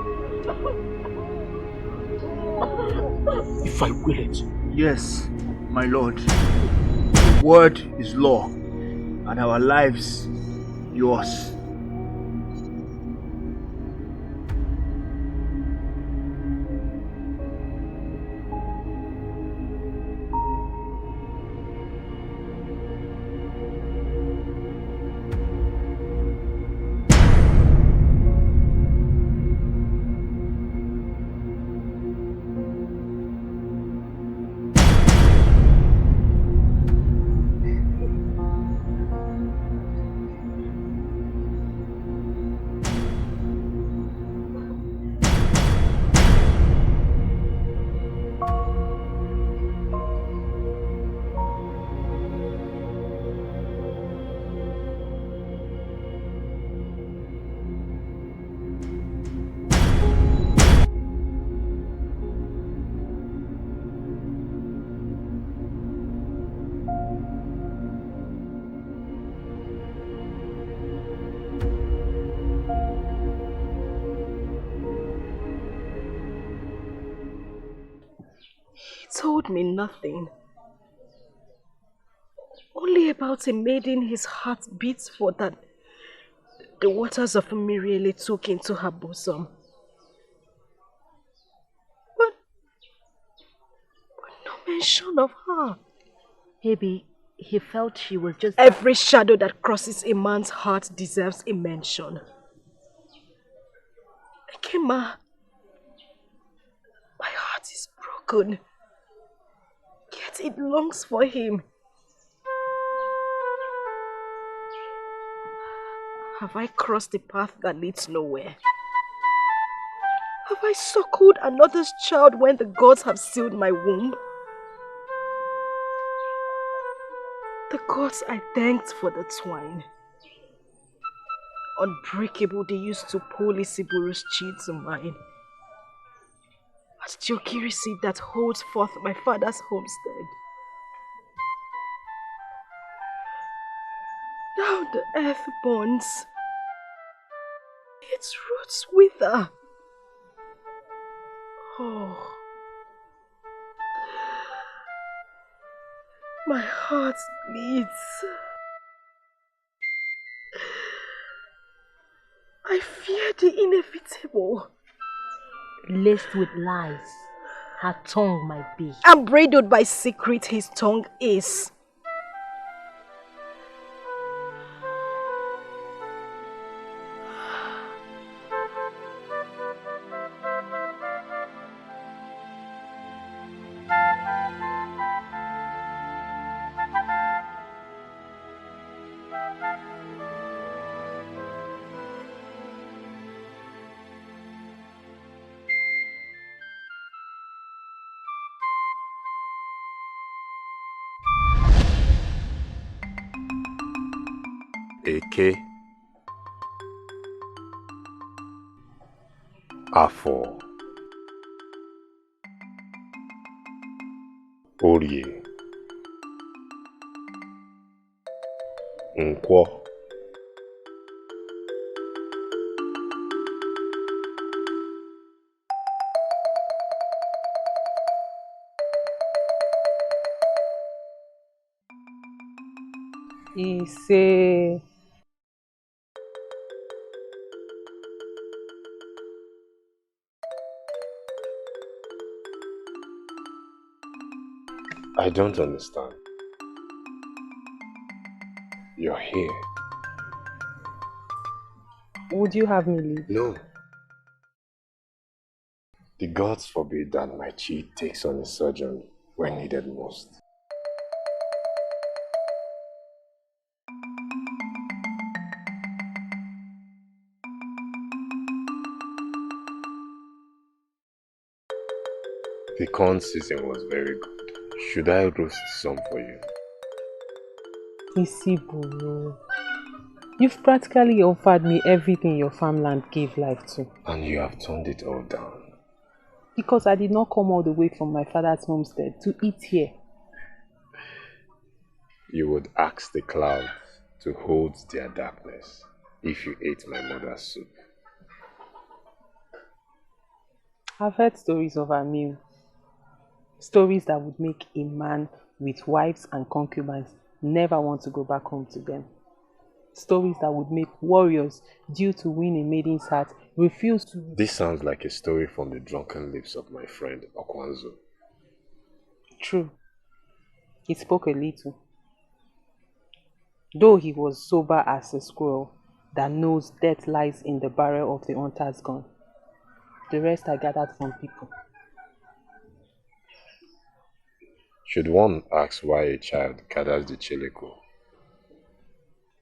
C: If I will it.
H: Yes, my lord. The word is law, and our lives yours.
D: told me nothing. Only about a maiden his heart beats for that the waters of Miriele took into her bosom. But no mention of her.
K: Maybe he felt she was just...
D: Every shadow that crosses a man's heart deserves a mention. Ekema, my heart is broken, yet it longs for him. Have I crossed a path that leads nowhere? Have I suckled another's child when the gods have sealed my womb? The gods I thanked for the twine. Unbreakable they used to pull Isiburu's cheat to mine. At Jokiri seed that holds forth my father's homestead. Now the earth burns. Its roots wither. Oh, my heart bleeds. I fear the inevitable.
K: Laced with lies, her tongue might be.
D: And bridled by secret his tongue is.
E: Eke, Afọ, Orie, Nkwọ,
J: Ise.
E: I don't understand. You're here.
J: Would you have me leave?
E: No. The gods forbid that my chi takes on a sojourn when needed most. The corn season was very good. Should I roast some for you?
J: Isiburu, you've practically offered me everything your farmland gave life to.
E: And you have turned it all down.
J: Because I did not come all the way from my father's homestead to eat here.
E: You would ask the clouds to hold their darkness if you ate my mother's soup.
J: I've heard stories of our meal. Stories that would make a man with wives and concubines never want to go back home to them. Stories that would make warriors, due to win a maiden's heart, refuse to...
E: This sounds like a story from the drunken lips of my friend Okwanzo.
J: True. He spoke a little. Though he was sober as a squirrel that knows death lies in the barrel of the hunter's gun. The rest I gathered from people.
E: Should one ask why a child gathers the chileko?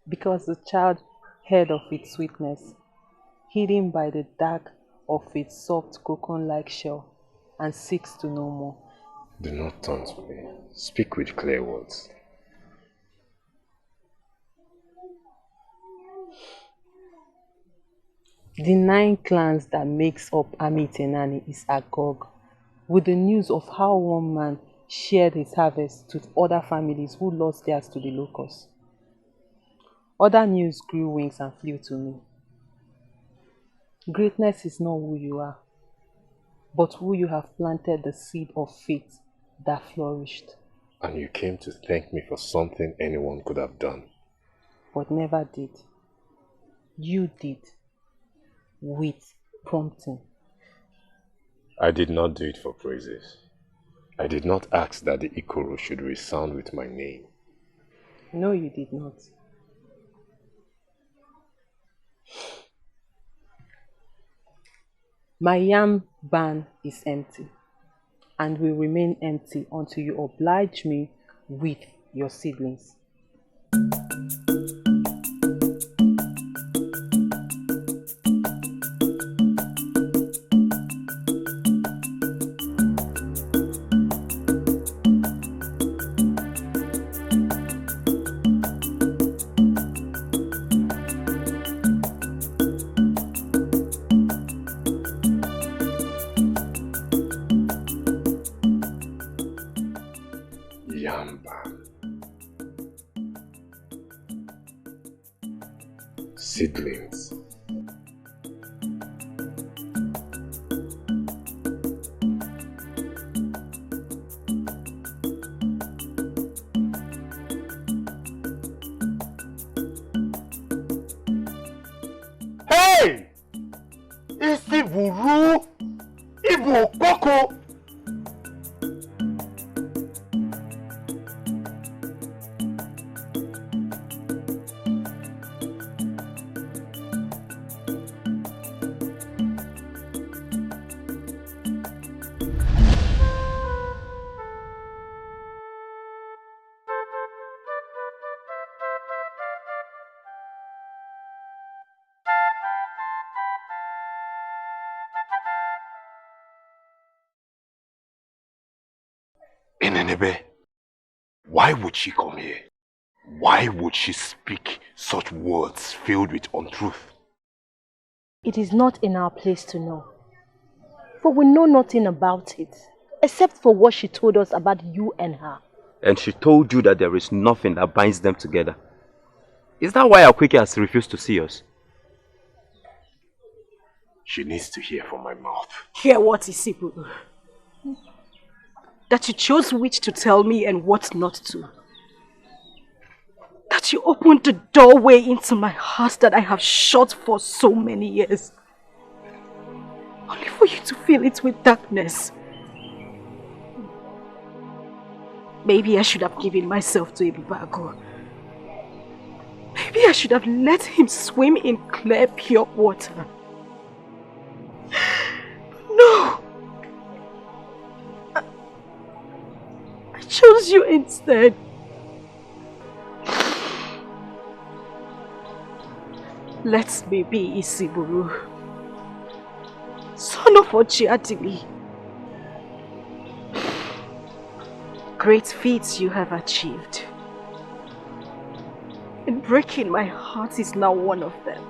J: Because the child heard of its sweetness, hidden by the dark of its soft cocoon-like shell, and seeks to know more.
E: Do not taunt me. Speak with clear words.
J: The 9 clans that makes up Army Tenani is agog, with the news of how one man shared his harvest with other families who lost theirs to the locusts. Other news grew wings and flew to me. Greatness is not who you are, but who you have planted the seed of faith
K: that flourished.
E: And you came to thank me for something anyone could have done.
K: But never did. You did. With prompting.
E: I did not do it for praises. I did not ask that the Ikoro should resound with my name.
K: No, you did not. My yam barn is empty and will remain empty until you oblige me with your seedlings.
E: Seedlings.
L: Hey! Isi buru! Ibu koko!
M: Enenebe, why would she come here? Why would she speak such words filled with untruth?
G: It is not in our place to know. For we know nothing about it, except for what she told us about you and her.
B: And she told you that there is nothing that binds them together. Is that why Akweke has refused to see us?
M: She needs to hear from my mouth.
Q: Hear what, Isibu? That you chose which to tell me and what not to. That you opened the doorway into my heart that I have shut for so many years. Only for you to fill it with darkness. Maybe I should have given myself to Ebubago. Maybe I should have let him swim in clear, pure water. No! I chose you instead. Let me be Isiburu, son of Ochiatili. Great feats you have achieved. And breaking my heart is now one of them.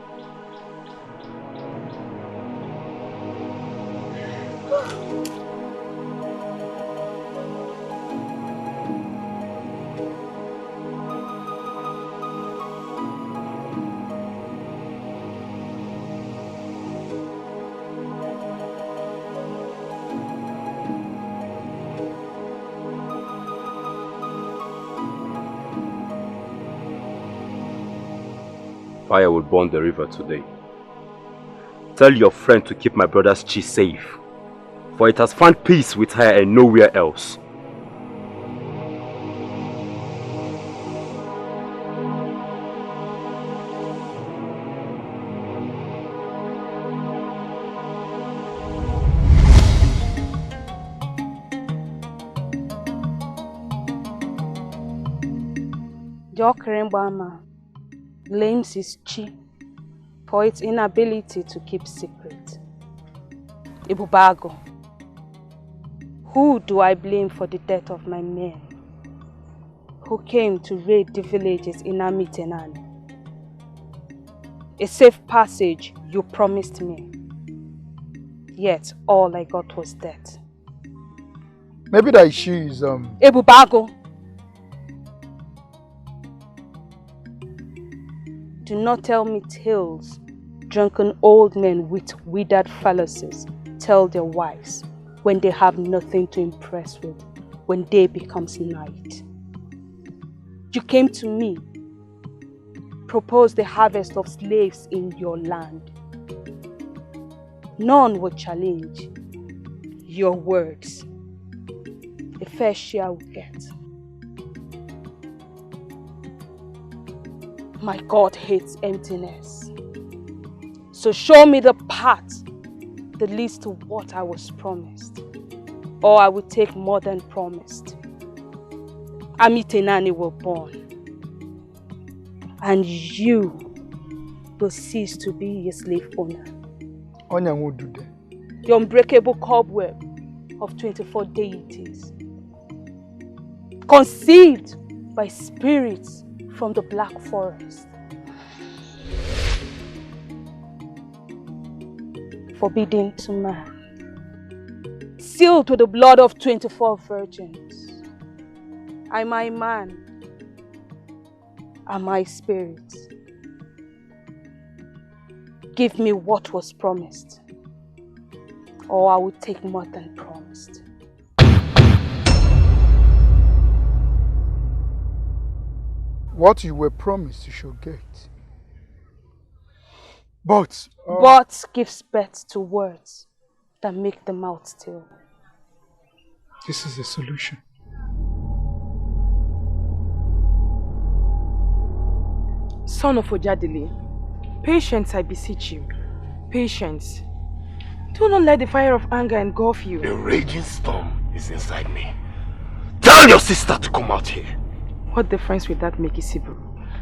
B: Fire will burn the river today. Tell your friend to keep my brother's chi safe, for it has found peace with her and nowhere else.
G: Jokrembama blames his chi for its inability to keep secret. Ebubago, who do I blame for the death of my men who came to raid the villages in Amitenani? A safe passage you promised me, yet all I got was death.
C: Maybe that she is
G: Ebubago, do not tell me tales drunken old men with withered phalluses tell their wives when they have nothing to impress with. when day becomes night. You came to me, proposed the harvest of slaves in your land. None would challenge your words. A fair share would get. My God hates emptiness. So show me the path that leads to what I was promised, or I will take more than promised. Amitenani were born, and you will cease to be a slave owner.
C: Onya will do that.
G: The unbreakable cobweb of 24 deities, conceived by spirits from the Black Forest, forbidden to man, sealed with the blood of 24 virgins. Am I man? Am I spirit? Give me what was promised, or I will take more than promised.
C: What you were promised you should get. But
G: Gives birth to words that make the mouth still.
C: This is the solution.
K: Son of Ojadili, patience, I beseech you. Patience. Do not let the fire of anger engulf you.
A: The raging storm is inside me. Tell your sister to come out here.
K: What difference will that make, Isibu?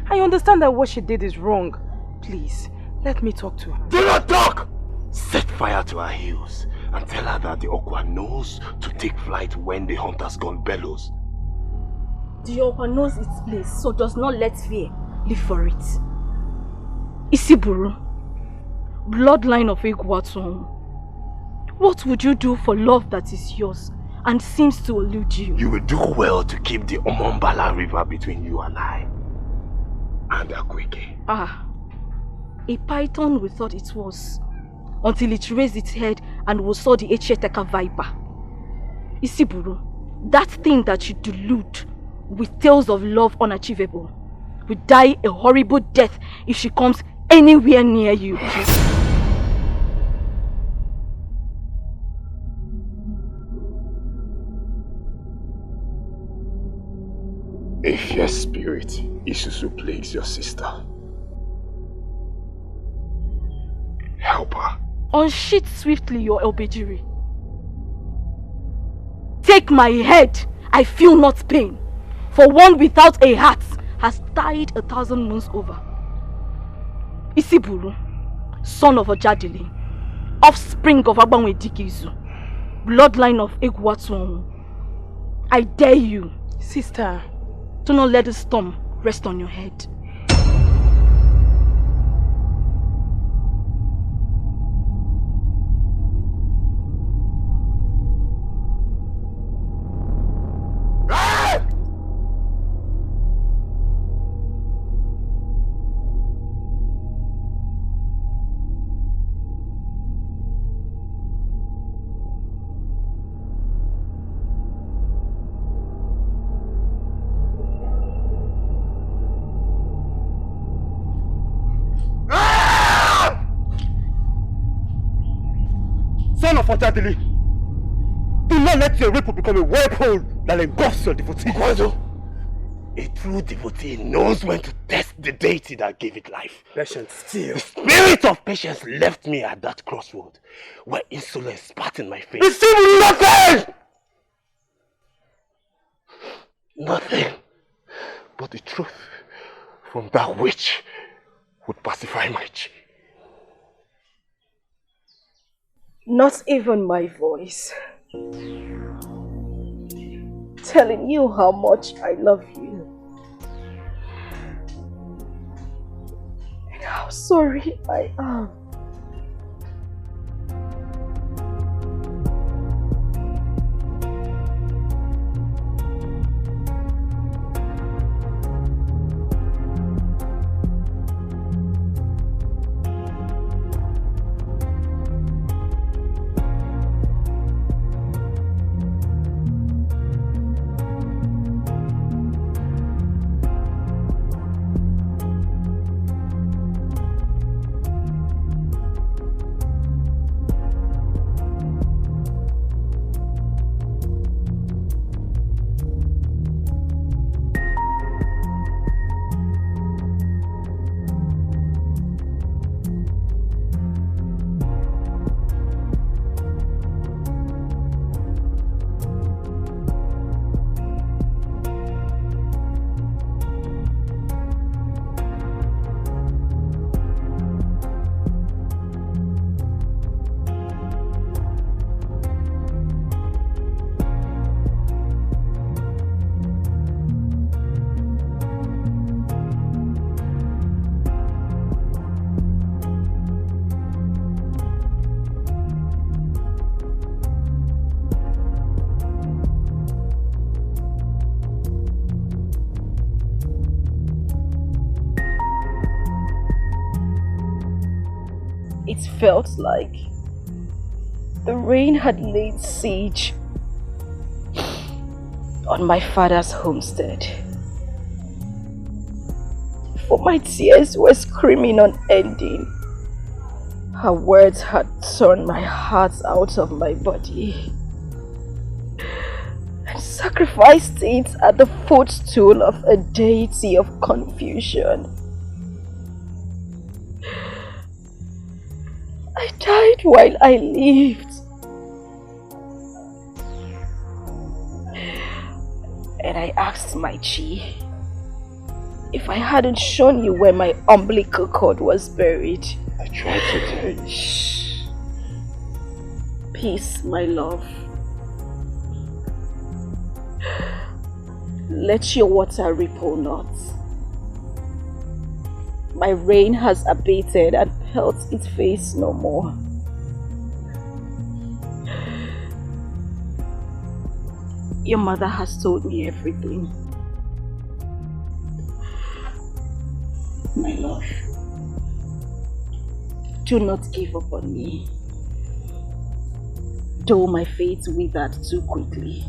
K: I understand that what she did is wrong. Please, let me talk to her.
A: Do not talk! Set fire to her heels and tell her that the Okwa knows to take flight when the hunter's gun bellows.
O: The Okwa knows its place, so does not let fear live for it. Isiburu, bloodline of Iguaton, what would you do for love that is yours and seems to elude you?
A: You will do well to keep the Omombala River between you and I. And Akweke.
O: Ah, a python we thought it was, until it raised its head and we saw the Echeteka viper. Isiburu, that thing that you delude with tales of love unachievable will die a horrible death if she comes anywhere near you.
A: A fierce spirit, Isusu, plagues your sister. Help her.
O: Unsheath swiftly your obejiri. Take my head, I feel not pain, for one without a heart has died 1,000 moons over. Isiburu, son of Ojadili, offspring of Agbanwe Dikizu, bloodline of Egwatuonu, I dare you,
K: sister,
O: do not let the storm rest on your head.
B: Son of Ojadili, do not let your ripple become a whirlpool that engulfs your devotee.
A: Kwado, a true devotee knows when to test the deity that gave it life.
B: Patience still.
A: The spirit of patience left me at that crossroad where insolence spat in my face.
B: Receive nothing!
A: Nothing but the truth from that which would pacify my chi.
J: Not even my voice telling you how much I love you and how sorry I am. It felt like the rain had laid siege on my father's homestead. For my tears were screaming unending. Her words had torn my heart out of my body and sacrificed it at the footstool of a deity of confusion. I died while I lived. And I asked my Chi if I hadn't shown you where my umbilical cord was buried.
E: I tried to tell you.
J: Shh. Peace, my love. Let your water ripple not. My rain has abated and pelts its face no more. Your mother has told me everything. My love, do not give up on me. Though my fate withered too quickly.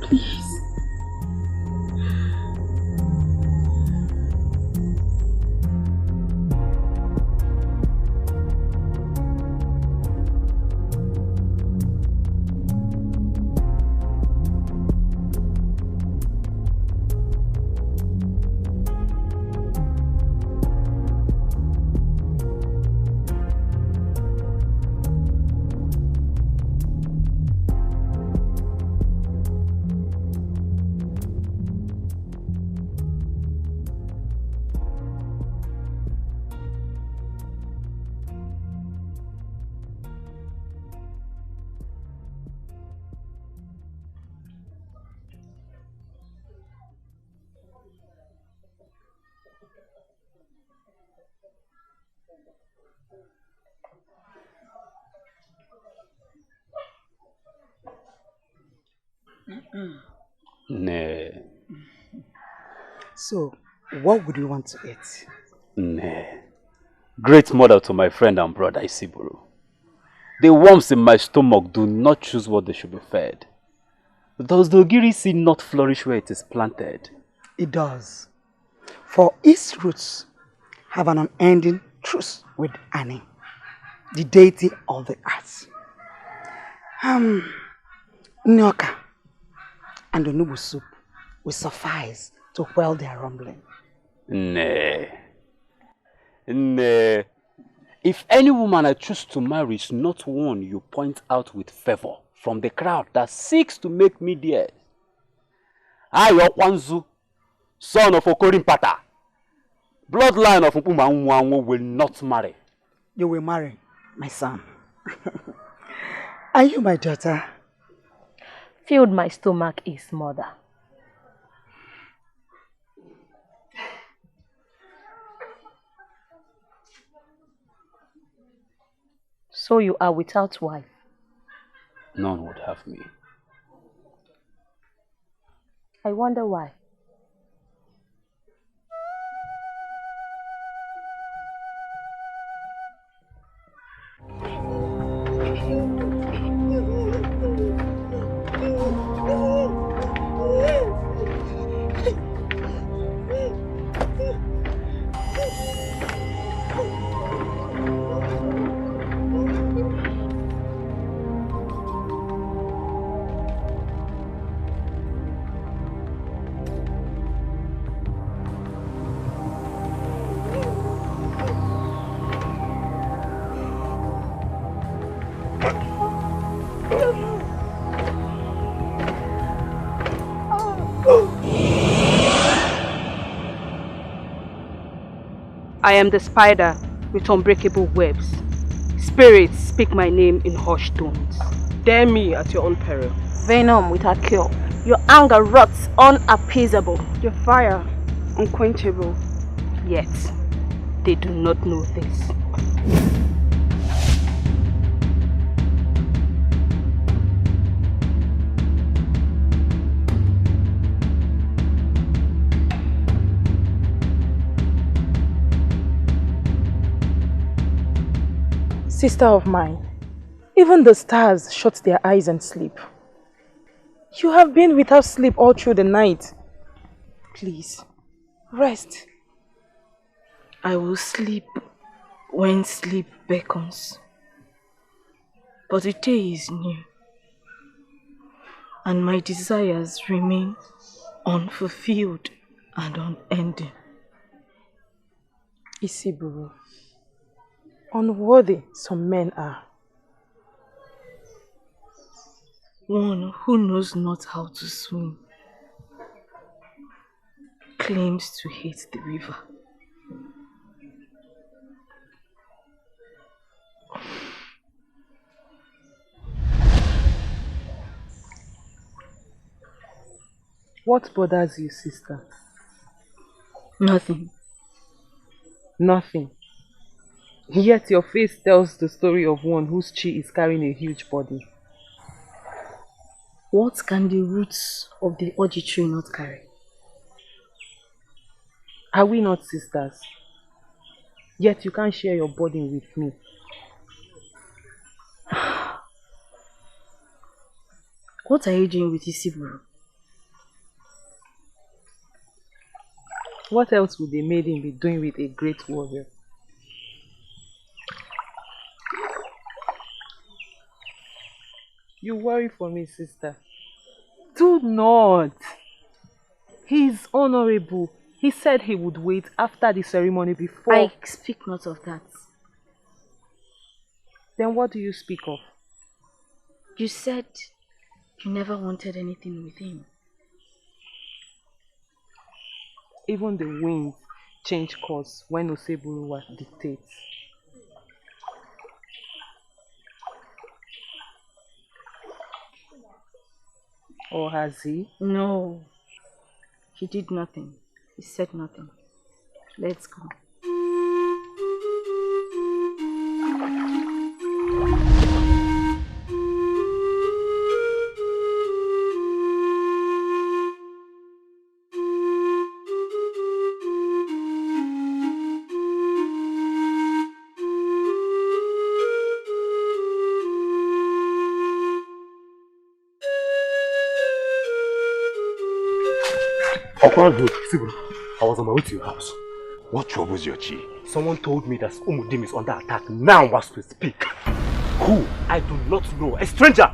J: Please.
B: Nah.
I: So, what would you want to eat?
B: Nah. Great mother to my friend and brother Isiburu. The worms in my stomach do not choose what they should be fed. Does the Ogiri seed not flourish where it is planted?
I: It does. For its roots have an unending truce with Ani, the deity of the earth. Nyoka and the Nubu soup will suffice to quell their rumbling.
B: Nah. Nah. If any woman I choose to marry is not one you point out with favor from the crowd that seeks to make me theirs, I, Okwanzu, son of Okorimpata, bloodline of Mpumanwanwo, will not marry.
I: You will marry, my son. Are you my daughter?
J: Filled my stomach is mother. So you are without wife?
B: None would have me.
J: I wonder why.
K: I am the spider with unbreakable webs. Spirits speak my name in hushed tones. Dare me at your own peril.
J: Venom without cure. Your anger rots unappeasable.
K: Your fire unquenchable. Yet, they do not know this.
P: Sister of mine, even the stars shut their eyes and sleep. You have been without sleep all through the night. Please, rest.
O: I will sleep when sleep beckons. But the day is new, and my desires remain unfulfilled and unending.
P: Isiburu, unworthy some men are.
O: One who knows not how to swim claims to hate the river.
P: What bothers you, sister?
O: Nothing.
P: Nothing. Yet your face tells the story of one whose chi is carrying a huge body.
O: What can the roots of the Oji tree not carry?
P: Are we not sisters? Yet you can't share your burden with me.
O: What are you doing with Isiburu?
P: What else would a maiden be doing with a great warrior? You worry for me, sister. Do not. He is honorable. He said he would wait after the ceremony before.
O: I speak not of that.
P: Then what do you speak of?
O: You said you never wanted anything with him.
P: Even the winds change course when Oseburuwa dictates. Or has he?
O: No. He did nothing. He said nothing. Let's go.
B: I was on my way to your house.
E: What troubles your chi?
B: Someone told me that Umudim is under attack now as we speak. Who? I do not know. A stranger!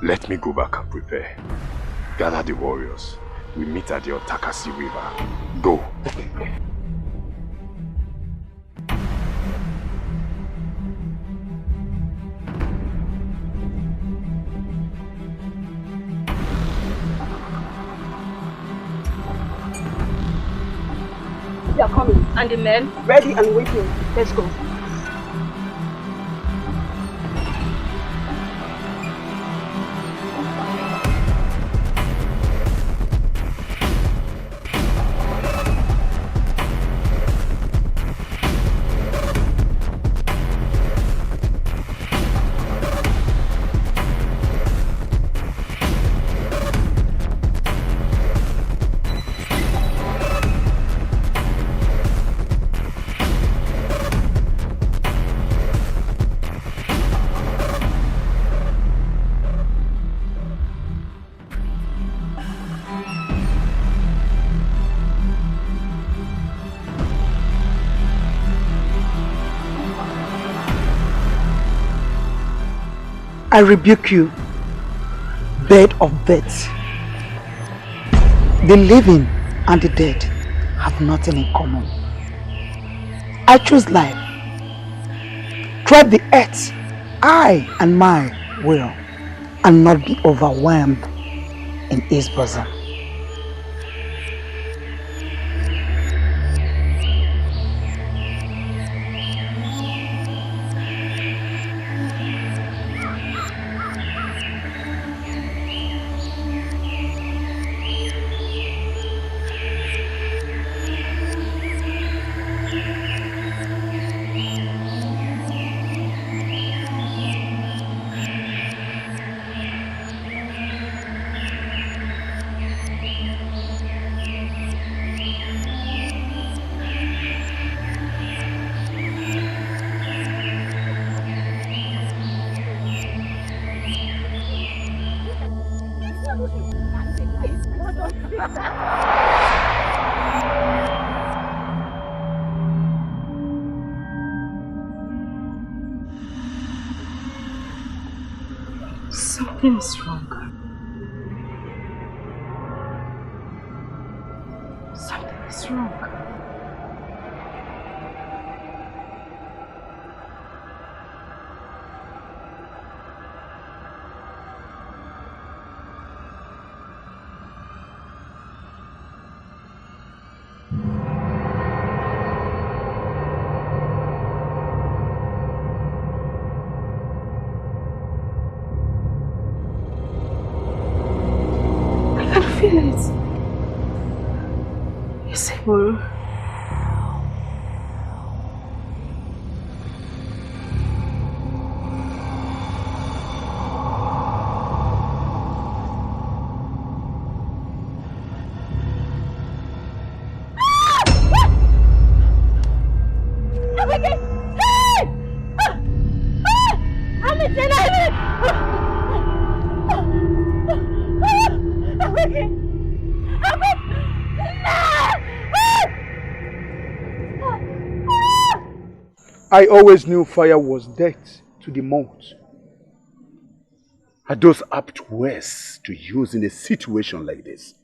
E: Let me go back and prepare. Gather the warriors. We meet at the Otakasi River. Go.
G: They are coming.
O: And the men?
G: Ready and waiting. Let's go.
I: I rebuke you, bed of death. The living and the dead have nothing in common. I choose life. Tread the earth, I and my will, and not be overwhelmed in his bosom.
D: Something is wrong. Something is wrong. I can feel it. Yes, Muru.
L: I always knew fire was death to the mouth.
N: Are those apt words to use in a situation like this?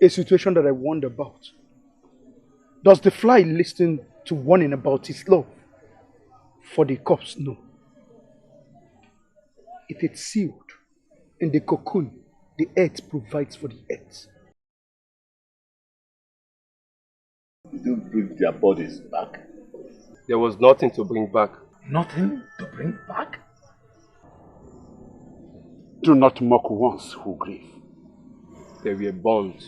L: A situation that I wonder about. Does the fly listen to warning about his love for the corpse? No. If it's sealed in the cocoon, the earth provides for the earth.
M: You don't bring their bodies back.
E: There was nothing to bring back.
N: Nothing to bring back?
L: Do not mock ones who grieve.
E: They were burned.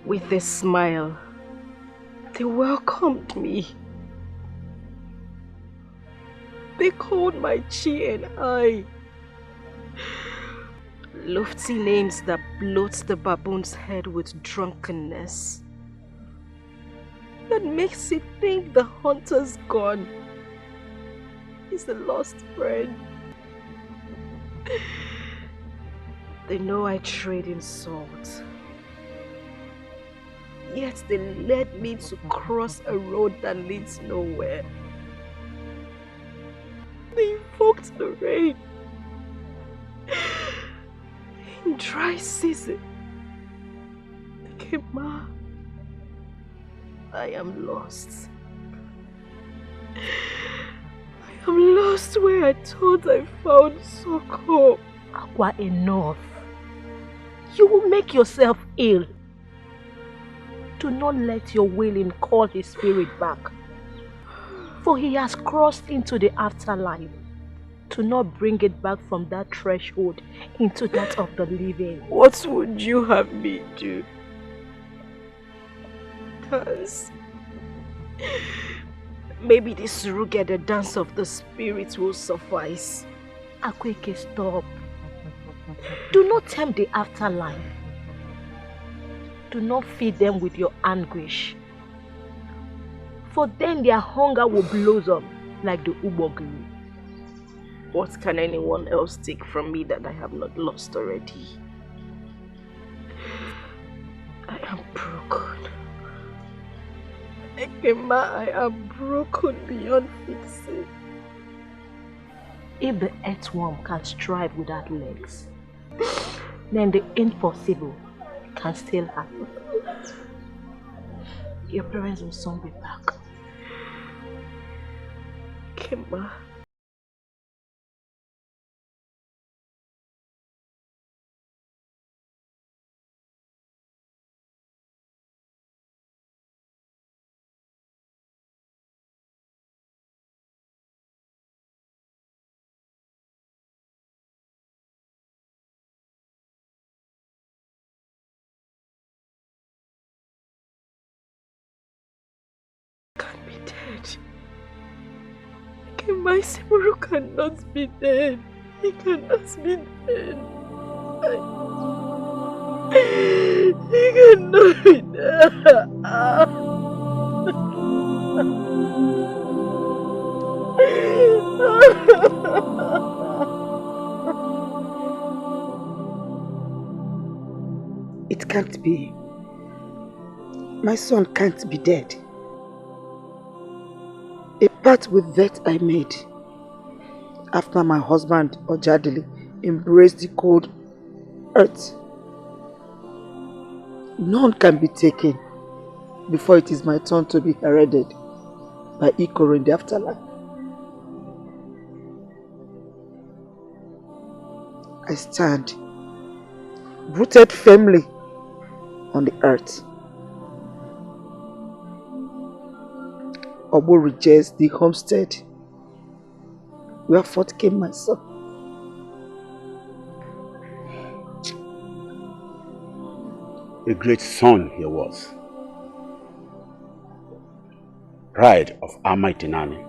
D: With a smile, they welcomed me. They called my chi and I lofty names that bloat the baboon's head with drunkenness. That makes it think the hunter's gone. He's a lost friend. They know I trade in salt. Yet they led me to cross a road that leads nowhere. They invoked the rain. In dry season. Kema, I am lost. I am lost where I thought I found succor.
K: Aqua, enough. You will make yourself ill. Do not let your willing call his spirit back. For he has crossed into the afterlife. To not bring it back from that threshold into that of the living.
D: What would you have me do? Dance? Maybe this rugged dance of the spirit will suffice.
K: Akweke, stop. Do not tempt the afterlife. Do not feed them with your anguish. For then their hunger will blossom like the ubogiri.
D: What can anyone else take from me that I have not lost already? I am broken. Ekema, I am broken beyond fixing.
K: If the earthworm can strive without legs, then the impossible can still happen. Your parents will soon be back.
D: Ekema.
J: My Simuru cannot be dead. He cannot be dead. He cannot be dead.
I: It can't be. My son can't be dead. A pact with death I made after my husband Ojadili embraced the cold earth. None can be taken before it is my turn to be hereded by Ikoro in the afterlife. I stand rooted firmly on the earth. Obo rejects the homestead where forth came my son.
N: A great son he was. Pride of Almighty Nani.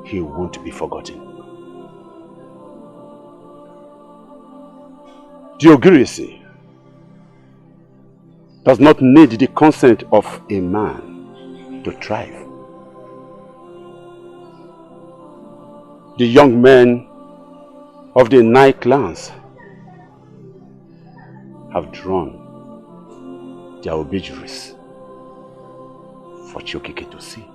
N: He won't be forgotten. The Ogirisi does not need the consent of a man to thrive. The young men of the 9 clans have drawn their obituaries for Chokike to see.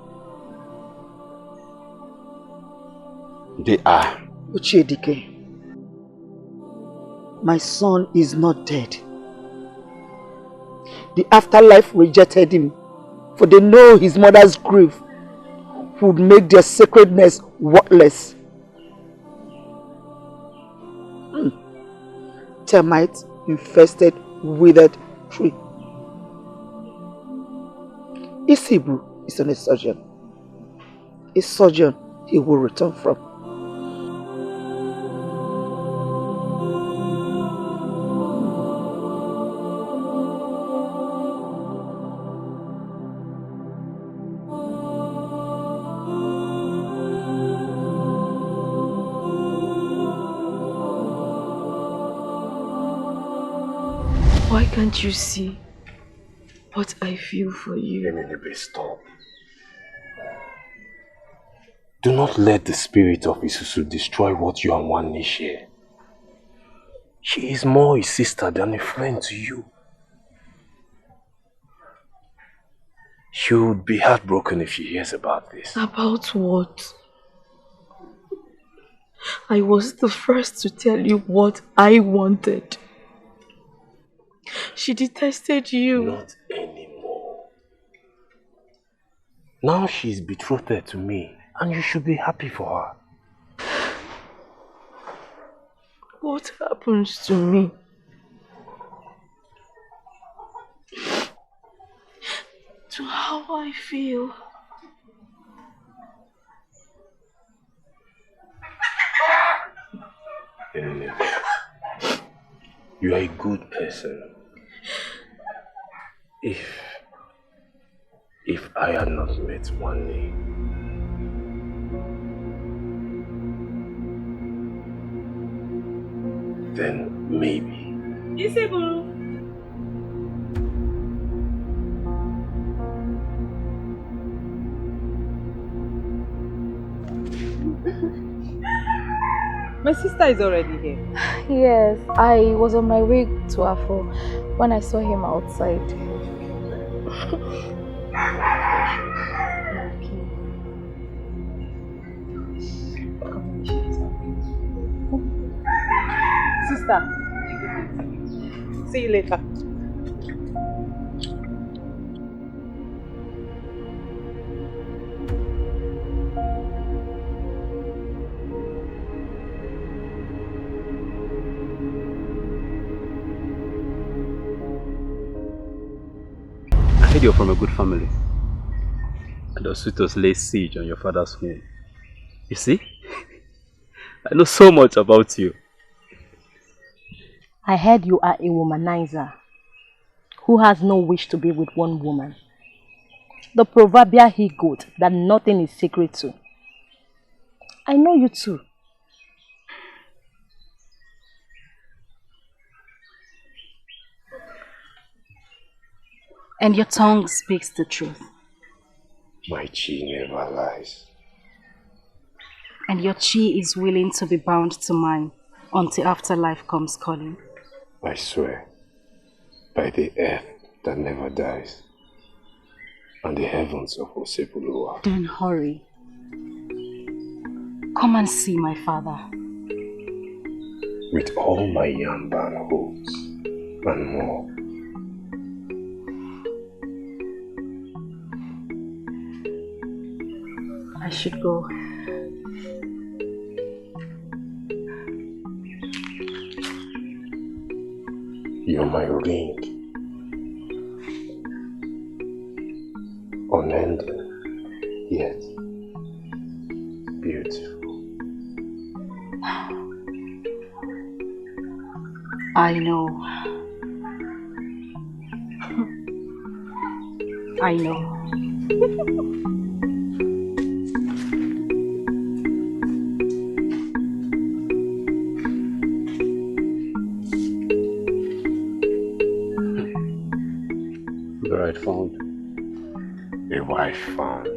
N: They are
I: Uchiedike, my son is not dead. The afterlife rejected him, for they know his mother's grief would make their sacredness worthless. Termites infested withered tree. Isibru is a surgeon. A surgeon he will return from.
J: Why can't you see what I feel for you?
E: Eminebe, stop. Do not let the spirit of Isusu destroy what you and Wanni share. She is more a sister than a friend to you. She would be heartbroken if she hears about this.
J: About what? I was the first to tell you what I wanted. She detested you.
E: Not anymore. Now she's betrothed to me, and you should be happy for her.
J: What happens to me? To how I feel.
E: You are a good person. If I had not met Wanni, then maybe.
J: Isabel.
S: My sister is already here.
F: Yes, I was on my way to Afo when I saw him outside.
S: Sister, see you later.
B: I heard you're from a good family. And the Suitos lay siege on your father's home. You see? I know so much about you.
G: I heard you are a womanizer who has no wish to be with one woman. The proverbial he-goat that nothing is sacred to. I know you too.
O: And your tongue speaks the truth.
E: My chi never lies.
O: And your chi is willing to be bound to mine until afterlife comes calling.
E: I swear, by the earth that never dies, and the heavens of Osepuluwa.
O: Then hurry. Come and see my father.
E: With all my yamba and hopes, and more.
O: I should go.
E: You're my ring. Unending, yet beautiful.
O: I know. I know.
E: Bride found, a wife found.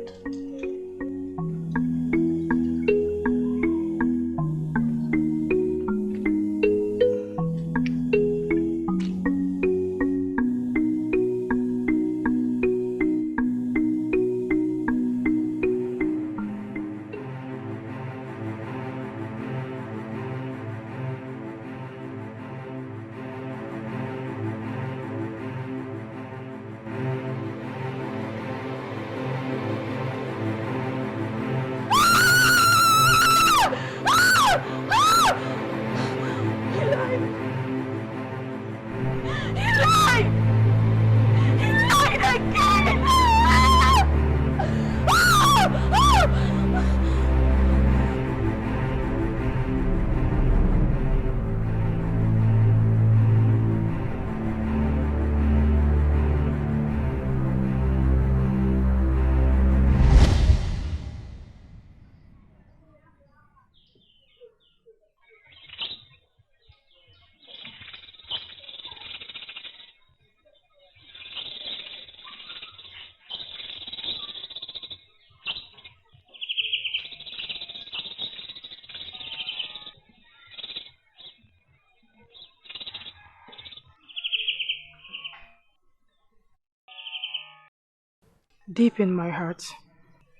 D: Deep in my heart,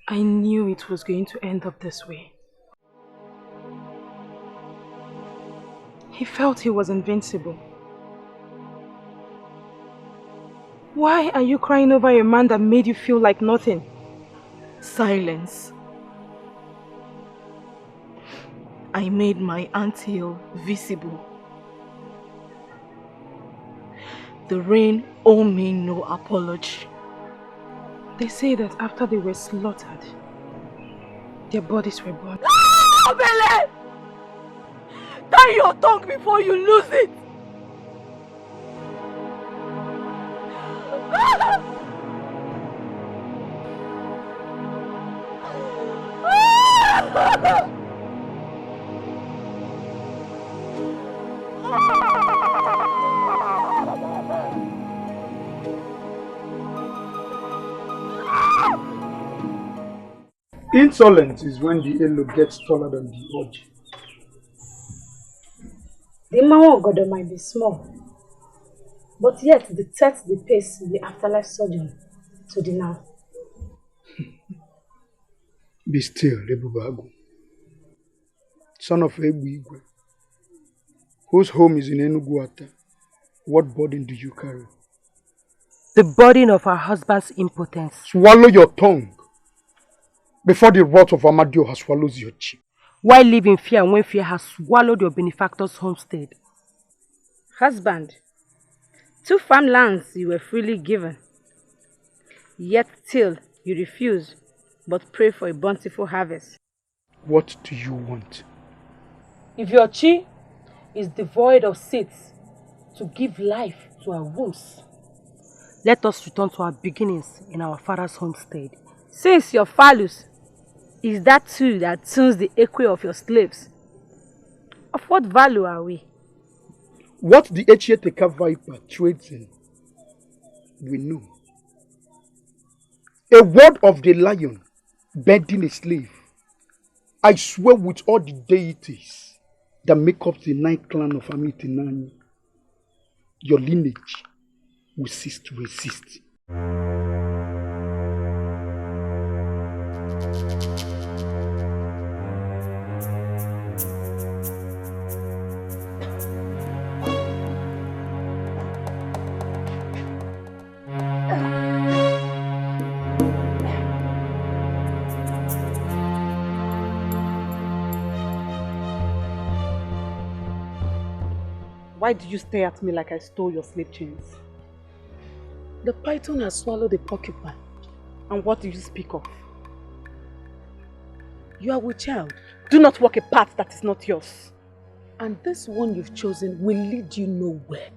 D: I knew it was going to end up this way. He felt he was invincible. Why are you crying over a man that made you feel like nothing?
J: Silence. I made my anthill visible. The rain owe me no apology.
D: They say that after they were slaughtered, their bodies were burned.
J: Obele! Tie your tongue before you lose it!
C: Insolence is when the elo gets taller than the urge.
G: The Mawa Godo might be small, but yet detects the pace in the afterlife surgeon to the now.
C: Be still, Ebubagu. Son of Ebuigwe, whose home is in Enuguata. What burden do you carry?
K: The burden of her husband's impotence.
C: Swallow your tongue before the wrath of Amadio has swallowed your cheek.
K: Why live in fear when fear has swallowed your benefactor's homestead?
G: Husband, 2 farmlands you were freely given, yet still you refuse, but pray for a bountiful harvest.
C: What do you want?
K: If your chi is devoid of seeds to give life to our wombs, let us return to our beginnings in our father's homestead.
G: Since your phallus is that tool that tunes the echo of your slaves, of what value are we?
L: What the Echieteka viper trades in, we know. A word of the lion bending a slave. I swear with all the deities that make up the 9th clan of Amitinani, your lineage will cease to exist.
K: Why did you stare at me like I stole your slave chains?
P: The python has swallowed the porcupine.
K: And what do you speak of?
P: You are with child.
K: Do not walk a path that is not yours.
P: And this one you've chosen will lead you nowhere.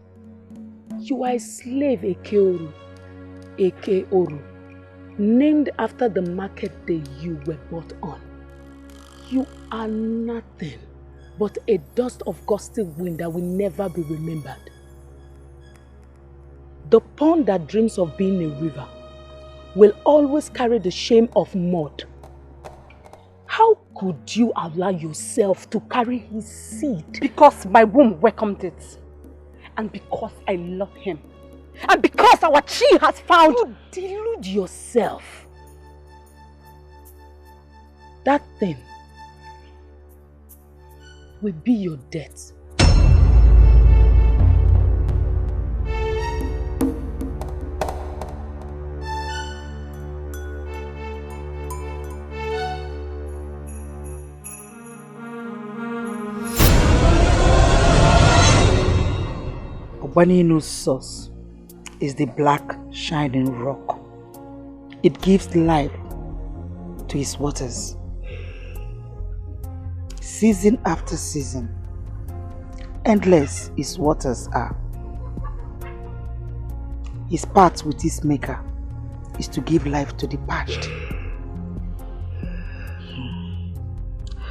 P: You are a slave, Ekeoru, Ekeoru, named after the market day you were bought on. You are nothing but a dust of gusty wind that will never be remembered. The pond that dreams of being a river will always carry the shame of mud. How could you allow yourself to carry his seed?
K: Because my womb welcomed it. And because I love him. And because our chi has found...
P: You delude yourself. That thing will be your death.
I: Obaninu's source is the black shining rock. It gives life to his waters. Season after season, endless his waters are. His part with his maker is to give life to the parched.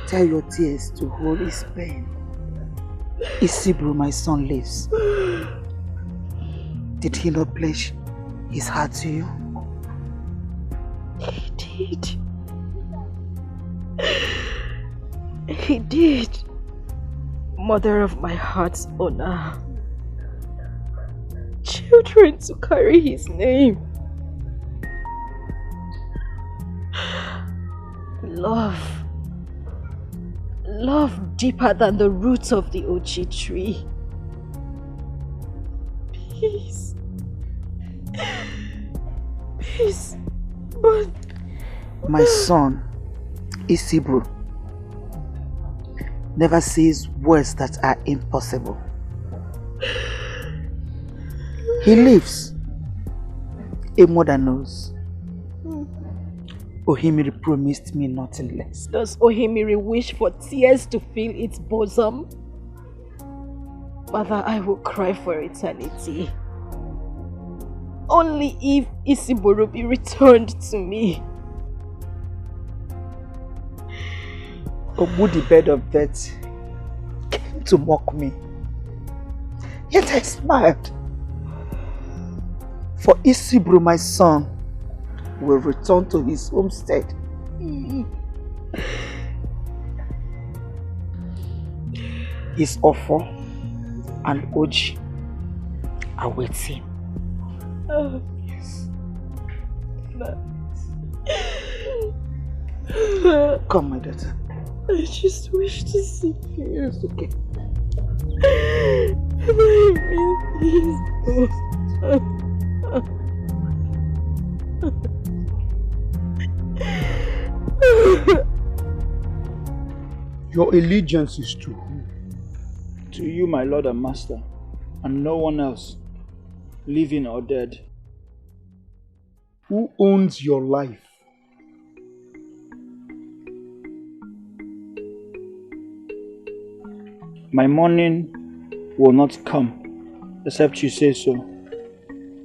I: Tell your tears to hold his pain. Isibru, my son, lives. Did he not pledge his heart to you?
J: He did. He did. Mother of my heart's honor. Children to carry his name. Love. Love deeper than the roots of the Ochi tree. Peace. Peace. But...
I: My son, Isibru, never says words that are impossible. He lives. A mother knows. Ohimiri promised me nothing less.
J: Does Ohimiri wish for tears to fill its bosom? Mother, I will cry for eternity. Only if Isiburu be returned to me.
I: Obu, the bed of death, came to mock me. Yet I smiled. For Isiburu, my son, will return to his homestead. His offer and Oji await him.
J: Oh,
I: yes. Come, my daughter.
J: I just wish to see you.
I: It's okay.
L: Your allegiance is to who?
H: To you, my Lord and Master, and no one else, living or dead.
L: Who owns your life?
H: My morning will not come, except you say so.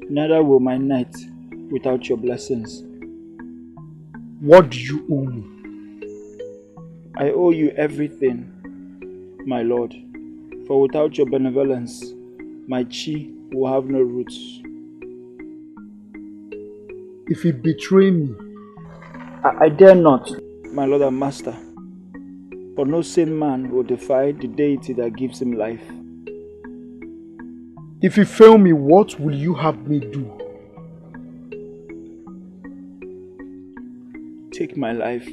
H: Neither will my night without your blessings.
C: What do you owe me?
H: I owe you everything, my lord, for without your benevolence, my chi will have no roots.
C: If you betray me,
H: I dare not, my lord and master, for no sane man will defy the deity that gives him life.
C: If you fail me, what will you have me do?
H: Take my life,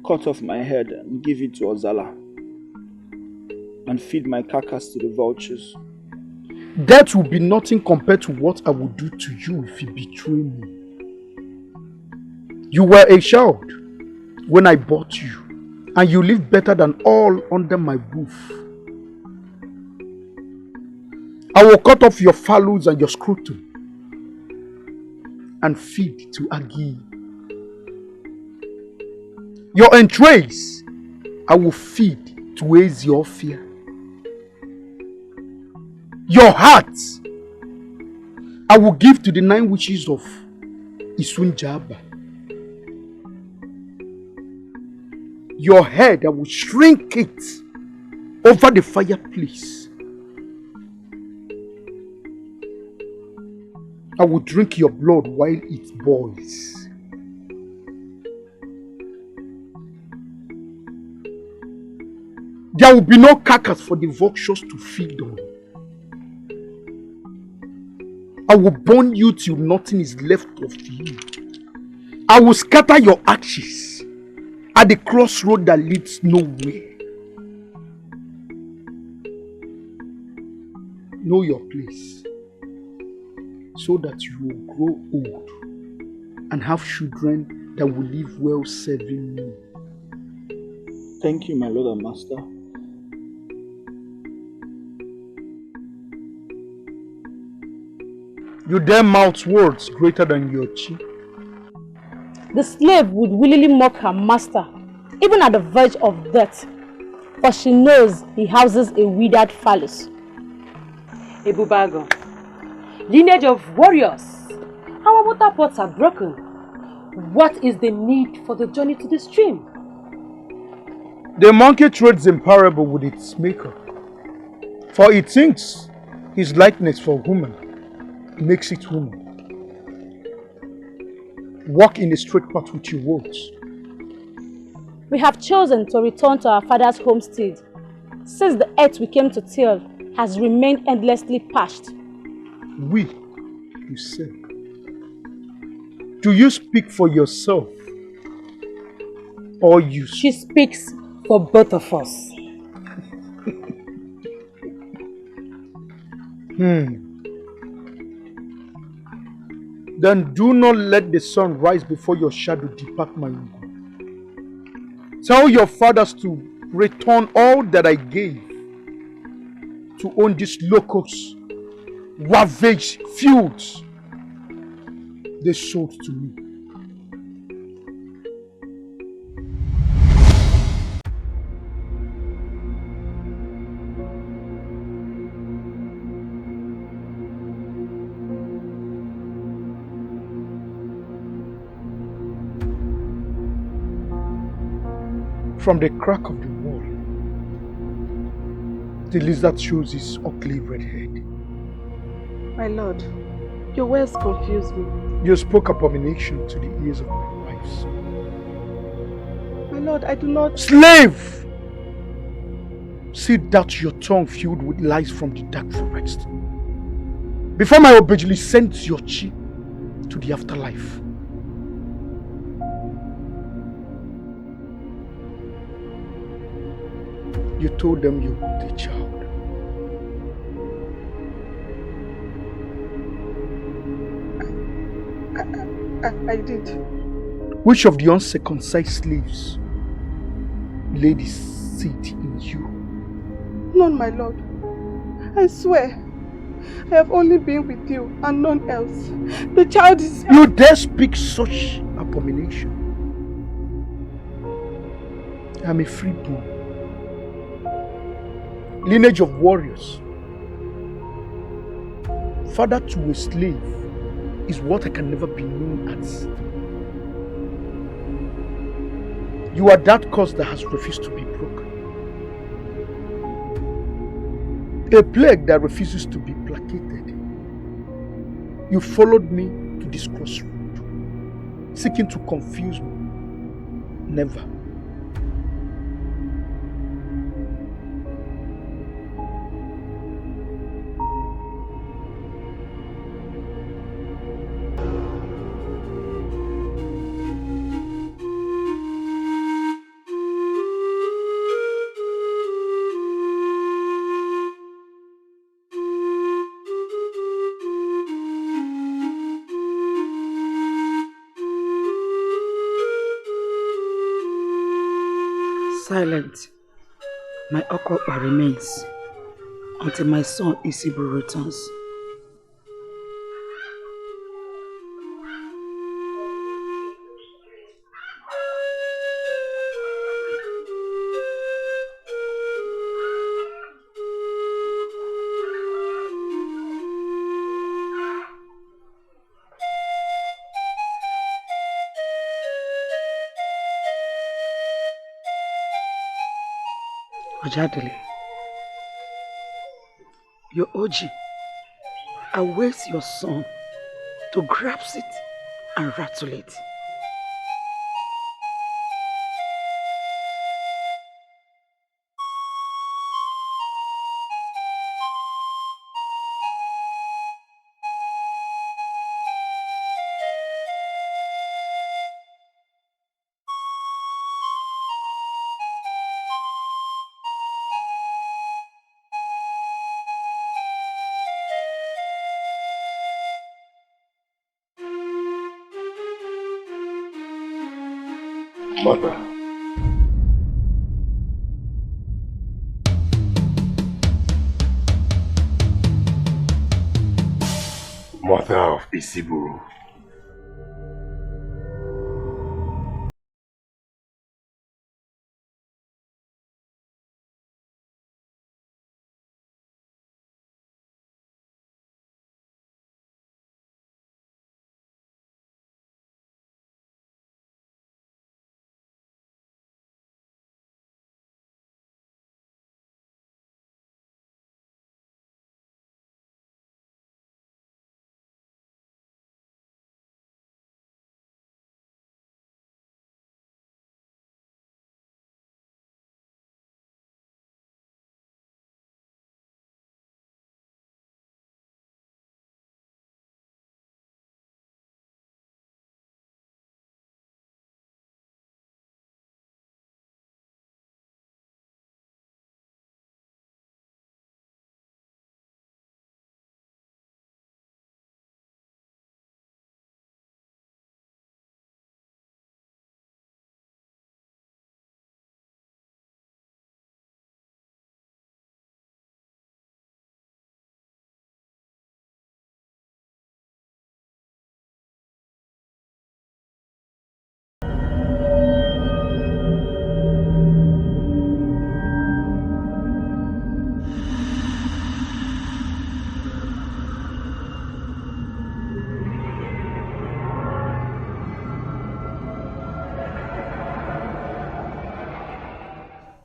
H: cut off my head and give it to Ozala, and feed my carcass to the vultures.
C: That will be nothing compared to what I will do to you if you betray me. You were a child when I bought you, and you live better than all under my roof. I will cut off your fallows and your scrotum and feed to Agi. Your entrails I will feed to Eziophia. Your heart I will give to the 9 witches of Isunjaba. Your head I will shrink it over the fireplace. I will drink your blood while it boils. There will be no carcass for the vultures to feed on. I will burn you till nothing is left of you. I will scatter your ashes at the crossroad that leads nowhere. Know your place, so that you will grow old and have children that will live well serving me.
H: Thank you, my lord and master.
C: You dare mouth words greater than your chi.
G: The slave would willingly mock her master, even at the verge of death, for she knows he houses a withered phallus.
K: Ebubago, lineage of warriors. Our water pots are broken. What is the need for the journey to the stream?
C: The monkey trades in parable with its maker, for it thinks his likeness for woman makes it woman. Walk in the straight path with your words.
G: We have chosen to return to our father's homestead, since the earth we came to till has remained endlessly parched.
C: We, you say. Do you speak for yourself? Or you?
K: She speaks for both of us.
C: Then do not let the sun rise before your shadow depart my Ugo. Tell your fathers to return all that I gave, to own these locust, ravaged fields they sold to me. From the crack of the wall, the lizard shows his ugly red head.
D: My lord, your words confuse me.
C: You spoke abomination to the ears of my wives.
D: My lord, I do not...
C: Slave! Sit out your tongue filled with lies from the dark forest, before my obejuli sends your chi to the afterlife. You told them you were the child.
D: I did.
C: Which of the uncircumcised slaves laid his seed in you?
D: None, my lord. I swear, I have only been with you and none else. The child is...
C: You dare speak such abomination? I am a freeborn, lineage of warriors,
L: Father to a slave is what I can never be known as. You are that curse that has refused to be broken. A plague that refuses to be placated. You followed me to this crossroad, seeking to confuse me. Never.
I: Silent, my Okokpa remains until my son Isibu returns. Ojadele, your Oji awaits your son to grasp it and rattle it.
E: Mother. Mother of Isibu.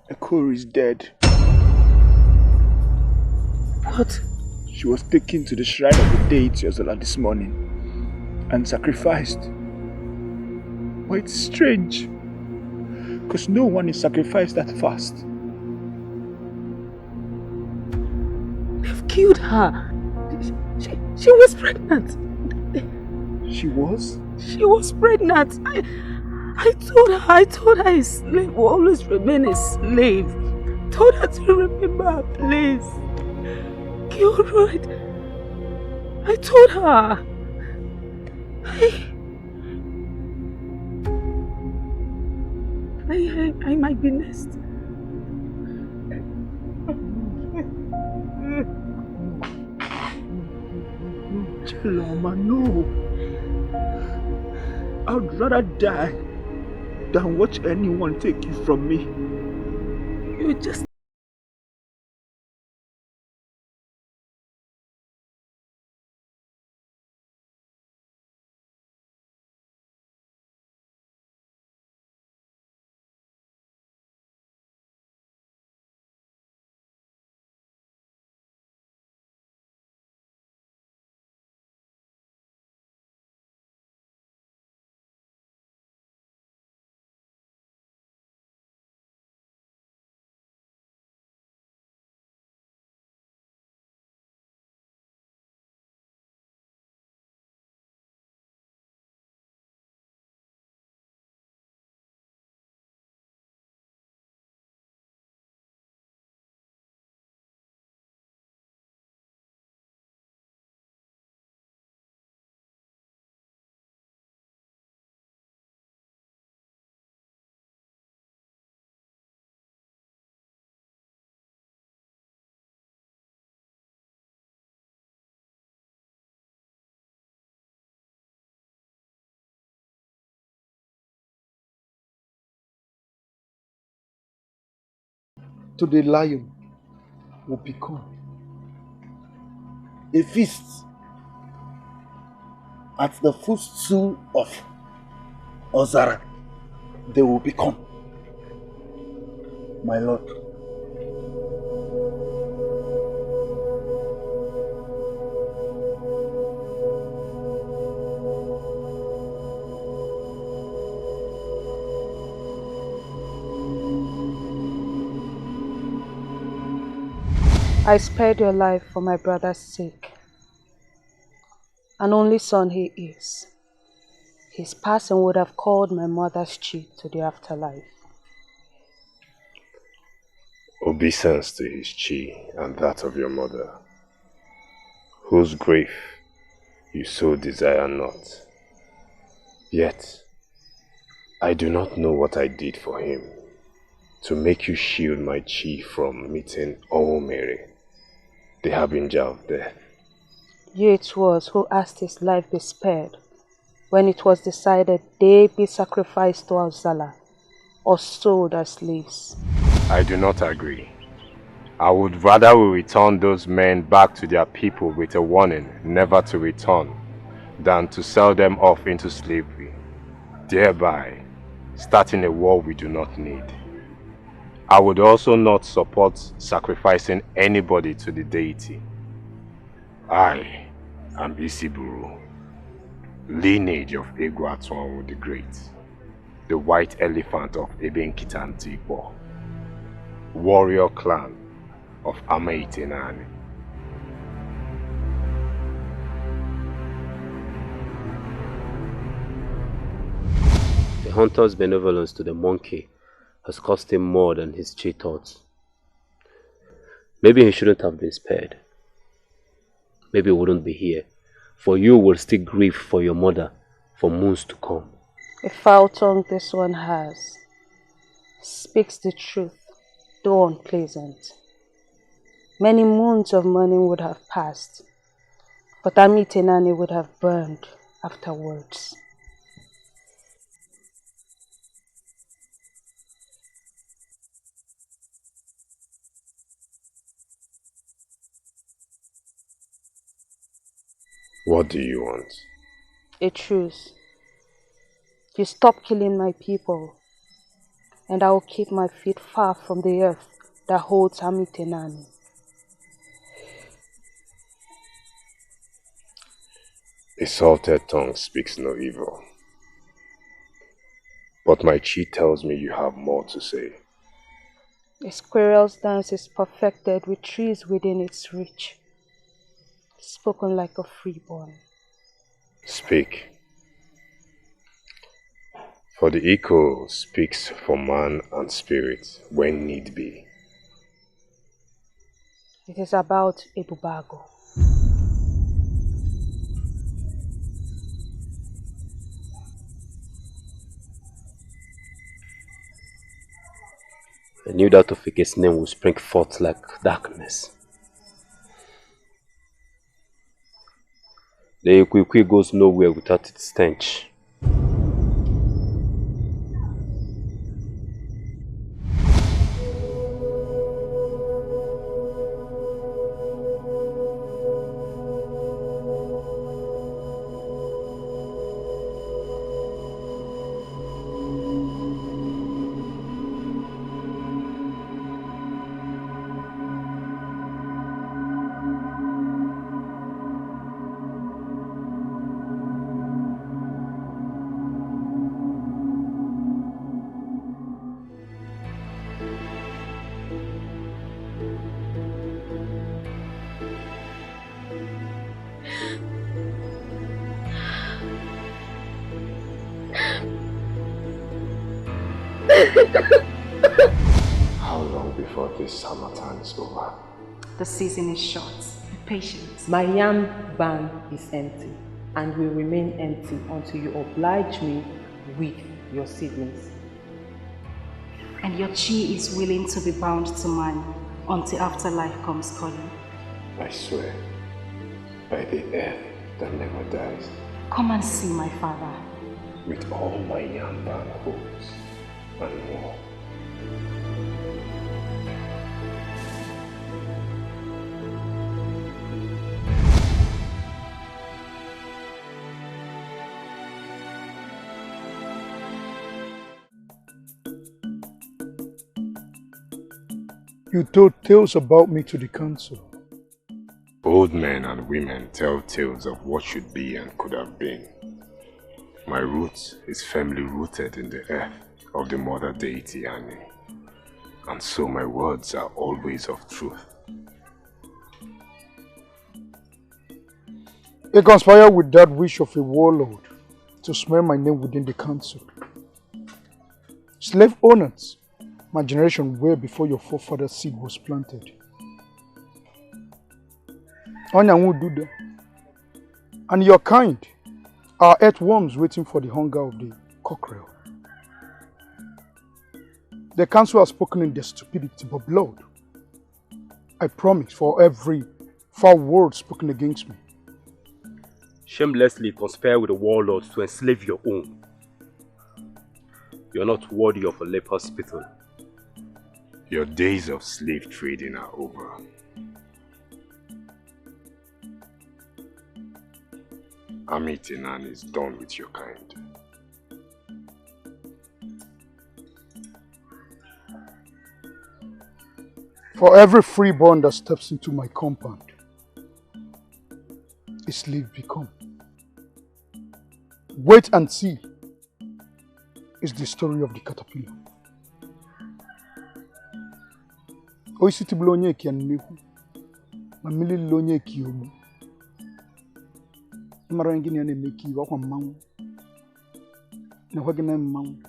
H: Ekuru is dead.
I: What?
H: She was taken to the shrine of the deity Ozala this morning and sacrificed. But it's strange, because no one is sacrificed that fast.
P: They've killed her. She was pregnant.
H: She was?
P: She was pregnant. I told her a slave will always remain a slave. Told her to remember her place. Gilroyd, I told her. I might be next.
H: Chiloma, no. I'd rather die than watch anyone take you from me.
P: You just
C: to the lion will become
A: a feast at the footstool of Ozara.
C: They will become, my lord.
D: I spared your life for my brother's sake. An only son he is. His passing would have called my mother's chief to the afterlife.
E: Obeisance to his chi and that of your mother, whose grave you so desire not. Yet, I do not know what I did for him to make you shield my chi from meeting Omere, the harbinger of death.
D: You it was who asked his life be spared when it was decided they be sacrificed to Alzala or sold as slaves.
E: I do not agree. I would rather we return those men back to their people with a warning never to return than to sell them off into slavery, thereby starting a war we do not need. I would also not support sacrificing anybody to the deity. I am Isiburu, lineage of Egwatuanwu the Great, the white elephant of Ebenkitantikpo, warrior clan of Amaitenani.
B: The hunter's benevolence to the monkey has cost him more than his chi thoughts. Maybe he shouldn't have been spared. Maybe he wouldn't be here, for you will still grieve for your mother for moons to come.
D: A foul tongue this one has. Speaks the truth, though unpleasant. Many moons of mourning would have passed, but Amitenani would have burned afterwards.
E: What do you want?
D: A truce. You stop killing my people, and I will keep my feet far from the earth that holds Amitenani.
E: A salted tongue speaks no evil. But my chi tells me you have more to say.
D: A squirrel's dance is perfected with trees within its reach. Spoken like a freeborn.
E: Speak. For the echo speaks for man and spirit when need be.
D: It is about Ebubago.
B: I knew that Ofike's name would spring forth like darkness. The Ikwikwi goes nowhere without its stench.
E: How long before this summertime is over?
O: The season is short. Be patient.
S: My yam barn is empty and will remain empty until you oblige me with your seedlings.
O: And your chi is willing to be bound to man until afterlife comes calling.
E: I swear, by the earth that never dies,
O: Come and see my father.
E: with all my yam barn hopes and more.
C: You told tales about me to the council.
E: Old men and women tell tales of what should be and could have been. My roots is firmly rooted in the earth of the mother deity Ani, and so my words are always of truth.
C: They conspire with that wish of a warlord to smear my name within the council. Slave owners, my generation were before your forefather's seed was planted. Onyangu do that. And your kind are earthworms waiting for the hunger of the cockerel. The council has spoken in their stupidity, but blood, I promise, for every foul word spoken against me.
B: Shamelessly conspire with the warlords to enslave your own. You are not worthy of a leper's spittle.
E: Your days of slave trading are over. Amitinan is done with your kind.
C: For every freeborn that steps into my compound, a slave become. Wait and see is the story of the caterpillar. Oisi tibulonye ki anehu, mamili lonye ki omu. Mara ngini ane meki wakwa mangu, na wagina mangu.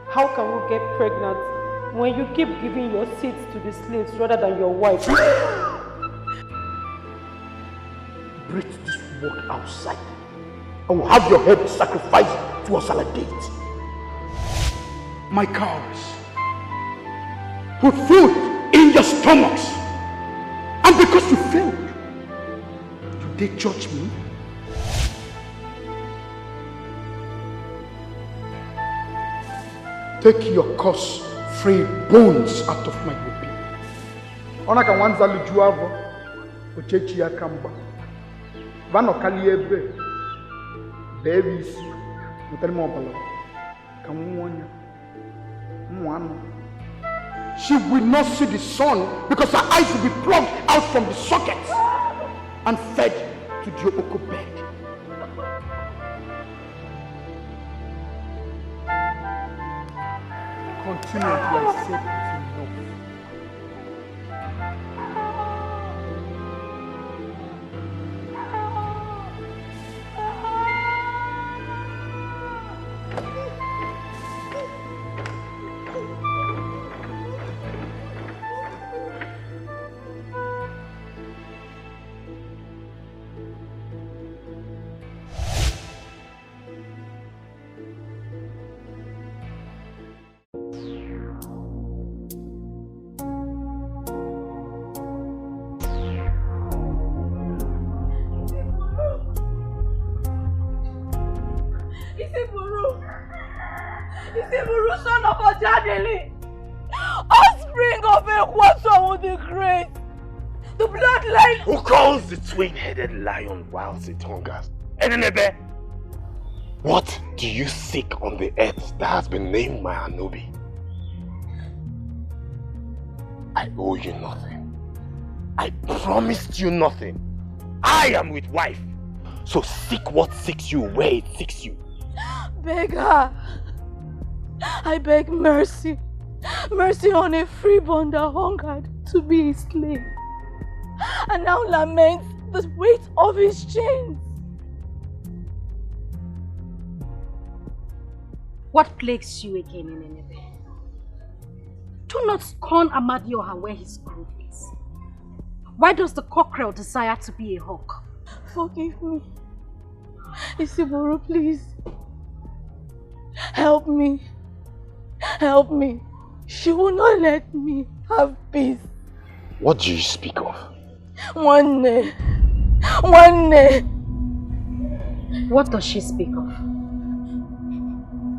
P: How can we get pregnant when you keep giving your seeds to the slaves rather than your wife?
L: Breathe this word outside. I will have your head sacrificed to a saladate. My cows, put food in your stomachs. And because you failed, do they judge me?
C: Take your coarse, free bones out of my whoopee. Onaka wanza lujuavo, uchechi ya kamba. Vano kali ebe, babies, mutani mobalo, kamuonya, muano.
L: She will not see the sun because her eyes will be plucked out from the sockets and fed to the Oko bed.
C: Continue until I say it's enough.
J: Isiburu, son of Ojadeli, offspring of a Kwaso with the great, the bloodline.
A: Who calls the twin-headed lion whilst it hungers? Enenebe, what do you seek on the earth that has been named my Anobi? I owe you nothing.
E: I promised you nothing. I am with wife. So seek what seeks you where it seeks you.
J: Beg her. I beg mercy. Mercy on a freeborn that hungered to be his slave. And now laments the weight of his chains.
G: What plagues you again in Nineveh? Do not scorn Amadioha where his grove is. Why does the cockerel desire to be a hawk?
J: Forgive me. Isiburu, please. Help me. Help me. She will not let me have peace.
E: What do you speak of?
J: One day. One day.
G: What does she speak of?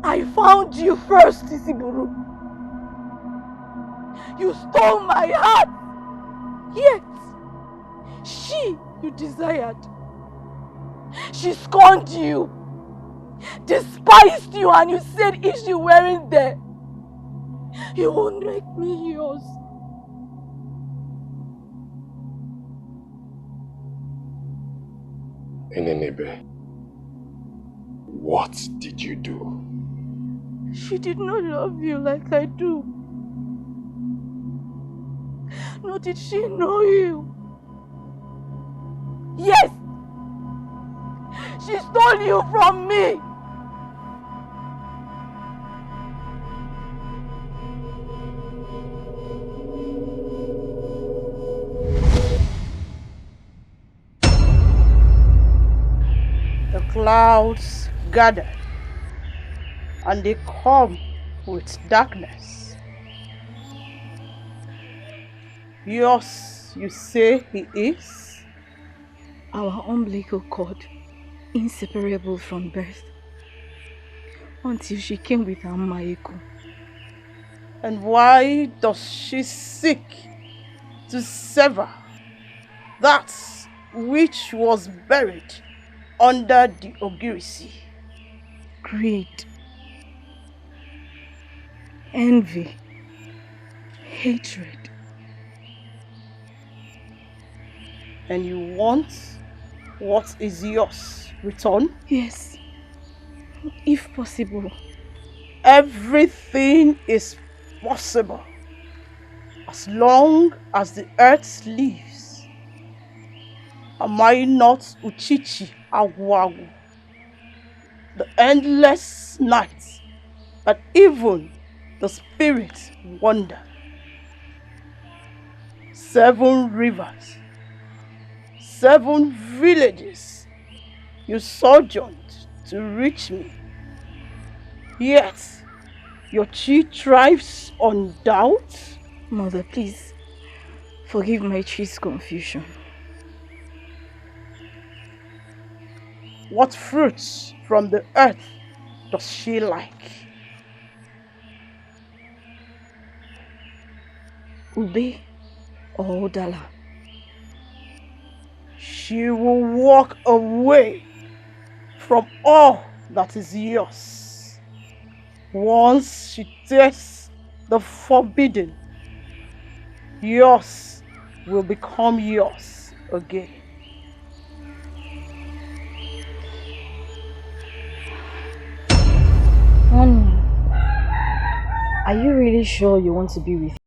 J: I found you first, Isiburu. You stole my heart. Yet, she you desired. She scorned you, despised you, and you said if she weren't there, you won't make me yours.
E: Enenebe, what did you do?
J: She did not love you like I do. Nor did she know you. Yes! She stole you from me!
L: The clouds gather and they come with darkness. Yours, you say he is?
O: Our umbilical cord, inseparable from birth, until she came with her Maiko.
L: And why does she seek to sever that which was buried under the Ogirisi?
O: Greed, envy, hatred.
L: And you want what is yours return?
O: Yes, if possible.
L: Everything is possible as long as the earth lives. Am I not Uchichi Agwagu? The endless night, and even the spirits wander. 7 rivers, 7 villages you sojourned to reach me. Yet, your chi thrives on doubt?
O: Mother, please, forgive my chi's confusion.
L: What fruits from the earth does she like?
O: Ube or Odala?
L: She will walk away from all that is yours. Once she tastes the forbidden, yours will become yours again.
O: Honey, are you really sure you want to be with me?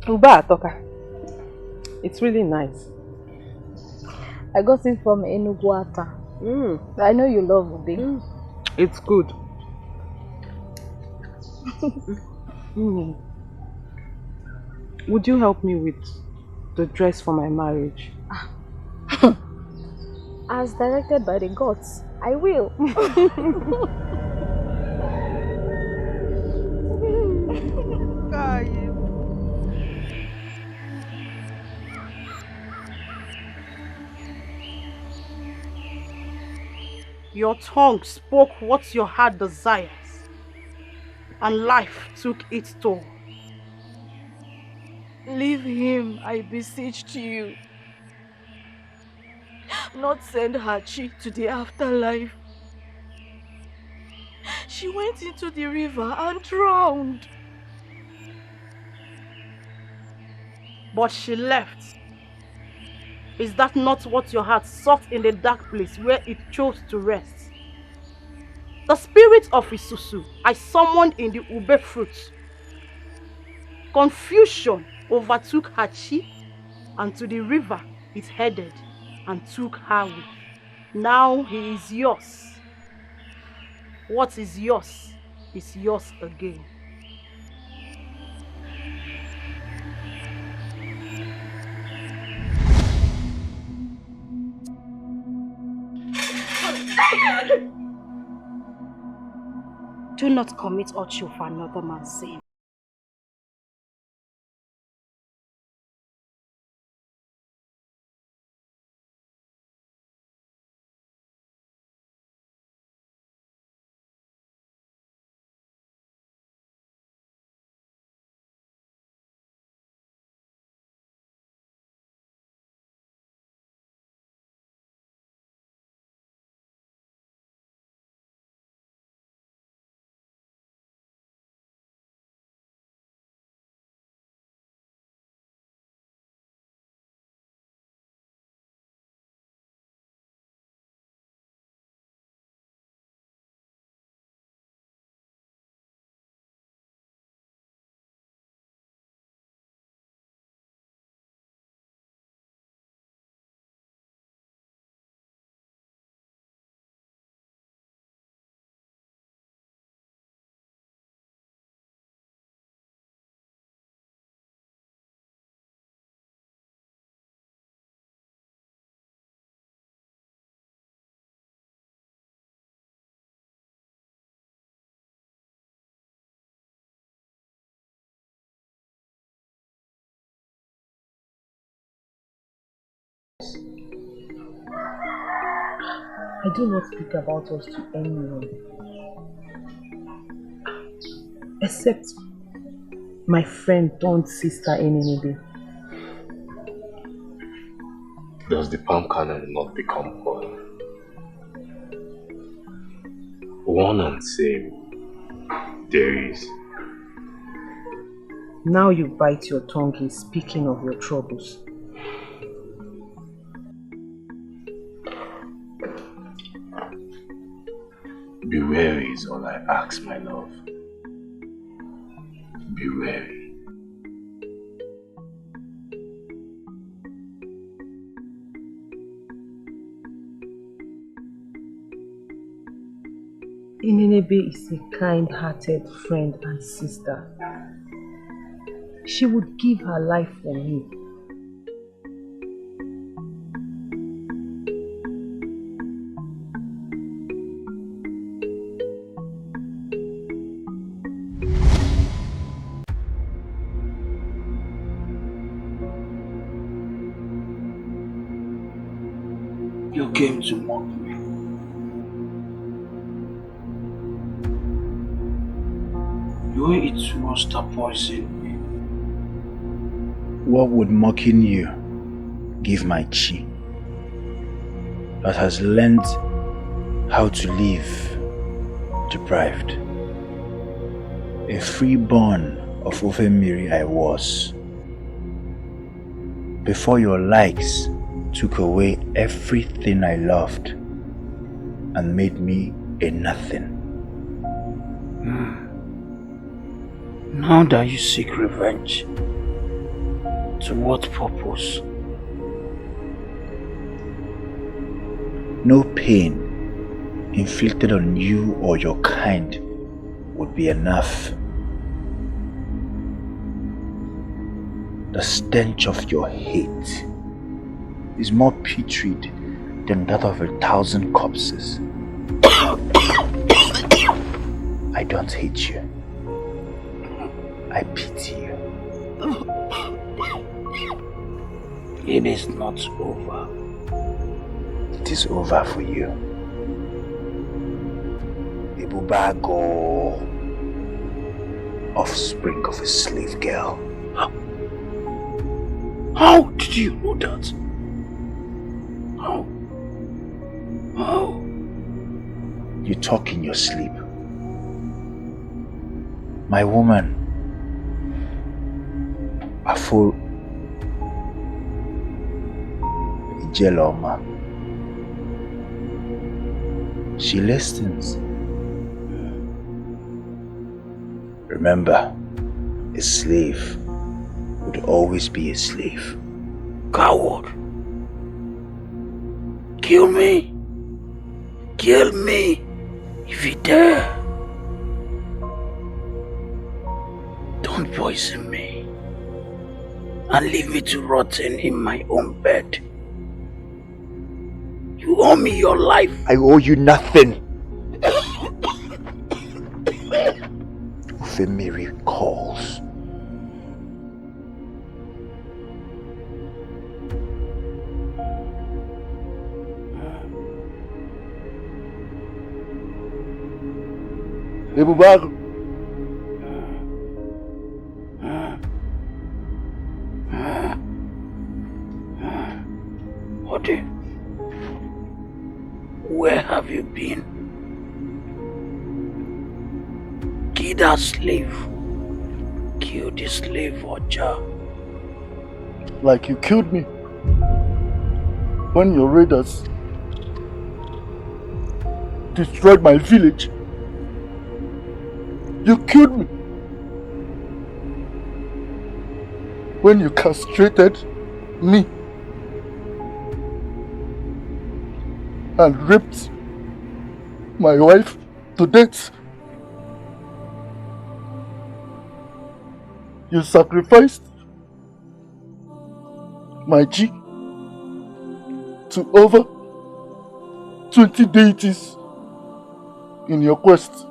S: Uba Toka. It's really nice.
O: I got it from Enuguata. I know you love Ube.
S: It's good.
K: Would you help me with the dress for my marriage?
F: As directed by the gods, I will.
K: Your tongue spoke what your heart desires, and life took its toll.
J: Leave him, I beseech you. Not send Hachi to the afterlife. She went into the river and drowned.
K: But she left. Is that not what your heart sought in the dark place where it chose to rest? The spirit of Isusu I summoned in the ube fruit. Confusion overtook Hachi, and to the river it headed and took her with. Now he is yours. What is yours again.
G: Do not commit Ocho for another man's sin.
S: I do not speak about us to anyone, except my friend turned sister Enenebe.
E: Does the palm kernel not become oil? One and same there is.
S: Now you bite your tongue in speaking of your troubles.
E: Be wary is all I ask, my love. Be wary.
S: Enenebe is a kind-hearted friend and sister. She would give her life for me.
L: You came to mock me. You will eat monster poison me.
H: What would mocking you give my chi that has learned how to live deprived? A freeborn of Ofemiri I was, before your likes took away everything I loved and made me a nothing.
L: Now that you seek revenge, to what purpose?
H: No pain inflicted on you or your kind would be enough The stench of your hate is more putrid than that of 1,000 corpses. I don't hate you. I pity you.
L: It is not over.
H: It is over for you. Ibubago, offspring of a slave girl.
L: How did you know that? How?
H: You talk in your sleep. My woman, Afo Ijeloma. She listens. Remember, a slave would always be a slave.
L: Coward. Kill me. Kill me if you dare. Don't poison me and leave me to rotten in my own bed. You owe me your life.
H: I owe you nothing. Ufemiri calls.
L: Ebubago. Ode, where have you been? Kill that slave. Kill the slave, Oja.
C: Like you killed me when your raiders destroyed my village. You killed me when you castrated me and raped my wife to death. You sacrificed my G to over 20 deities in your quest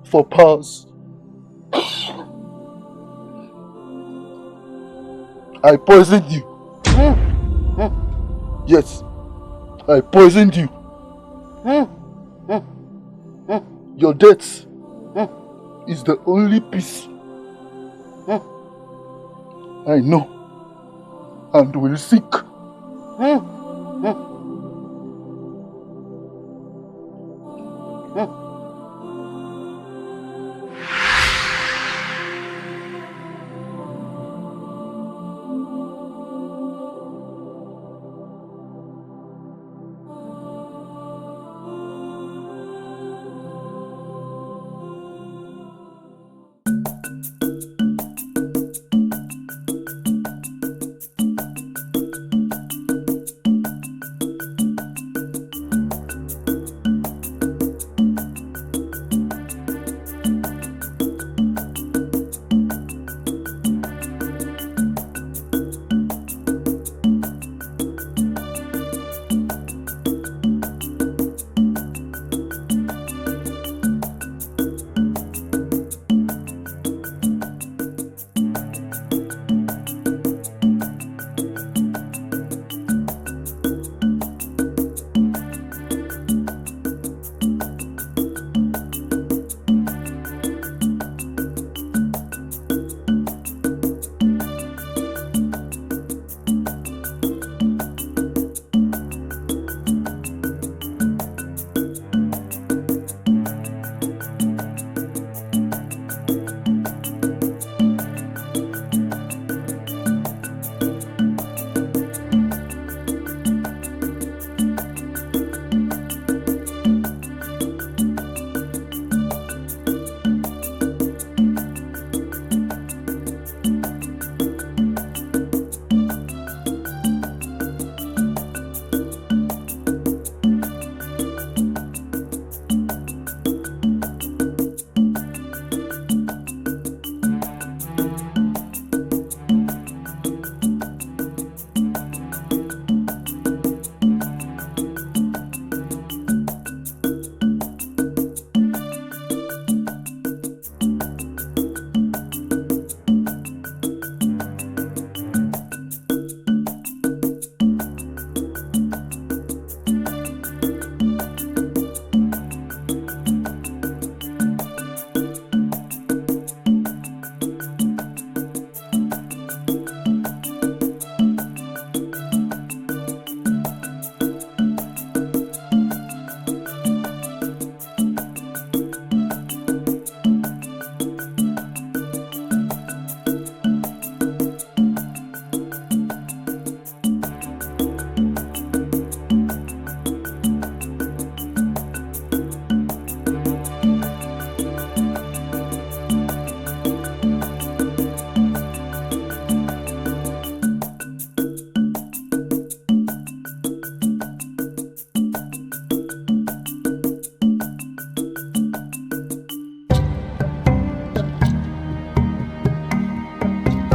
C: for powers. I poisoned you. Yes, I poisoned you. Your death is the only peace I know and will seek.